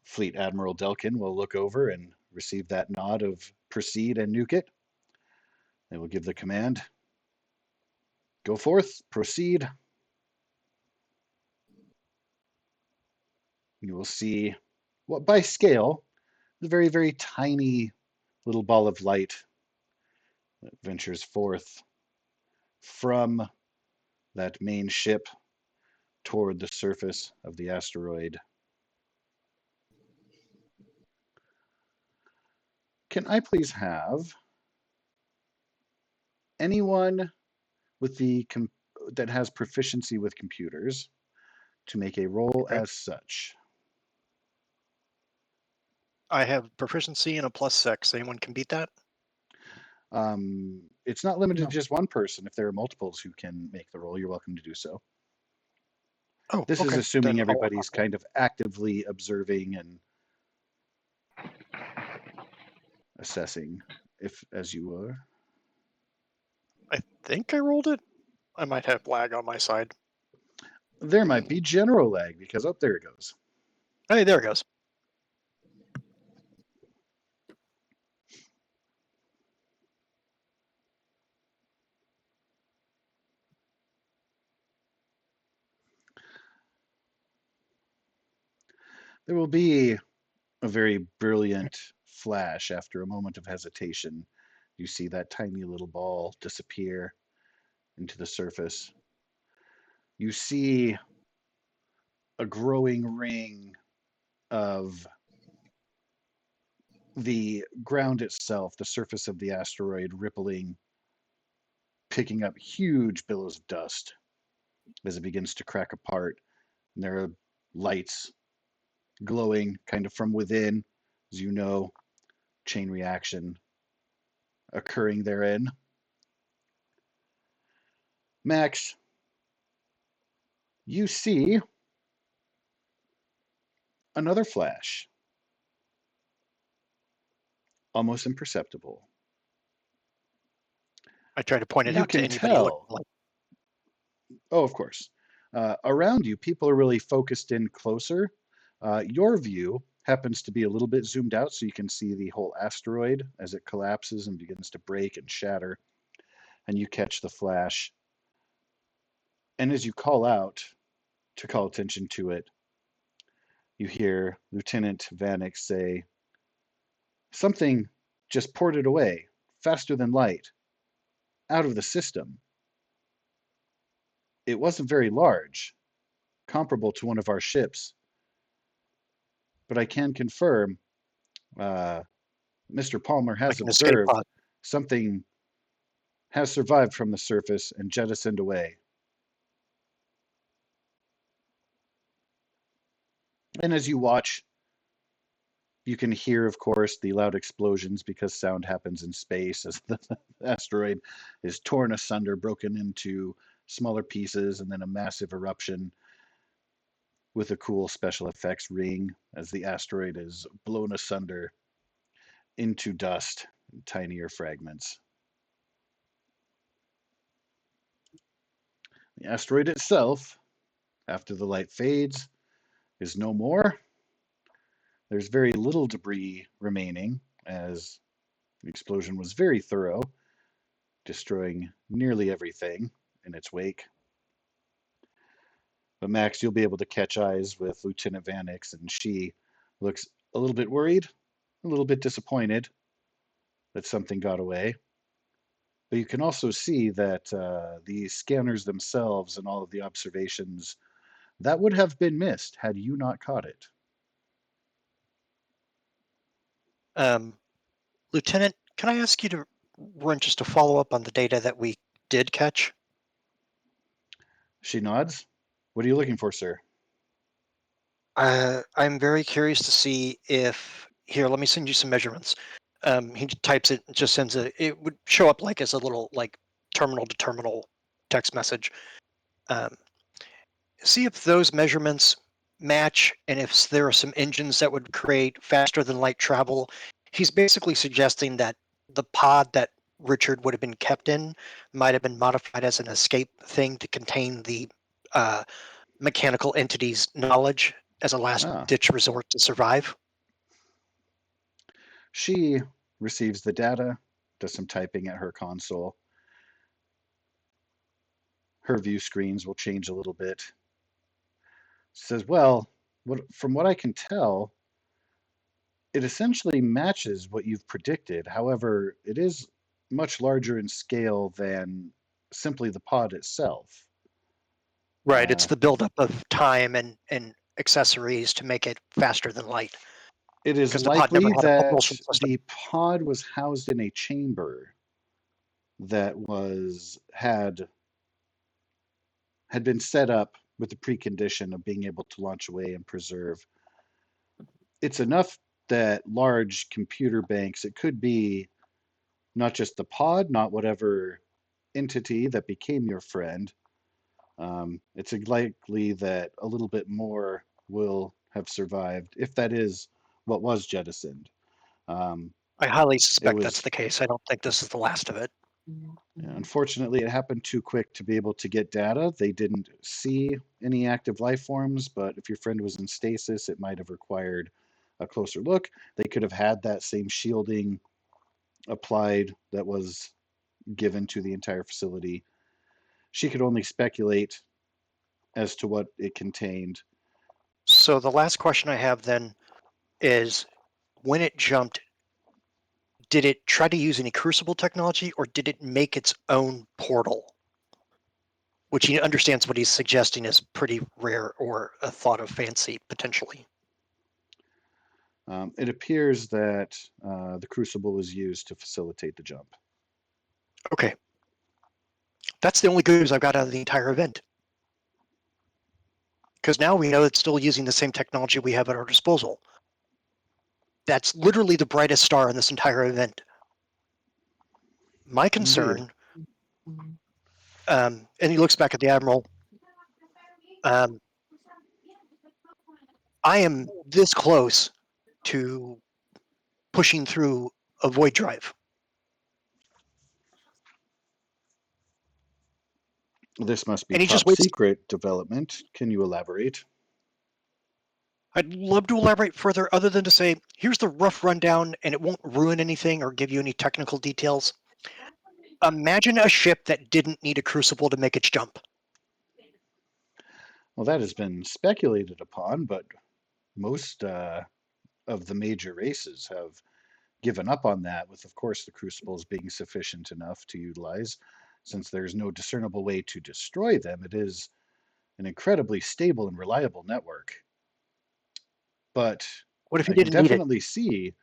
C: Fleet Admiral Delkin will look over and receive that nod of proceed and nuke it. They will give the command. Go forth, proceed. You will see what by scale, the very, very tiny little ball of light that ventures forth from that main ship toward the surface of the asteroid. Can I please have anyone with that has proficiency with computers to make a roll
D: Okay.
C: as such?
D: I have proficiency and a +6. Anyone can beat that?
C: It's not limited
E: No.
C: to just one person. If there are multiples who can make the roll, you're welcome to do so.
D: Oh,
C: This is
D: okay.
C: assuming
D: Then
C: everybody's kind of actively observing and assessing, if as you were.
D: I think I rolled it. I might have lag on my side.
C: There might be general lag because, oh, there it goes.
D: Hey, there it goes.
C: There will be a very brilliant flash after a moment of hesitation. You see that tiny little ball disappear into the surface. You see a growing ring of the ground itself, the surface of the asteroid rippling, picking up huge billows of dust as it begins to crack apart. And there are lights glowing kind of from within, as you know, chain reaction occurring therein. Max, You see another flash, almost imperceptible.
D: I try to point it
C: You
D: out to
C: can
D: anybody looking
C: tell.
D: like.
C: Oh, of course. Around you, people are really focused in closer. Your view happens to be a little bit zoomed out, so you can see the whole asteroid as it collapses and begins to break and shatter, and you catch the flash. And as you call out to call attention to it, you hear Lieutenant Vanek say, "Something just ported away, faster than light, out of the system. It wasn't very large, comparable to one of our ships, but I can confirm uh, Mr. Palmer has
D: Like an escape
C: observed
D: pod.
C: something has survived from the surface and jettisoned away." And as you watch, you can hear, of course, the loud explosions because sound happens in space as the asteroid is torn asunder, broken into smaller pieces, and then a massive eruption with a cool special effects ring as the asteroid is blown asunder into dust and tinier fragments. The asteroid itself, after the light fades, is no more. There's very little debris remaining, as the explosion was very thorough, destroying nearly everything in its wake. But Max, you'll be able to catch eyes with Lieutenant Vanix, and she looks a little bit worried, a little bit disappointed that something got away. But you can also see that the scanners themselves and all of the observations, that would have been missed had you not caught it.
D: Lieutenant, can I ask you to run just a follow-up on the data that we did catch?
C: She nods. "What are you looking for, sir?"
D: I'm very curious to see if here. Let me send you some measurements. He types it, just sends it. It would show up like as a little like terminal to terminal text message. Um, see if those measurements match, and if there are some engines that would create faster than light travel. He's basically suggesting that the pod that Richard would have been kept in might have been modified as an escape thing to contain the uh, mechanical entity's knowledge as a last
C: Ah,
D: ditch resort to survive.
C: she receives the data, does some typing at her console. Her view screens will change a little bit. Says, "Well, from what I can tell, it essentially matches what you've predicted. However, it is much larger in scale than simply the pod itself."
D: Right, it's
C: Uh,
D: the buildup of time and accessories to make it faster than light,
C: it is
D: because the pod never
C: likely
D: had a
C: that
D: propulsion system.
C: the pod was housed in a chamber that had been set up with the precondition of being able to launch away and preserve. It's enough that large computer banks, it could be not just the pod, not whatever entity that became your friend. It's likely that a little bit more will have survived, if that is what was jettisoned. Um,
D: I highly
C: it
D: suspect that's
C: was,
D: the case. I don't think this is the last of it.
C: unfortunately, it happened too quick to be able to get data. They didn't see any active life forms, but if your friend was in stasis, it might have required a closer look. They could have had that same shielding applied that was given to the entire facility. She could only speculate as to what it contained.
D: So the last question I have then is, when it jumped, did it try to use any crucible technology, or did it make its own portal? Which he understands what he's suggesting is pretty rare or a thought of fancy, potentially.
C: It appears that the crucible was used to facilitate the jump.
D: Okay. That's the only good news I've got out of the entire event. Because now we know it's still using the same technology we have at our disposal. That's literally the brightest star in this entire event. My
C: Indeed.
D: concern, and he looks back at the Admiral, I am this close to pushing through a void drive.
C: This must be
D: And he just
C: top
D: waits.
C: secret development. Can you elaborate?
D: I'd love to elaborate further other than to say, here's the rough rundown, and it won't ruin anything or give you any technical details. Imagine a ship that didn't need a crucible to make its jump.
C: Well, that has been speculated upon, but most of the major races have given up on that, with, of course, the crucibles being sufficient enough to utilize. Since there's no discernible way to destroy them, it is an incredibly stable and reliable network. But
D: What if you
C: I can
D: didn't need it?
C: definitely see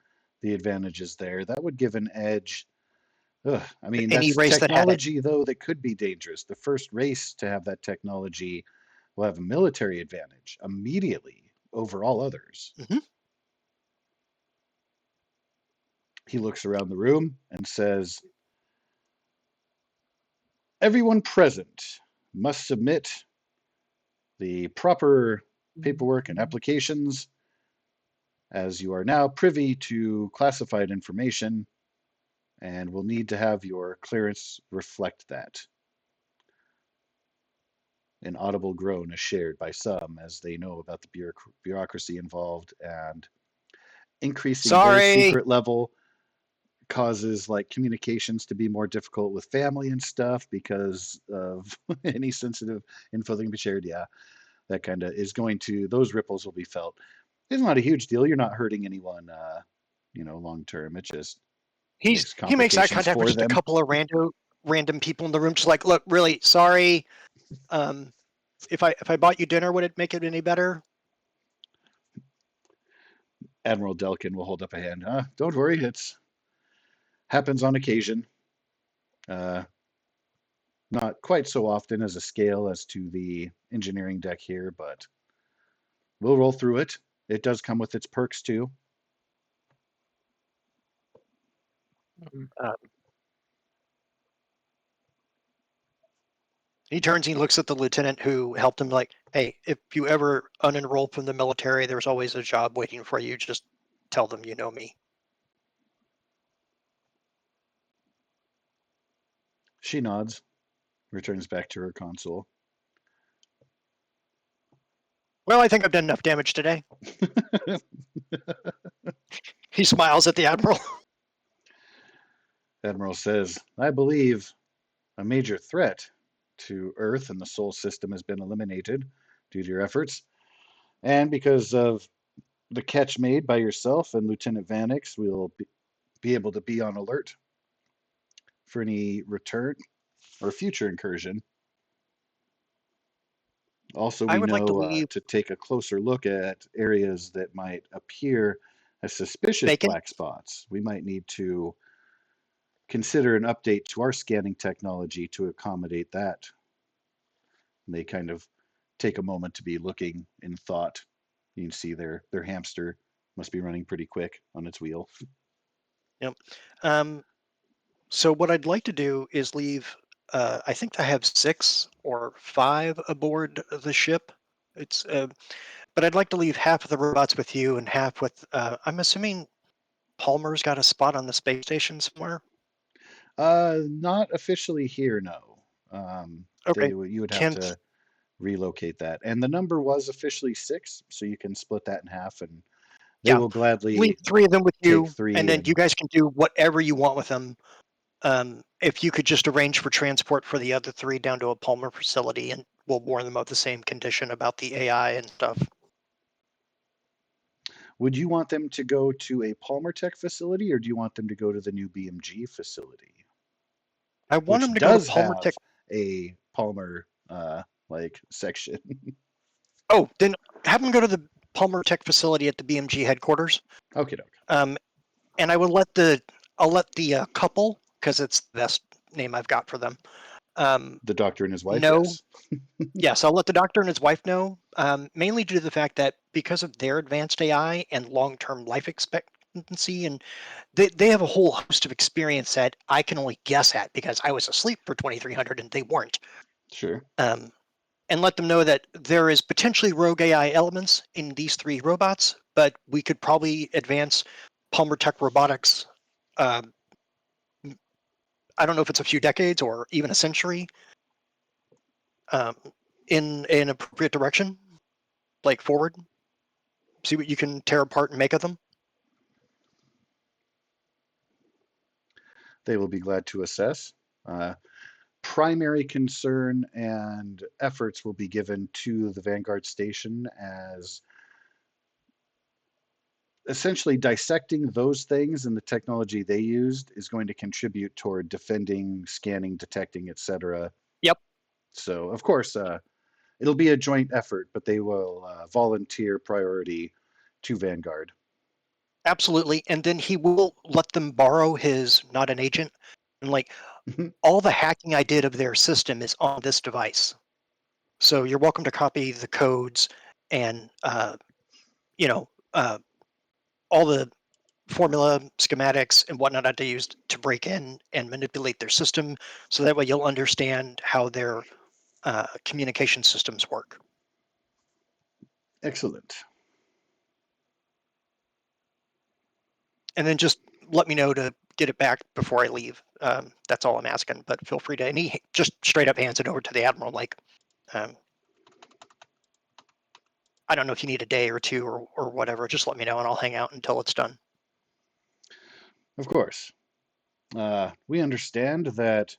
C: the advantages there. That would give an edge. I mean,
D: Any
C: that's
D: race that had it.
C: technology, though, that could be dangerous. The first race to have that technology will have a military advantage immediately over all others.
D: Mhm.
C: He looks around the room and says, everyone present must submit the proper paperwork and applications, as you are now privy to classified information and will need to have your clearance reflect that. An audible groan is shared by some as they know about the bureaucracy involved, and increasing their
D: Sorry.
C: secret level causes like communications to be more difficult with family and stuff because of any sensitive info that can be shared. Yeah, that kind of is going to, those ripples will be felt. It's not a huge deal. You're not hurting anyone, long term. It just makes
D: He makes eye
C: complications
D: contact with
C: for
D: just a
C: them.
D: couple of random people in the room, just like, look, really sorry. If I bought you dinner, would it make it any better?
C: Admiral Delkin will hold up a hand. Don't worry, it's happens on occasion. Not quite so often as a scale as to the engineering deck here, but we'll roll through it. It does come with its perks too.
D: He turns, he looks at the lieutenant who helped him, like, hey, if you ever unenroll from the military, there's always a job waiting for you. Just tell them you know me.
C: She nods, returns back to her console.
D: Well, I think I've done enough damage today. He smiles at the Admiral.
C: Admiral says, I believe a major threat to Earth and the Sol system has been eliminated due to your efforts. And because of the catch made by yourself and Lieutenant Vanix, we'll be able to be on alert for any return or future incursion. Also,
D: I
C: we
D: would like to
C: know
D: leave
C: to take a closer look at areas that might appear as suspicious
D: bacon.
C: black spots. We might need to consider an update to our scanning technology to accommodate that. And they kind of take a moment to be looking in thought. You can see their hamster must be running pretty quick on its wheel.
D: Yep. So what I'd like to do is leave. I think I have 6 or 5 aboard the ship. It's, but I'd like to leave half of the robots with you and half with. I'm assuming Palmer's got a spot on the space station somewhere.
C: Not officially here, no.
D: Okay.
C: You would have to relocate that, and the number was officially 6, so you can split that in half, and they will gladly
D: leave 3 of them with you,
C: take 3,
D: and then you guys can do whatever you want with them. If you could just arrange for transport for the other 3 down to a Palmer facility, and we'll warn them of the same condition about the AI and stuff.
C: Would you want them to go to a Palmer Tech facility, or do you want them to go to the new BMG facility?
D: I want
C: Which
D: them to go to
C: does
D: Palmer Tech.
C: have a Palmer section.
D: Oh, then have them go to the Palmer Tech facility at the BMG headquarters.
C: Okay.
D: And I will let the couple, because it's the best name I've got for them.
C: The doctor and his wife.
D: No.
C: Yes.
D: Yes, I'll let the doctor and his wife know, mainly due to the fact that because of their advanced AI and long-term life expectancy, and they have a whole host of experience that I can only guess at because I was asleep for 2300 and they weren't.
C: Sure.
D: and let them know that there is potentially rogue AI elements in these 3 robots, but we could probably advance Palmer Tech Robotics. I don't know if it's a few decades or even a century in an appropriate direction, like forward. See what you can tear apart and make of them.
C: They will be glad to assess. Primary concern and efforts will be given to the Vanguard station as essentially dissecting those things and the technology they used is going to contribute toward defending, scanning, detecting, etc.
D: Yep.
C: So, of course, it'll be a joint effort, but they will volunteer priority to Vanguard.
D: Absolutely. And then he will let them borrow his not an agent. And like all the hacking I did of their system is on this device. So you're welcome to copy the codes and all the formula schematics and whatnot that they used to break in and manipulate their system. So that way you'll understand how their communication systems work.
C: Excellent.
D: And then just let me know to get it back before I leave. That's all I'm asking, but feel free to, and he just straight up hands it over to the Admiral. Like, I don't know if you need a day or 2 or whatever, just let me know and I'll hang out until it's done.
C: Of course. We understand that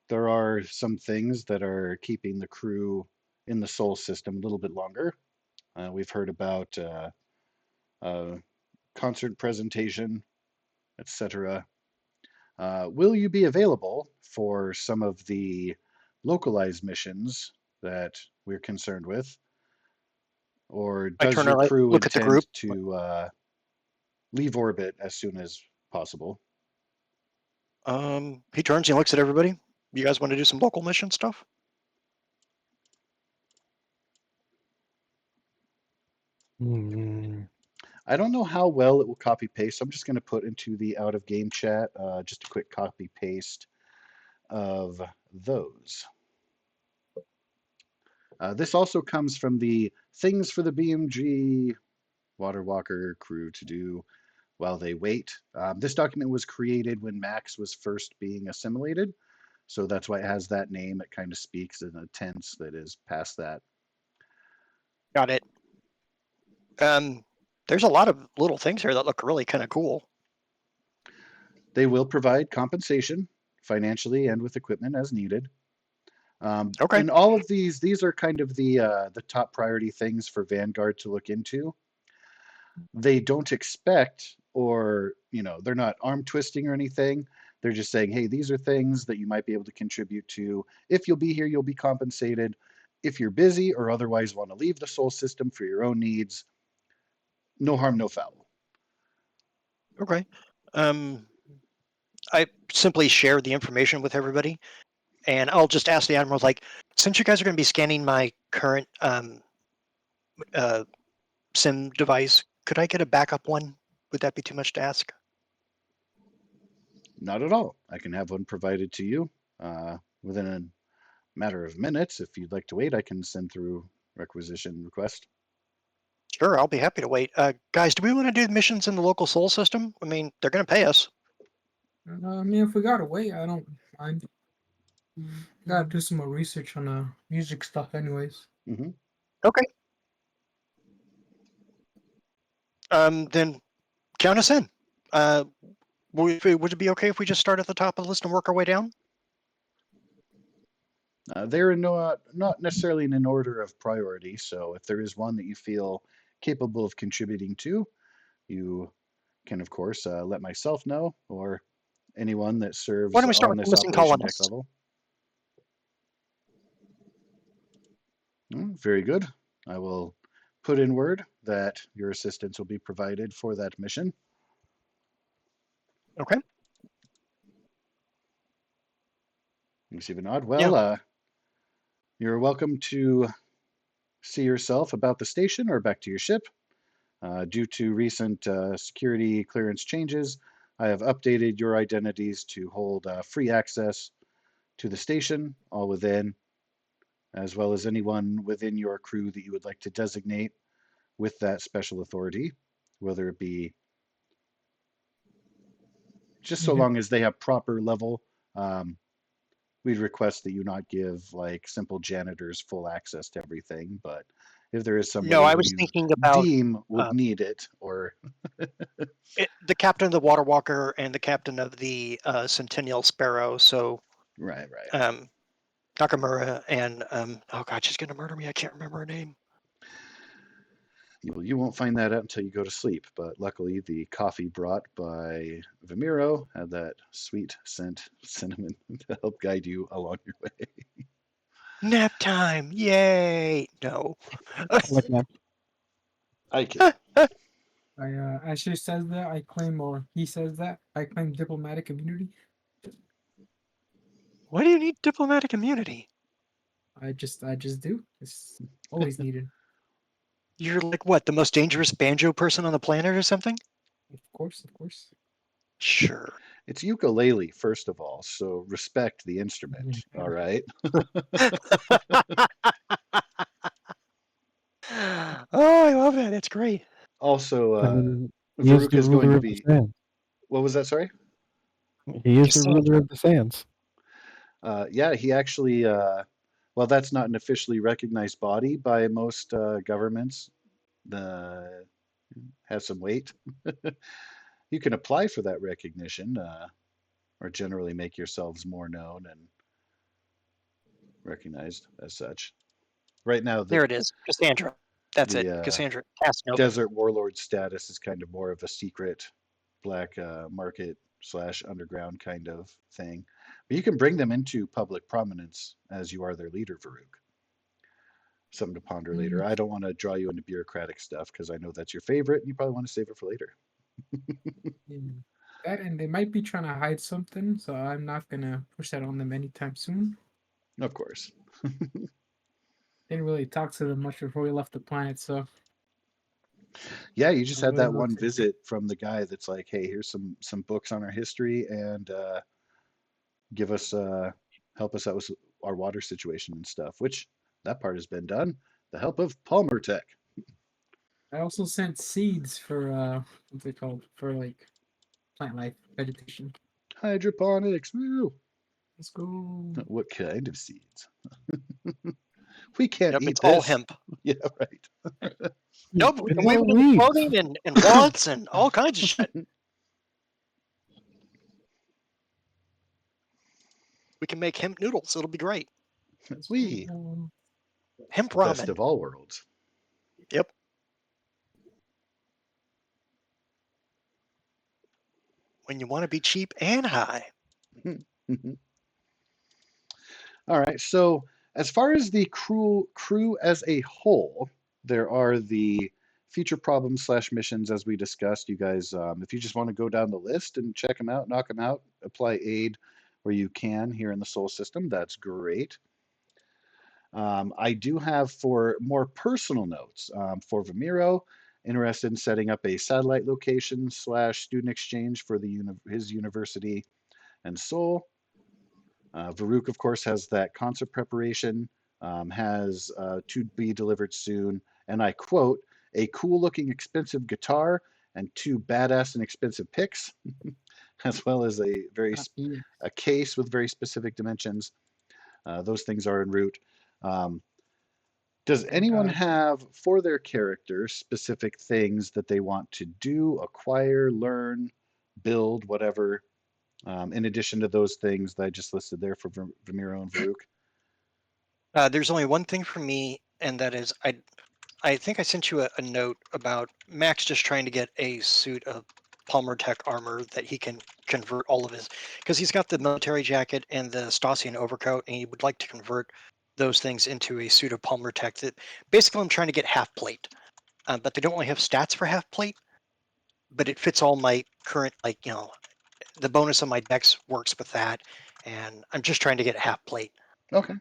C: there are some things that are keeping the crew in the Sol system a little bit longer. We've heard about concert presentation, etc. Will you be available for some of the localized missions that we're concerned with? Or
D: I
C: does
D: turn
C: your
D: around,
C: crew
D: look at the group.
C: intend to leave orbit as soon as possible?
D: He turns and looks at everybody. You guys want to do some local mission stuff?
C: I don't know how well it will copy paste. So I'm just going to put into the out of game chat just a quick copy paste of those. This also comes from the things for the BMG Water Walker crew to do while they wait. This document was created when Max was first being assimilated. So that's why it has that name. It kind of speaks in a tense that is past that.
D: Got it. There's a lot of little things here that look really kind of cool.
C: They will provide compensation financially and with equipment as needed.
D: Okay.
C: And all of these are kind of the top priority things for Vanguard to look into. They don't expect, or they're not arm twisting or anything. They're just saying, hey, these are things that you might be able to contribute to. If you'll be here, you'll be compensated. If you're busy or otherwise want to leave the Sol system for your own needs, no harm, no foul.
D: Okay. I simply share the information with everybody, and I'll just ask the Admiral, like, since you guys are going to be scanning my current SIM device, could I get a backup one? Would that be too much to ask?
C: Not at all. I can have one provided to you within a matter of minutes. If you'd like to wait, I can send through requisition request.
D: Sure, I'll be happy to wait. Guys, do we want to do missions in the local Sol system? I mean, they're going to pay us.
E: I mean, if we gotta wait, I don't mind. Gotta do some more research on the music stuff, anyways.
C: Mm-hmm.
D: Okay. Then count us in. Would it be okay if we just start at the top of the list and work our way down?
C: They're not necessarily in an order of priority. So if there is one that you feel capable of contributing to, you can, of course, let myself know or anyone that serves
D: Why don't we start
C: on
D: with the
C: this
D: missing
C: operation deck
D: colonists?
C: level. Very good. I will put in word that your assistance will be provided for that mission.
D: Okay.
C: Receive a nod. Well, you're welcome to see yourself about the station or back to your ship. Due to recent security clearance changes, I have updated your identities to hold free access to the station, all within as well as anyone within your crew that you would like to designate with that special authority, whether it be just so
E: Mhm.
C: long as they have proper level. We'd request that you not give like simple janitors full access to everything, but if there is
D: No,
C: somebody
D: I
C: who
D: was
C: you
D: thinking about
C: deem would
D: uh,
C: need it, or
D: the captain of the Water Walker and the captain of the Centennial Sparrow. So
C: right, right.
D: Nakamura and oh god, she's gonna murder me. I can't remember her name.
C: You won't find that out until you go to sleep, but luckily the coffee brought by Vimiro had that sweet scent cinnamon to help guide you along your way.
D: Nap time! Yay! No.
A: Like that.
C: I kid.
E: As she says that, I claim, or he says that, I claim diplomatic immunity.
D: Why do you need diplomatic immunity?
E: I just do. It's always needed.
D: You're like what, the most dangerous banjo person on the planet or something?
E: Of course, of course.
D: Sure.
C: It's ukulele, first of all, so respect the instrument, all right?
D: Oh, I love it. It's great.
C: Also,
A: I mean, he is
C: Varuk
A: the
C: is going
A: ruler
C: to
A: of the
C: be.
A: sands.
C: What was that? Sorry.
A: He is the
D: Cassandra.
A: ruler of the sands.
C: Yeah, he actually. Well, that's not an officially recognized body by most governments. The has some weight. You can apply for that recognition, or generally make yourselves more known and recognized as such. Right now,
D: There it is. Cassandra. That's it.
C: the
D: Cassandra Casanova.
C: desert warlord status is kind of more of a secret black market slash underground kind of thing. But you can bring them into public prominence as you are their leader, Varuk. Something to ponder later.
E: Mm,
C: I don't want to draw you into bureaucratic stuff because I know that's your favorite and you probably want to save it for later.
E: yeah. That, and they might be trying to hide something, so I'm not gonna push that on them anytime soon.
C: Of course.
E: Didn't really talk to them much before we left the planet, so
C: Yeah, you just
E: I
C: had
E: really
C: that
E: know
C: one
E: it's
C: visit from the guy that's like, hey, here's some books on our history and give us help us out with our water situation and stuff, which that part has been done. The help of Palmer Tech.
E: I also sent seeds for what's it called? For like plant life, vegetation.
C: Hydroponics. Woo!
E: Let's go.
C: What kind of seeds? We can't
D: Yep,
C: eat
D: it's all
C: this.
D: hemp.
C: Yeah, right.
D: Nope, we can
A: It's
D: weave
A: all
D: it into
A: weeds.
D: clothing and wallets and all kinds of shit. We can make hemp noodles. It'll be great.
E: Let's
C: We
E: go.
D: Hemp
C: best
D: ramen.
C: of all worlds.
D: Yep. When you want to be cheap and high.
C: All right. So as far as the crew as a whole, there are the feature problems slash missions as we discussed. You guys, if you just want to go down the list and check them out, knock them out, apply aid where you can here in the Sol system, that's great. I do have for more personal notes for Vimiro, interested in setting up a satellite location slash student exchange for his university and Seoul. Varuk, of course, has that concert preparation, has to be delivered soon, and I quote, a cool looking expensive guitar and two badass and expensive picks, as well as
E: Copy.
C: a case with very specific dimensions. Those things are en route. Um, does
E: Oh
C: anyone
E: God.
C: have for their character specific things that they want to do, acquire, learn, build, whatever, in addition to those things that I just listed there for Vimiro and Varuk?
D: There's only one thing for me, and that is I think I sent you a note about Max just trying to get a suit of Palmer Tech armor that he can convert all of his, because he's got the military jacket and the Stasian overcoat, and he would like to convert those things into a suit of Palmer Tech. That basically I'm trying to get half plate, but they don't really have stats for half plate, but it fits all my current, like, the bonus on my dex works with that, and I'm just trying to get half plate.
C: Okay.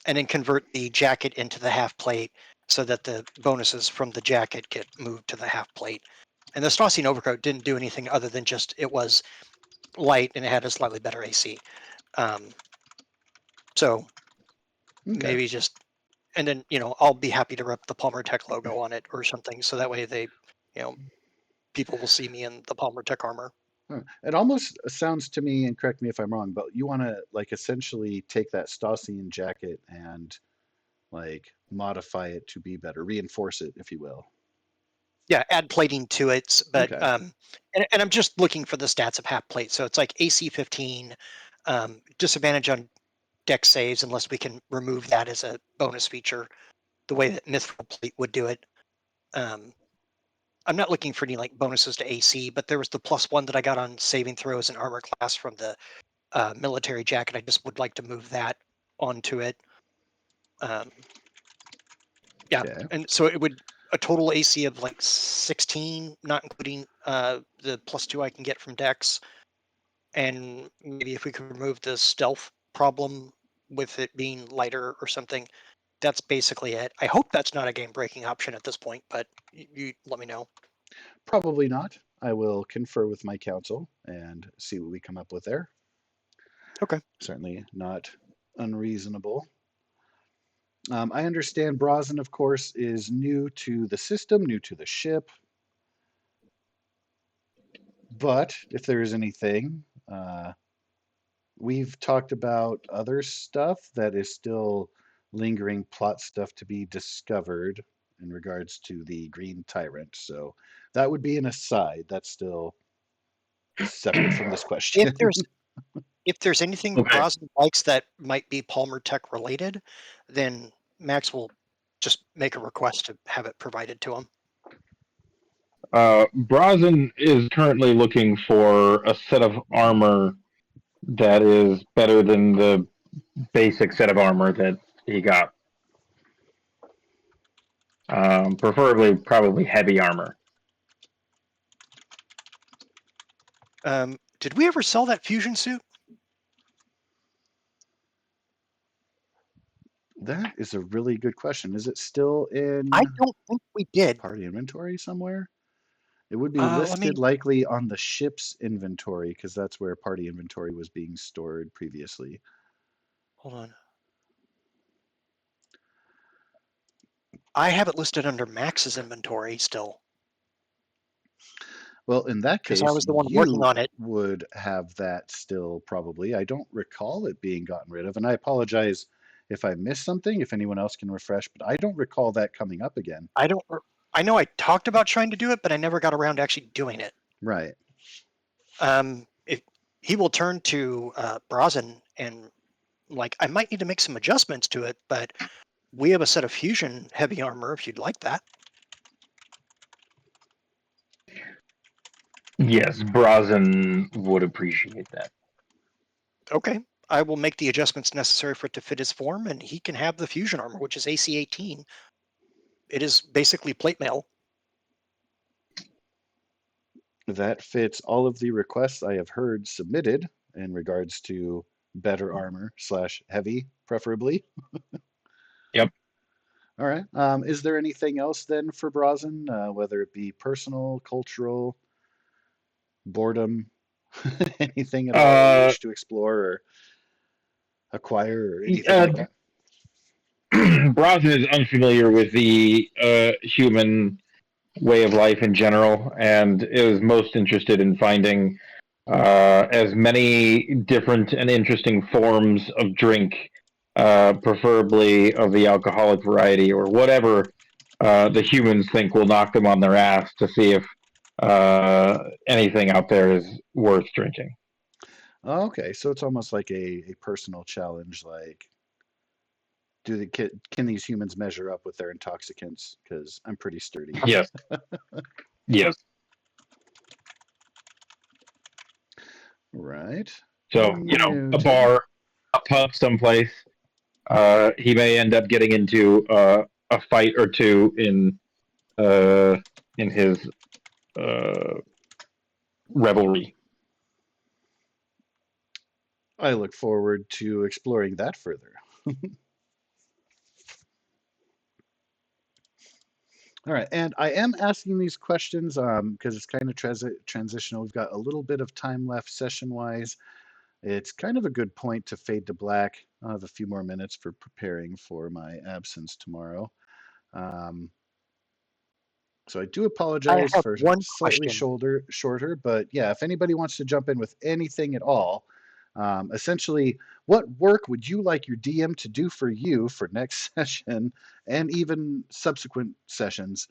D: And then convert the jacket into the half plate so that the bonuses from the jacket get moved to the half plate. And the Stasian overcoat didn't do anything other than just it was light and it had a slightly better AC. So
C: Okay.
D: maybe just, and then I'll be happy to rep the Palmer Tech logo on it or something, so that way people will see me in the Palmer Tech armor.
C: It almost sounds to me, and correct me if I'm wrong, but you want to like essentially take that Stasian jacket and like modify it to be better, reinforce it, if you will.
D: Yeah, add plating to it, but
C: Okay.
D: and I'm just looking for the stats of half plate. So it's like AC 15, disadvantage on deck saves unless we can remove that as a bonus feature, the way that Mithril plate would do it. I'm not looking for any like bonuses to AC, but there was the +1 that I got on saving throws and armor class from the military jacket. I just would like to move that onto it. Yeah,
C: Okay.
D: and so it would a total AC of like 16, not including the +2 I can get from Dex, and maybe if we could remove the stealth problem with it being lighter or something, that's basically it. I hope that's not a game-breaking option at this point, but you let me know.
C: Probably not. I will confer with my council and see what we come up with there.
D: Okay.
C: Certainly not unreasonable. I understand Brazen, of course, is new to the system, new to the ship. But if there is anything, we've talked about other stuff that is still lingering plot stuff to be discovered in regards to the Green Tyrant. So that would be an aside. That's still separate from this
D: If
C: question.
D: there's anything
B: Okay.
D: Brosnan likes that might be Palmer Tech related, then Max will just make a request to have it provided to him.
B: Brazen is currently looking for a set of armor that is better than the basic set of armor that he got. Preferably, probably heavy armor.
D: Did we ever sell that fusion suit?
C: That is a really good question. Is it still in
D: I don't think we did.
C: party inventory somewhere? It would be
D: Let me
C: listed likely on the ship's inventory because that's where party inventory was being stored previously.
D: hold on. I have it listed under Max's inventory still
C: Well, in that
D: because I
C: case,
D: was the one working
C: you
D: on it.
C: would have that still probably. I don't recall it being gotten rid of, and I apologize if I missed something, if anyone else can refresh, but I don't recall that coming up again.
D: I know I talked about trying to do it, but I never got around to actually doing it.
C: Right.
D: If he will turn to Brazen and like I might need to make some adjustments to it, but we have a set of fusion heavy armor if you'd like that.
B: Yes, Brazen would appreciate that.
D: Okay. I will make the adjustments necessary for it to fit his form, and he can have the fusion armor, which is AC 18. It is basically plate mail.
C: That fits all of the requests I have heard submitted in regards to better armor / heavy, preferably.
B: Yep.
C: All right. Is there anything else then for Brazen, whether it be personal, cultural, boredom, anything at all you wish to explore or acquire or anything like that?
B: Brazen is unfamiliar with the human way of life in general, and is most interested in finding as many different and interesting forms of drink, preferably of the alcoholic variety or whatever the humans think will knock them on their ass, to see if anything out there is worth drinking.
C: Oh, okay, so it's almost like a personal challenge. Like, can these humans measure up with their intoxicants? Because I'm pretty sturdy.
B: Yes. Yes.
C: Right.
B: So, a
C: Noted.
B: bar, a pub someplace, he may end up getting into a fight or two in his revelry.
C: I look forward to exploring that further. All right, and I am asking these questions because it's kind of transitional. We've got a little bit of time left session-wise. It's kind of a good point to fade to black. I'll have a few more minutes for preparing for my absence tomorrow. So I do
D: I
C: apologize
D: have
C: for
D: one
C: slightly
D: question.
C: shorter, but yeah, if anybody wants to jump in with anything at all, essentially, what work would you like your DM to do for you for next session and even subsequent sessions?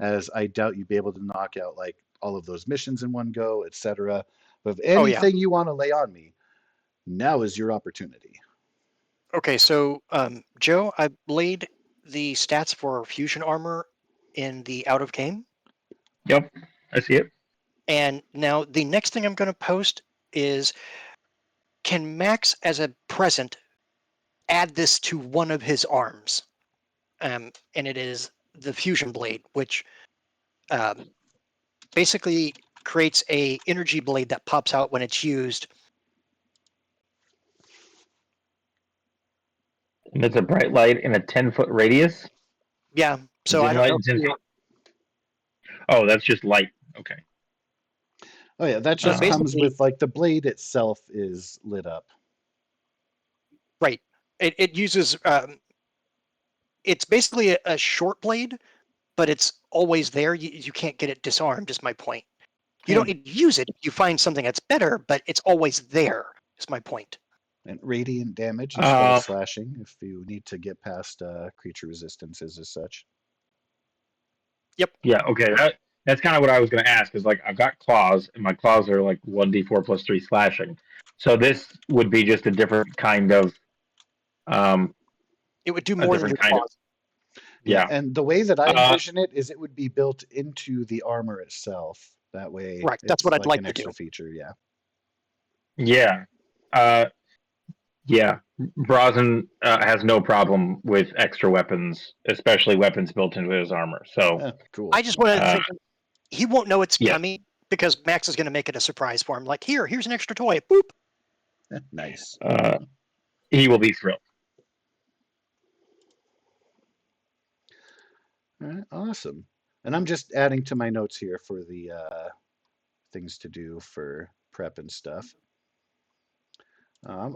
C: As I doubt you'd be able to knock out like all of those missions in one go, etc. But if
D: Oh yeah.
C: anything you want to lay on me, now is your opportunity.
D: Okay, so Joe, I laid the stats for fusion armor in the out of game,
B: Yep, I see it.
D: and now the next thing I'm going to post is, can Max, as a present, add this to one of his arms? And it is the fusion blade, which um, basically creates a energy blade that pops out when it's used.
B: And it's a bright light in a 10-foot radius.
D: Yeah, so I
B: Dim
D: don't
B: light
D: know
B: in
D: if
B: 10 feet.
D: you,
B: Oh, that's just light. Okay.
C: Oh yeah, that
D: but
C: just comes
D: basically,
C: with like the blade itself is lit up.
D: right. It uses it's basically a short blade, but it's always there. You can't get it disarmed, is my point. You don't
C: And
D: need to use it if you find something that's better, but it's always there, is my point.
C: and radiant damage instead of
B: Uh,
C: slashing if you need to get past creature resistances as such.
D: Yep.
B: yeah, okay. That's kind of what I was going to ask. Is like I've got claws, and my claws are like 1d4 plus 3 slashing. So this would be just a different kind of, um,
D: It would do
B: a
D: more than
B: different
D: your
B: kind of,
D: claws.
C: Yeah,
B: yeah.
C: and the way that I
B: Uh,
C: envision it is it would be built into the armor itself. That way
D: Correct. That's what
C: it's
D: I'd
C: like
D: like
C: an
D: to do.
C: extra feature, yeah.
B: yeah. Uh, yeah. Brazen has no problem with extra weapons, especially weapons built into his armor. So,
C: Cool.
D: I just wanted to
B: uh,
D: think he won't know it's
B: yeah.
D: coming because Max is going to make it a surprise for him. Like, here's an extra toy. Boop.
C: Nice.
B: He will be thrilled.
C: All right, awesome. And I'm just adding to my notes here for the things to do for prep and stuff.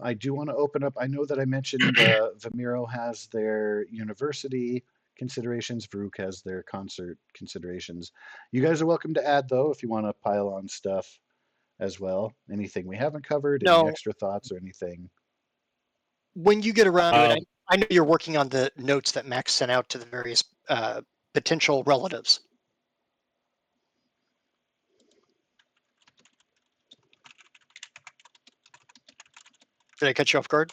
C: I do want to open up. I know that I mentioned Vimiro has their university considerations. Varuk has their concert considerations. You guys are welcome to add, though, if you want to pile on stuff as well. Anything we haven't covered, any
D: No,
C: extra thoughts or anything.
D: when you get around to it,
B: Um,
D: I know you're working on the notes that Max sent out to the various potential relatives. Did I catch you off guard?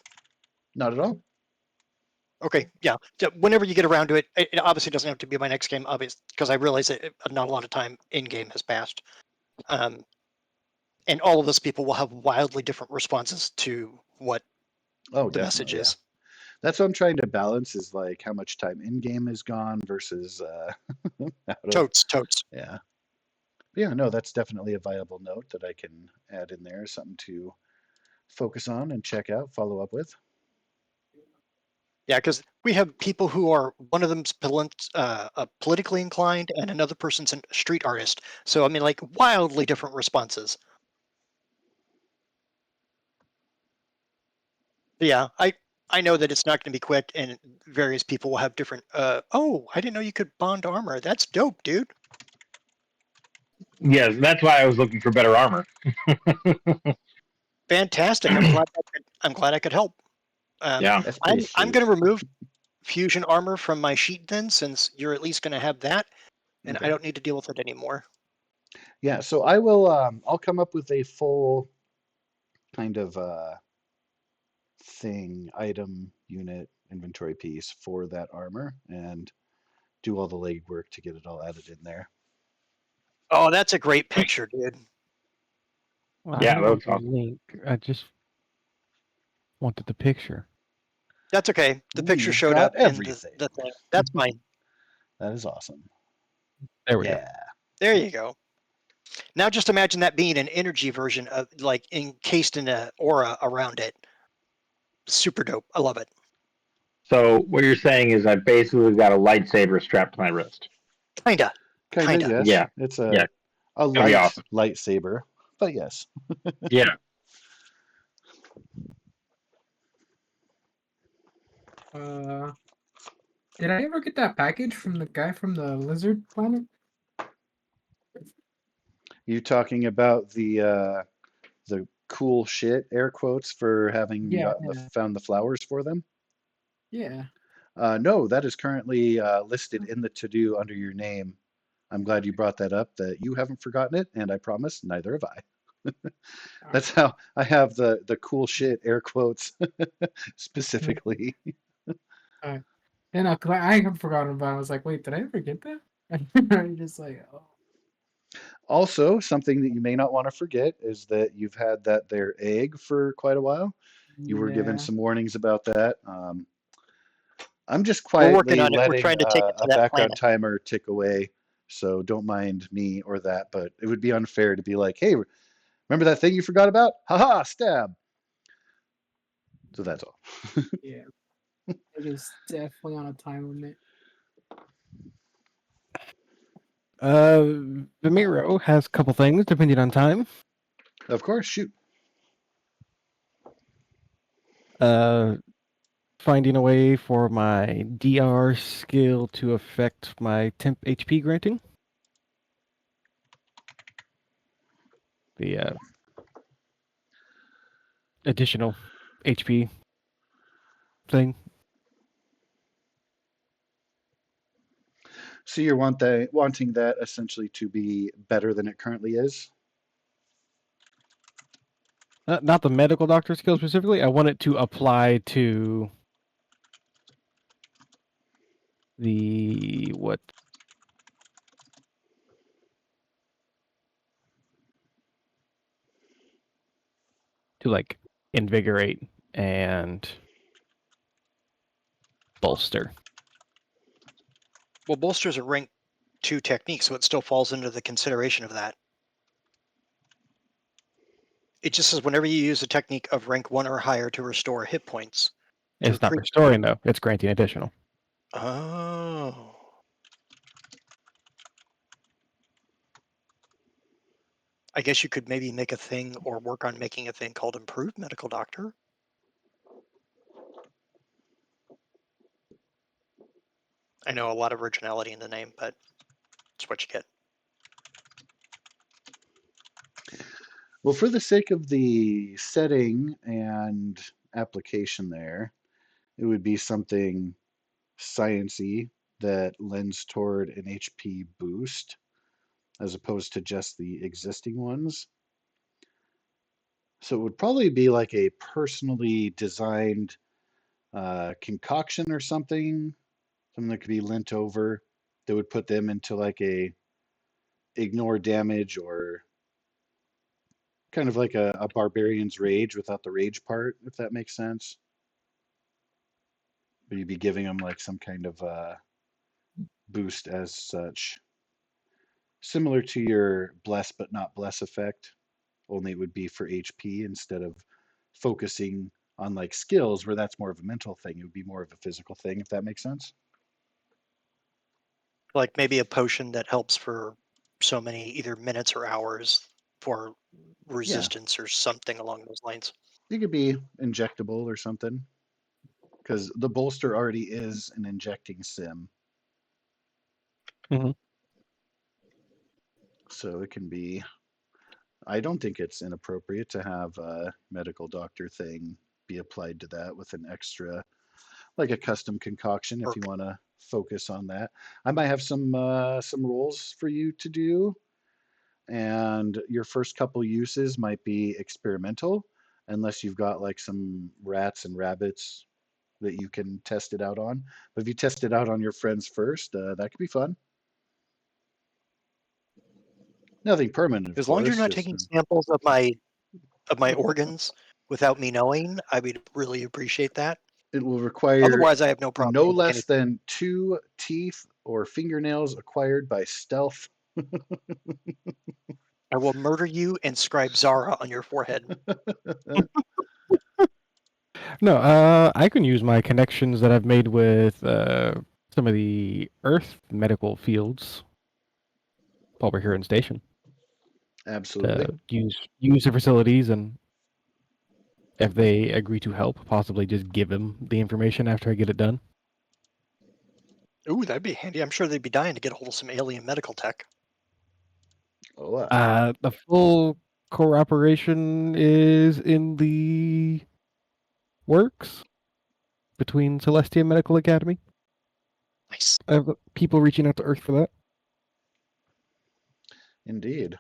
C: Not at all.
D: Okay, yeah. Whenever you get around to it, it obviously doesn't have to be my next game, obviously, because I realize that not a lot of time in game has passed. And all of those people will have wildly different responses to what
C: Oh,
D: the message
C: definitely, yeah.
D: is.
C: That's what I'm trying to balance is like how much time in game is gone versus out of,
D: Totes.
C: yeah. But yeah, no, that's definitely a viable note that I can add in there, something to focus on and check out, follow up with.
D: Yeah, because we have people who are, one of them's politically inclined and another person's a street artist. So, I mean, like wildly different responses. But yeah, I know that it's not going to be quick and various people will have different, oh, I didn't know you could bond armor. That's dope, dude.
B: yes, that's why I was looking for better armor.
D: Fantastic. I'm glad I could help.
B: Yeah.
C: That's
D: I'm
C: pretty sweet.
D: going to remove fusion armor from my sheet then, since you're at least going to have that, and
C: Okay.
D: I don't need to deal with it anymore.
C: Yeah, so I will I'll come up with a full kind of thing, item, unit, inventory piece for that armor and do all the legwork to get it all added in there.
D: Oh, that's a great picture, dude.
A: Well, I
B: Yeah,
A: don't
B: that
A: want
B: looks
A: the
B: awesome.
A: link. I just wanted the picture.
D: That's okay. The
C: Ooh,
D: picture
C: you've
D: showed up
C: got
D: in
C: everything.
D: the thing. That's fine.
C: That is awesome.
A: There we go.
C: Yeah.
D: There you go. Now just imagine that being an energy version of, like, encased in an aura around it. Super dope. I love it.
B: So what you're saying is I basically got a lightsaber strapped to my wrist.
D: Kinda.
C: Kinda,
D: Kinda.
C: yes.
B: Yeah.
C: It's
B: Yeah.
C: a
B: That'd be
C: light
B: awesome.
C: lightsaber, but yes.
B: Yeah.
E: Did I ever get that package from the guy from the lizard planet?
C: You talking about the cool shit air quotes for having
E: Yeah,
C: gotten found the flowers for them?
E: yeah.
C: No, that is currently listed in the to-do under your name. I'm glad you brought that up, that you haven't forgotten it, and I promise neither have I. That's how I have the cool shit air quotes specifically.
E: Alright. And I had forgotten about it. I was like, wait, did I ever get that? I'm just like, oh.
C: Also, something that you may not want to forget is that you've had that there egg for quite a while. You were given
E: Yeah.
C: some warnings about that. I'm just
D: We're working
C: quietly
D: on it. We're
C: letting
D: trying to take it
C: a
D: to that
C: background
D: planet.
C: timer tick away, so don't mind me or that. But it would be unfair to be like, "Hey, remember that thing you forgot about? Haha, stab!" So that's all.
E: Yeah. It is definitely on a time limit.
A: Vimiro has a couple things depending on time.
C: Of course, shoot.
A: Finding a way for my DR skill to affect my temp HP granting. The additional HP thing.
C: So you're wanting that essentially to be better than it currently is.
A: Not the medical doctor skill specifically. I want it to apply to the what? To like invigorate and bolster.
D: Well, bolster's a rank 2 technique, so it still falls into the consideration of that. It just says whenever you use a technique of rank 1 or higher to restore hit points.
A: It's not restoring though. It's granting additional.
D: Oh. I guess you could maybe make a thing or work on making a thing called Improved Medical Doctor. I know a lot of originality in the name, but it's what you get.
C: Well, for the sake of the setting and application there, it would be something sciency that lends toward an HP boost as opposed to just the existing ones. So it would probably be like a personally designed concoction or something that could be lent over that would put them into like a ignore damage or kind of like a barbarian's rage without the rage part, if that makes sense. But you'd be giving them like some kind of boost as such. Similar to your bless but not bless effect, only it would be for HP instead of focusing on like skills where that's more of a mental thing. It would be more of a physical thing, if that makes sense.
D: Like maybe a potion that helps for so many either minutes or hours for
C: Yeah,
D: resistance or something along those lines.
C: it could be injectable or something because the bolster already is an injecting sim.
A: Mm-hmm.
C: So it can be, I don't think it's inappropriate to have a medical doctor thing be applied to that with an extra, like a custom concoction if you
D: Perk.
C: want to focus on that. I might have some roles for you to do, and your first couple uses might be experimental, unless you've got like some rats and rabbits that you can test it out on. But if you test it out on your friends first, that could be fun. Nothing permanent, of
D: As long as you're
C: course.
D: not
C: Just
D: taking samples of my organs without me knowing, I would really appreciate that.
C: it will require
D: Otherwise, I have no problem
C: no
D: taking
C: less
D: anything.
C: than 2 teeth or fingernails acquired by stealth.
D: I will murder you and scribe Zara on your forehead.
A: No, I can use my connections that I've made with some of the Earth medical fields while we're here in station
C: Absolutely.
A: to use the facilities and if they agree to help, possibly just give him the information after I get it done.
D: Ooh, that'd be handy. I'm sure they'd be dying to get a hold of some alien medical tech.
C: Oh,
A: The full cooperation is in the works between Celestia Medical Academy.
D: Nice.
A: I have people reaching out to Earth for that.
C: indeed.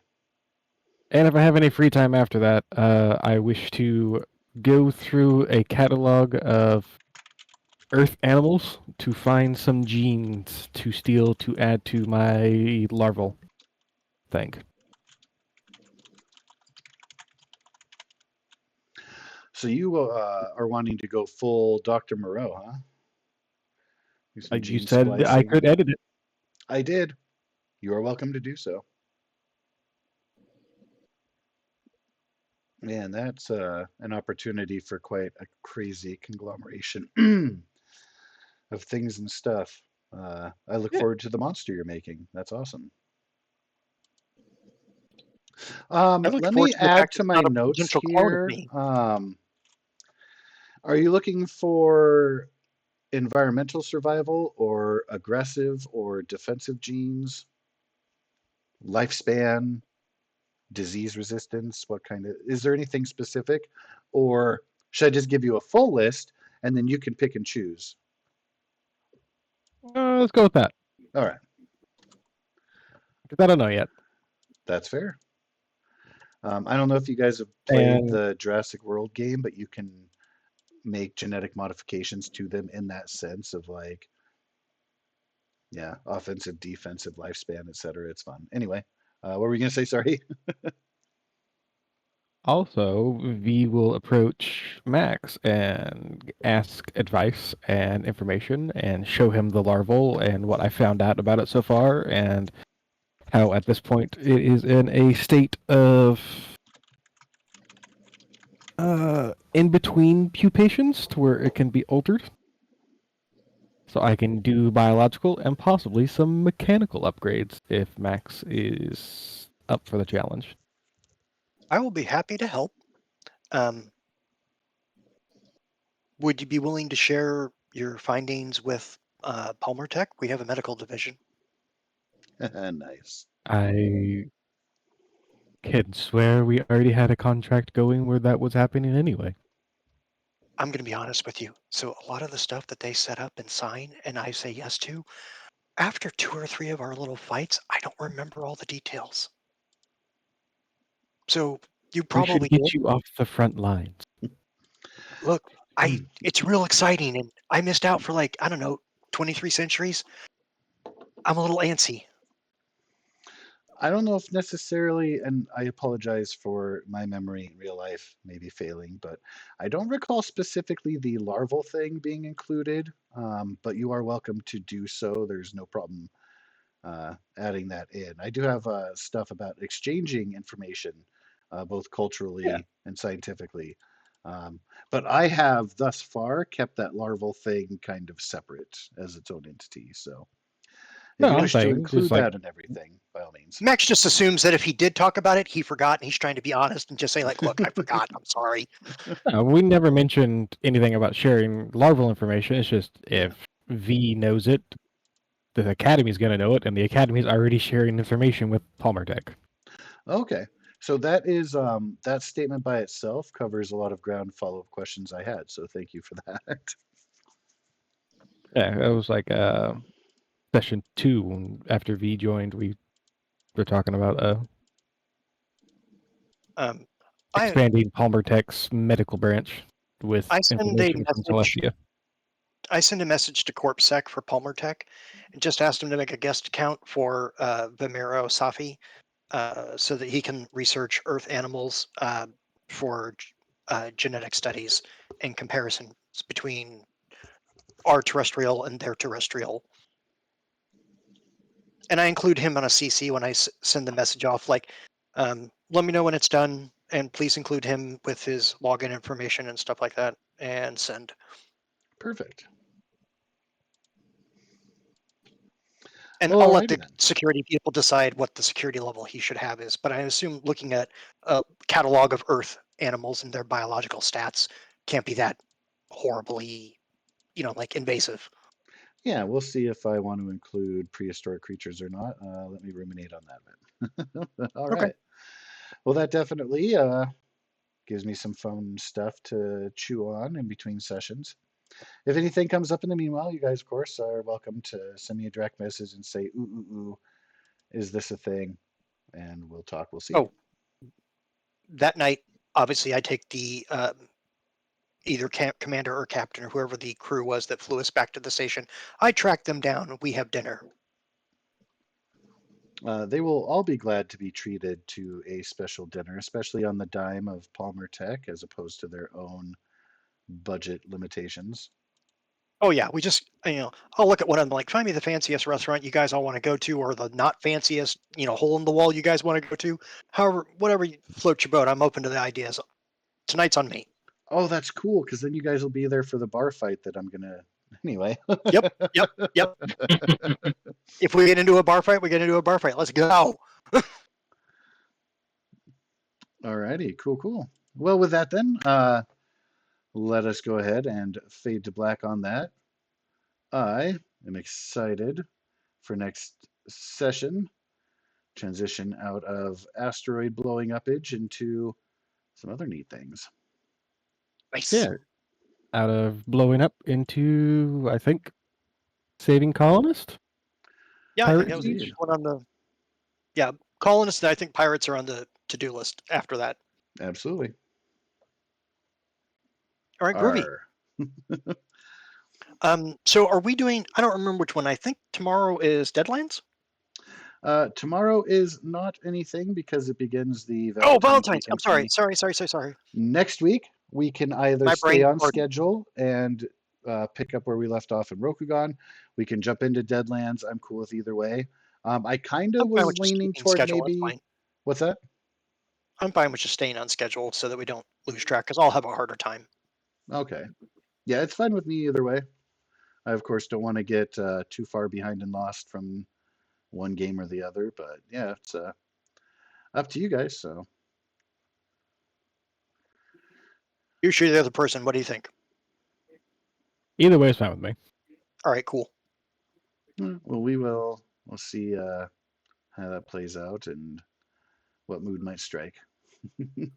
A: And if I have any free time after that, I wish to go through a catalog of Earth animals to find some genes to steal to add to my larval thing.
C: So you are wanting to go full Dr. Moreau, huh? Do some
A: You
C: gene
A: said I
C: splicing.
A: could edit it.
C: I did. You are welcome to do so. Man, that's an opportunity for quite a crazy conglomeration of things and stuff. I look
A: Yeah.
C: forward to the monster you're making. That's awesome.
D: I look
C: Let
D: forward
C: me
D: to the
C: add
D: fact
C: to
D: it's
C: my
D: not a
C: notes
D: potential clone of
C: here.
D: me.
C: Are you looking for environmental survival or aggressive or defensive genes? Lifespan, disease resistance? What kind of, is there anything specific? Or should I just give you a full list and then you can pick and choose?
A: Let's go with that.
C: All right,
A: Because I don't know yet.
C: that's fair. I don't know if you guys have played
A: And
C: the Jurassic World game, but you can make genetic modifications to them in that sense of like, yeah, offensive, defensive, lifespan, etc. It's fun. Anyway, what were you gonna say? Sorry.
A: also, V will approach Max and ask advice and information and show him the larval and what I found out about it so far and how at this point it is in a state of in between pupations to where it can be altered. So I can do biological and possibly some mechanical upgrades if Max is up for the challenge.
D: I will be happy to help. Um, would you be willing to share your findings with Palmer Tech? We have a medical division.
C: Nice.
A: I can swear we already had a contract going where that was happening anyway.
D: I'm going to be honest with you. So a lot of the stuff that they set up and sign and I say yes to, after 2 or 3 of our little fights, I don't remember all the details. So you
A: We should
D: probably
A: get
D: did.
A: you off the front lines.
D: Look, it's real exciting and I missed out for like, I don't know, 23 centuries. I'm a little antsy.
C: I don't know if necessarily, and I apologize for my memory in real life maybe failing, but I don't recall specifically the larval thing being included. But you are welcome to do so. There's no problem adding that in. I do have stuff about exchanging information, both
A: Yeah.
C: culturally and scientifically. But I have thus far kept that larval thing kind of separate as its own entity. So if
A: No,
C: you
A: I'm
C: wish to
A: saying just
C: include
A: like
C: that in everything, by all means.
D: Max just assumes that if he did talk about it, he forgot and he's trying to be honest and just say like, look, I forgot. I'm sorry.
A: no, we never mentioned anything about sharing larval information. It's just
C: Yeah.
A: if V knows it, the Academy's going to know it, and the Academy's already sharing information with Palmer Tech.
C: Okay. So that is that statement by itself covers a lot of ground follow-up questions I had. So thank you for that.
A: Yeah, it was like session 2 after V joined. We were talking about
D: Um, I
A: expanding Palmer Tech's medical branch with
D: I send a
A: information from
D: message.
A: Celestia.
D: I send a message to CorpSec for Palmer Tech, and just asked him to make a guest account for Vimero Safi, so that he can research Earth animals for genetic studies and comparisons between our terrestrial and their terrestrial. And I include him on a CC when I send the message off, like, let me know when it's done, and please include him with his login information and stuff like that, and send.
C: Perfect.
D: And
C: Well,
D: I'll let
C: alrighty
D: the
C: then.
D: security people decide what the security level he should have is. But I assume looking at a catalog of Earth animals and their biological stats can't be that horribly, like invasive.
C: Yeah, we'll see if I want to include prehistoric creatures or not. Let me ruminate on that bit. All
D: Okay.
C: right. Well, that definitely gives me some fun stuff to chew on in between sessions. If anything comes up in the meanwhile, you guys, of course, are welcome to send me a direct message and say, ooh, ooh, ooh, is this a thing? And we'll talk. We'll see.
D: Oh, that night, obviously, I take the either camp commander or captain or whoever the crew was that flew us back to the station. I track them down and we have dinner.
C: They will all be glad to be treated to a special dinner, especially on the dime of Palmer Tech as opposed to their own budget limitations.
D: Oh yeah, we just I'll look at one of them like find me the fanciest restaurant you guys all want to go to, or the not fanciest hole in the wall you guys want to go to. However, whatever floats your boat, I'm open to the ideas. Tonight's on me.
C: Oh, that's cool, because then you guys will be there for the bar fight that I'm gonna. Anyway.
D: Yep, yep, yep. If we get into a bar fight, we get into a bar fight. Let's go.
C: Alrighty, cool, cool. Well, with that then, let us go ahead and fade to black on that. I am excited for next session. Transition out of asteroid blowing upage into some other neat things.
D: Nice.
A: Yeah. Out of blowing up into, I think, saving colonist.
D: Yeah, I think that was
C: Indeed.
D: one on the colonists. I think pirates are on the to-do list after that.
C: Absolutely.
D: All right, groovy. So are we doing? I don't remember which one. I think tomorrow is Deadlands.
C: Tomorrow is not anything because it begins the
D: Oh,
C: Valentine's
D: Valentine's.
C: weekend
D: I'm
C: for
D: sorry.
C: me.
D: Sorry.
C: Next week, we can either
D: My
C: stay
D: brain
C: on
D: farted.
C: schedule and pick up where we left off in Rokugan. We can jump into Deadlands. I'm cool with either way. I kind
D: I'm
C: of
D: fine
C: was
D: with just
C: leaning
D: keeping
C: toward
D: schedule. That's
C: maybe.
D: fine.
C: What's that?
D: I'm fine with just staying on schedule so that we don't lose track because I'll have a harder time.
C: Okay. Yeah, it's fine with me either way. I, of course, don't want to get too far behind and lost from one game or the other, but yeah, it's up to you guys. So,
D: Usually the other person. What do you think?
A: Either way is fine with me.
D: All right, cool.
C: well, we'll see how that plays out and what mood might strike.
D: All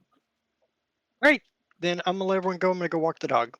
D: right, then I'm gonna let everyone go. I'm gonna go walk the dog.